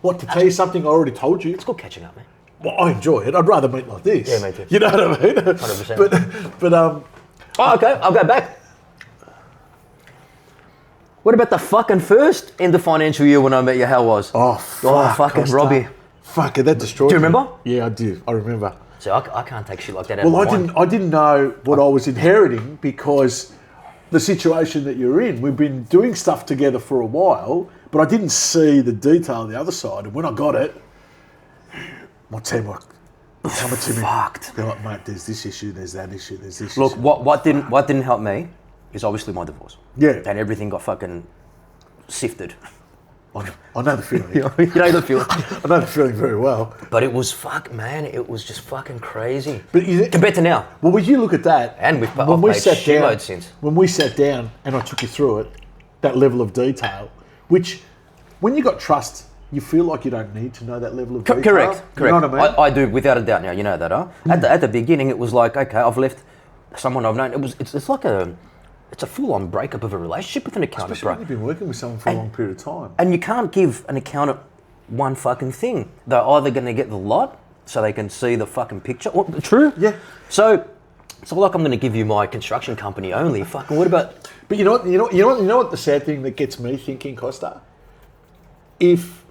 What, to tell you something I already told you? It's called catching up, man. Well, I enjoy it. I'd rather meet like this. Yeah, me too. You know what I mean? 100%. But oh, okay, I'll go back. What about the fucking first end of financial year when I met you? How was? Oh, fucking Costa. Robbie. Fuck it, that destroyed Do you me. remember? Yeah, I do. I remember. So I can't take shit like that out of my mind. I didn't know what I was inheriting because the situation that you're in, we've been doing stuff together for a while, but I didn't see the detail on the other side. And when I got it, my team were coming to me. Fucked. They're like, mate, there's this issue, there's that issue, there's this Look, issue. what didn't help me is obviously my divorce. Yeah. And everything got fucking sifted. I know the feeling. You know the feeling. I know the feeling very well. But it was it was just fucking crazy. But compared to now. Well, when you look at that, and I've paid shitloads since. When we sat down and I took you through it, that level of detail, which when you got trust, you feel like you don't need to know that level of detail. Correct. You know what I mean? I do, without a doubt now, you know that, huh? At the beginning, it was like, okay, I've left someone I've known. It's like it's a full-on breakup of a relationship with an accountant, Especially when you've been working with someone for a long period of time. And you can't give an accountant one fucking thing. They're either going to get the lot so they can see the fucking picture. True? Yeah. So it's not like I'm going to give you my construction company only. Fucking what about... But you know what the sad thing that gets me thinking, Costa? If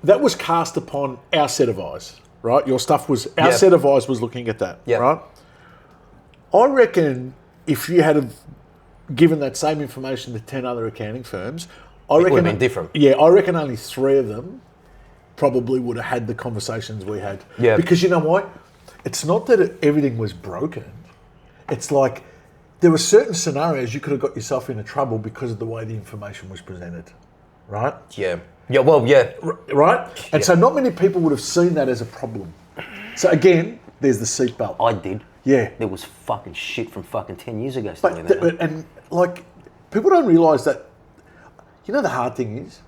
that was cast upon our set of eyes, right? Your stuff was... Our set of eyes was looking at that, right? I reckon if you had given that same information to 10 other accounting firms, it would have been different. Yeah, I reckon only 3 of them probably would have had the conversations we had. Yeah. Because you know what? It's not that everything was broken. It's like there were certain scenarios you could have got yourself into trouble because of the way the information was presented, right? Yeah. Yeah, well, yeah. Right? And so not many people would have seen that as a problem. So again, there's the seatbelt. I did. Yeah. There was fucking shit from fucking 10 years ago still in there. And like, people don't realise that, you know, the hard thing is,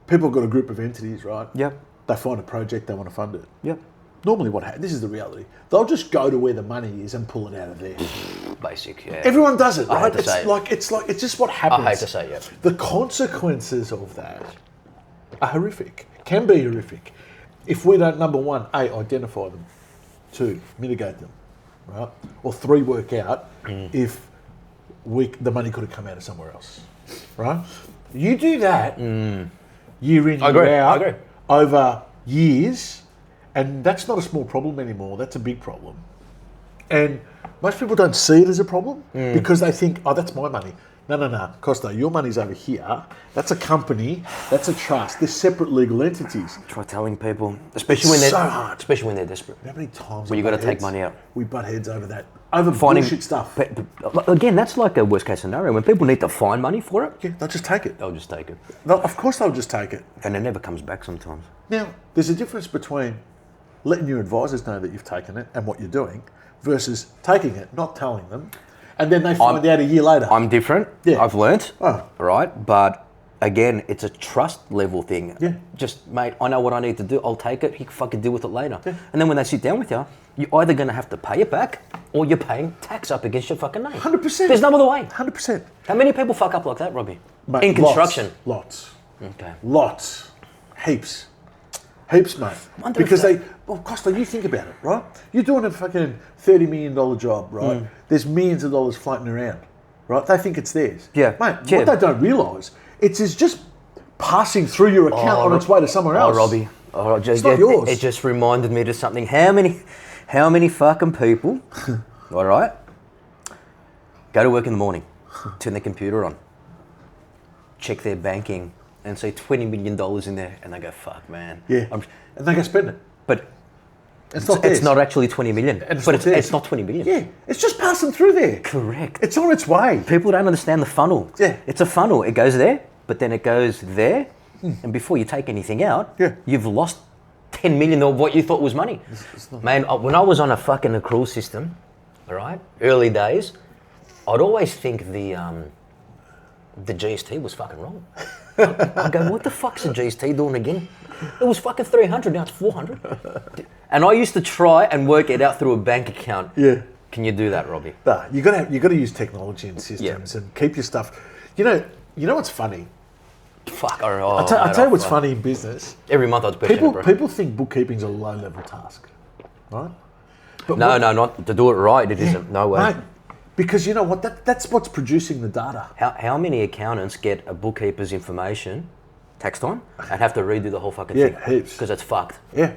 people have got a group of entities, right? Yep. They find a project, they want to fund it. Yep. Normally this is the reality, they'll just go to where the money is and pull it out of there. Basic, yeah. Everyone does it, right? I hate to say it. It's just what happens. I hate to say, yeah. The consequences of that are horrific, can be horrific. If we don't, number one, A, identify them, 2, mitigate them, right? Or 3, work out if the money could have come out of somewhere else, right? You do that year in, year out, over years, and that's not a small problem anymore. That's a big problem. And most people don't see it as a problem because they think, oh, that's my money. No, Costa, your money's over here. That's a company. That's a trust. They're separate legal entities. Try telling people, especially when they're desperate. How many times? When you got to take money out. We butt heads over that, over bullshit stuff. Again, that's like a worst case scenario. When people need to find money for it, yeah, they'll just take it. They'll just take it. Of course, they'll just take it. And it never comes back sometimes. Now, there's a difference between letting your advisors know that you've taken it and what you're doing, versus taking it, not telling them, and then they find out a year later. I'm different. Yeah. I've learnt. Oh. Right? But again, it's a trust level thing. Yeah. Just, mate, I know what I need to do. I'll take it. You can fucking deal with it later. Yeah. And then when they sit down with you, you're either going to have to pay it back or you're paying tax up against your fucking name. 100%. There's no other way. 100%. How many people fuck up like that, Robbie? Mate, in construction? Lots. Okay. Lots. Heaps, mate. Because Costa, you think about it, right? You're doing a fucking $30 million job, right? There's millions of dollars floating around, right? They think it's theirs. Yeah. Mate, what they don't realise, it's just passing through your account on its way to somewhere else. Oh, Robbie. It's not yours. It just reminded me of something. How many fucking people, all right, go to work in the morning, turn their computer on, check their banking, and see $20 million in there, and they go, fuck, man. Yeah, and they go spend it. But It's not actually 20 million. But it's not 20 million. Yeah, it's just passing through there. Correct. It's on its way. People don't understand the funnel. Yeah. It's a funnel. It goes there, but then it goes there, and before you take anything out, you've lost 10 million of what you thought was money. Man, when I was on a fucking accrual system, all right, early days, I'd always think the GST was fucking wrong. I go, what the fuck's the GST doing again? It was fucking 300, now it's 400. And I used to try and work it out through a bank account. Yeah. Can you do that, Robbie? Nah, you got to use technology and systems and keep your stuff. You know what's funny? Fuck. I'll tell you what's funny in business. Every month I was pushing it, bro. People think bookkeeping's a low-level task, right? But not to do it right. It isn't. No way. Mate, because you know what? That's what's producing the data. How many accountants get a bookkeeper's information, tax time, and have to redo the whole fucking thing? Yeah, heaps. Because it's fucked. Yeah.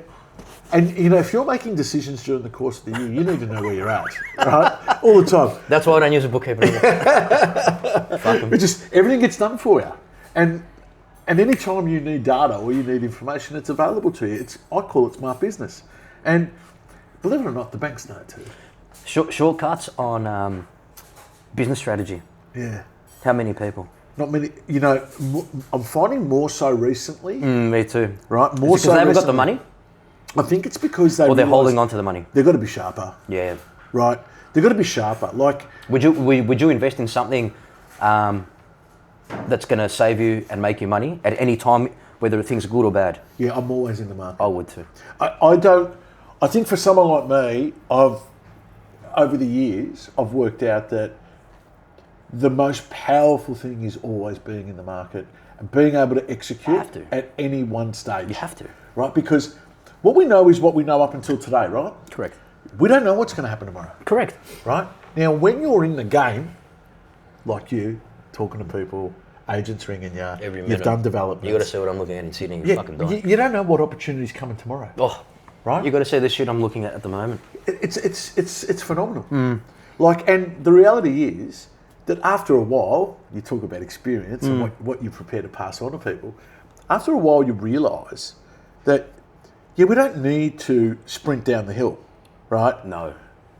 And if you're making decisions during the course of the year, you need to know where you're at, right? All the time. That's why I don't use a bookkeeper anymore. Fuck 'em. Everything gets done for you, and any time you need data or you need information, it's available to you. I call it smart business, and believe it or not, the banks know it too. Shortcuts on business strategy. Yeah. How many people? Not many. I'm finding more so recently. Me too. Right, more so. Because they haven't got the money. I think it's because they're holding on to the money. They've got to be sharper. Yeah. Right. They've got to be sharper. Like, would you invest in something that's going to save you and make you money at any time, whether things are good or bad? Yeah, I'm always in the market. I would too. I think for someone like me, over the years, I've worked out that the most powerful thing is always being in the market and being able to execute at any one stage. You have to. Right? Because what we know is what we know up until today, right? Correct. We don't know what's going to happen tomorrow. Correct. Right? Now, when you're in the game, like you, talking to people, agents ringing you, every minute. You've done development. You got to see what I'm looking at in Sydney. You're fucking dying. You don't know what opportunities coming tomorrow. Oh, right. You got to see the shit I'm looking at the moment. It's phenomenal. Like, and the reality is that after a while, you talk about experience and what you're prepared to pass on to people. After a while, you realise that we don't need to sprint down the hill, right? No.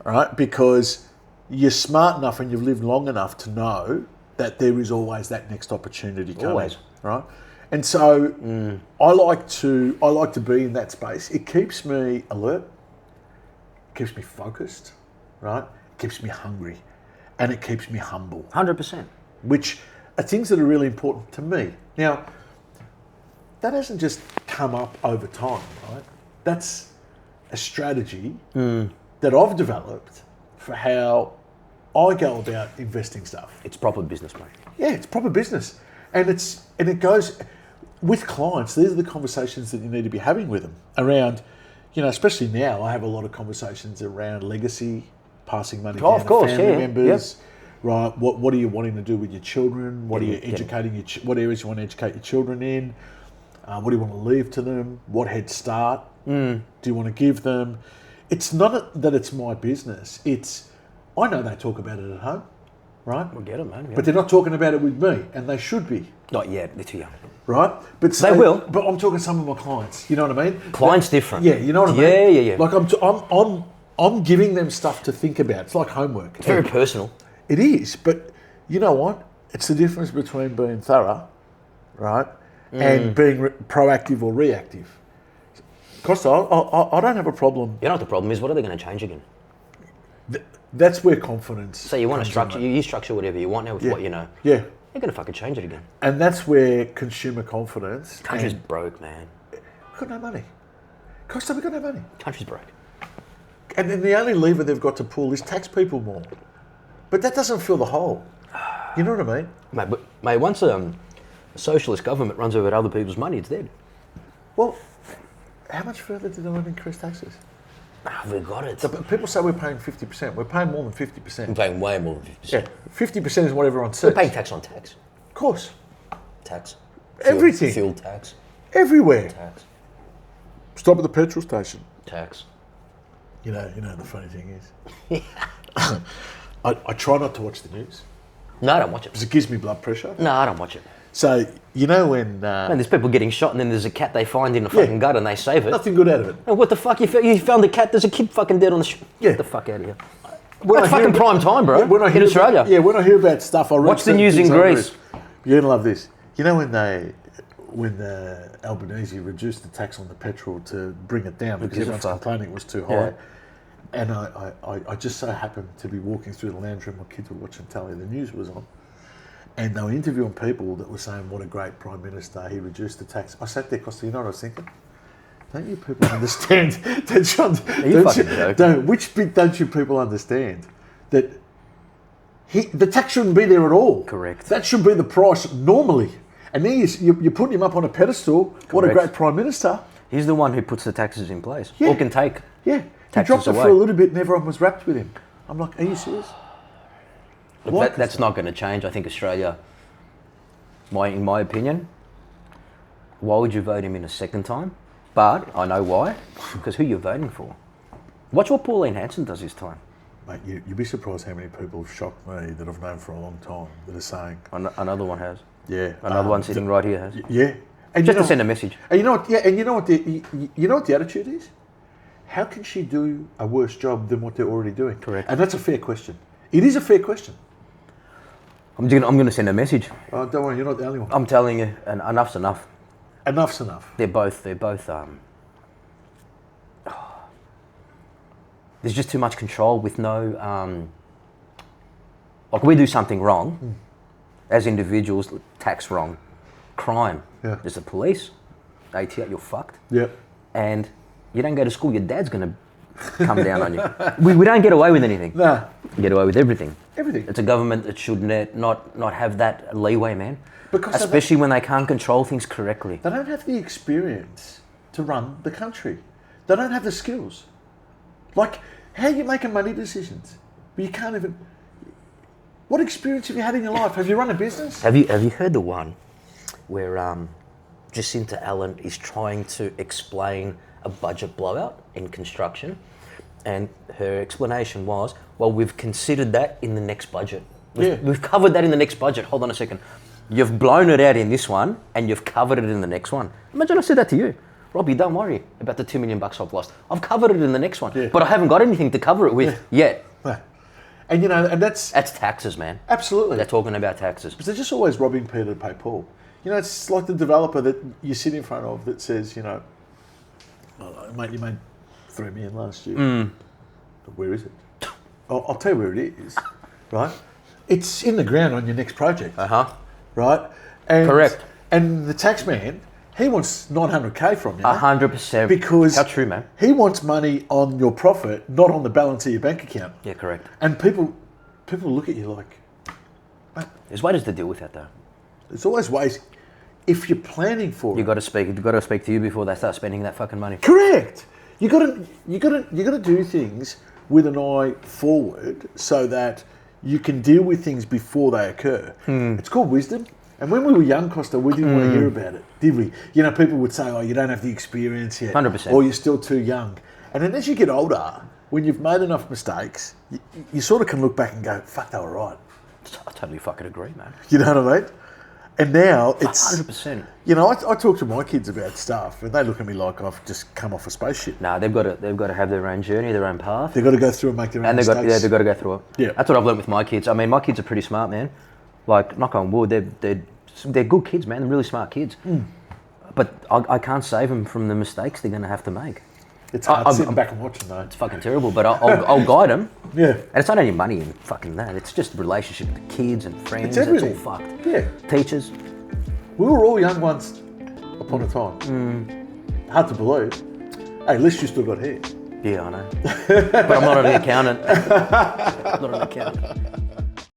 Right? Because you're smart enough and you've lived long enough to know that there is always that next opportunity coming. Always. Right? And so I like to be in that space. It keeps me alert, it keeps me focused, right? It keeps me hungry, and it keeps me humble. 100%. Which are things that are really important to me. Now, that hasn't just come up over time, right? That's a strategy that I've developed for how I go about investing stuff. It's proper business, mate. Yeah, it's proper business. And it goes with clients. These are the conversations that you need to be having with them around, especially now, I have a lot of conversations around legacy, passing money down to family members. Yep. Right, what are you wanting to do with your children? What are you educating what areas you want to educate your children in? What do you want to leave to them? What head start do you want to give them? It's not that it's my business. I know they talk about it at home, right? We'll get it, man. Yeah. But they're not talking about it with me, and they should be. Not yet. They're too young. Right? But they will. But I'm talking to some of my clients. You know what I mean? Clients different. Yeah, you know what I mean? Yeah. Like I'm giving them stuff to think about. It's like homework. It's very personal. It is, but you know what? It's the difference between being thorough, right, and being proactive or reactive. Costa, I don't have a problem. You know what the problem is? What are they going to change again? That's where confidence. So you want to structure, you structure whatever you want now with what you know. Yeah. You're going to fucking change it again. And that's where consumer confidence. Country's broke, man. We've got no money. Costa, we've got no money. Country's broke. And then the only lever they've got to pull is tax people more. But that doesn't fill the hole. You know what I mean? Mate, once a socialist government runs over other people's money, it's dead. Well, how much further do they want to increase taxes? We've got it. So people say we're paying 50%. We're paying more than 50%. We're paying way more than 50%. Yeah, 50% is what everyone says. We're paying tax on tax. Of course. Tax. Everything. Fuel tax. Everywhere. Tax. Stop at the petrol station. Tax. You know the funny thing is, I try not to watch the news. No, I don't watch it. Because it gives me blood pressure. No, I don't watch it. So, you know when... Man, there's people getting shot and then there's a cat they find in a fucking gut and they save it. Nothing good out of it. And what the fuck? You found the cat, there's a kid fucking dead on the street. Yeah. Get the fuck out of here. That's fucking prime time, bro, in Australia. When I hear about stuff, I read Watch the news in Greece. You're going to love this. You know when Albanese reduced the tax on the petrol to bring it down because everyone's complaining it was too high. Yeah. And I just so happened to be walking through the lounge room, my kids were watching telly, the news was on. And they were interviewing people that were saying what a great Prime Minister, he reduced the tax. I sat there, Costa, you know what I was thinking? Don't you people understand? Which bit don't you people understand? That the tax shouldn't be there at all. Correct. That should be the price normally. And then you're putting him up on a pedestal. Correct. What a great Prime Minister. He's the one who puts the taxes in place. Or can take taxes he dropped away. It for a little bit and everyone was wrapped with him. I'm like, are you serious? Look, that's not going to change. I think Australia, in my opinion, why would you vote him in a second time? But I know why. Because who you're voting for. Watch what Pauline Hanson does this time. Mate, you'd be surprised how many people have shocked me that I've known for a long time that are saying... Another one has. Yeah. Another one sitting right here has. Yeah. And just to send a message. And you know what? Yeah. And you know what the attitude is? How can she do a worse job than what they're already doing? Correct. And that's a fair question. It is a fair question. I'm going to send a message. Oh, don't worry, you're not the only one. I'm telling you, and enough's enough. Enough's enough. They're both. There's just too much control with no. Like we do something wrong, as individuals, tax wrong, crime. Yeah. There's the police, ATO, you're fucked. Yeah. And you don't go to school, your dad's gonna come down on you. We don't get away with anything. Nah. We get away with everything. Everything. It's a government that should not have that leeway, man. Because especially when they can't control things correctly. They don't have the experience to run the country. They don't have the skills. Like, how are you making money decisions? But you can't even... What experience have you had in your life? Have you run a business? Have you heard the one where Jacinta Allen is trying to explain a budget blowout in construction, and her explanation was, well, we've considered that in the next budget. We've covered that in the next budget. Hold on a second. You've blown it out in this one, and you've covered it in the next one. Imagine I said that to you. Robbie, don't worry about the $2 million I've lost. I've covered it in the next one, but I haven't got anything to cover it with yet. And and that's taxes, man. Absolutely. They're talking about taxes. Because they're just always robbing Peter to pay Paul. It's like the developer that you sit in front of that says, oh, mate, you made $3 million last year. But where is it? I'll tell you where it is, right? It's in the ground on your next project. Right? And, correct. And the tax man, he wants $900K from you. 100%. Because how true, man. He wants money on your profit, not on the balance of your bank account. Yeah, correct. And people look at you like, mate. There's ways to deal with that, though. There's always ways. If you're planning for it, you've got to speak to you before they start spending that fucking money. Correct. You got to do things with an eye forward so that you can deal with things before they occur. It's called wisdom. And when we were young, Costa, we didn't want to hear about it, did we? People would say, oh, you don't have the experience yet. 100%. Or you're still too young. And then as you get older, when you've made enough mistakes, you sort of can look back and go, fuck, they were right. I totally fucking agree, man. You know what I mean? And now it's... 100%. I talk to my kids about stuff and they look at me like I've just come off a spaceship. No, they've got to have their own journey, their own path. They've got to go through and make their own mistakes. They've got to go through it. Yeah. That's what I've learned with my kids. I mean, my kids are pretty smart, man. Like, knock on wood, they're good kids, man. They're really smart kids. But I can't save them from the mistakes they're going to have to make. It's hard sitting back and watching, though. It's fucking terrible, but I'll guide them. Yeah. And it's not only money and fucking that. It's just relationship with the kids and friends. It's everything. It's all fucked. Yeah. Teachers. We were all young once upon a time. Hard to believe. Hey, at least you still got hair. Yeah, I know. But I'm not an accountant. I'm not an accountant.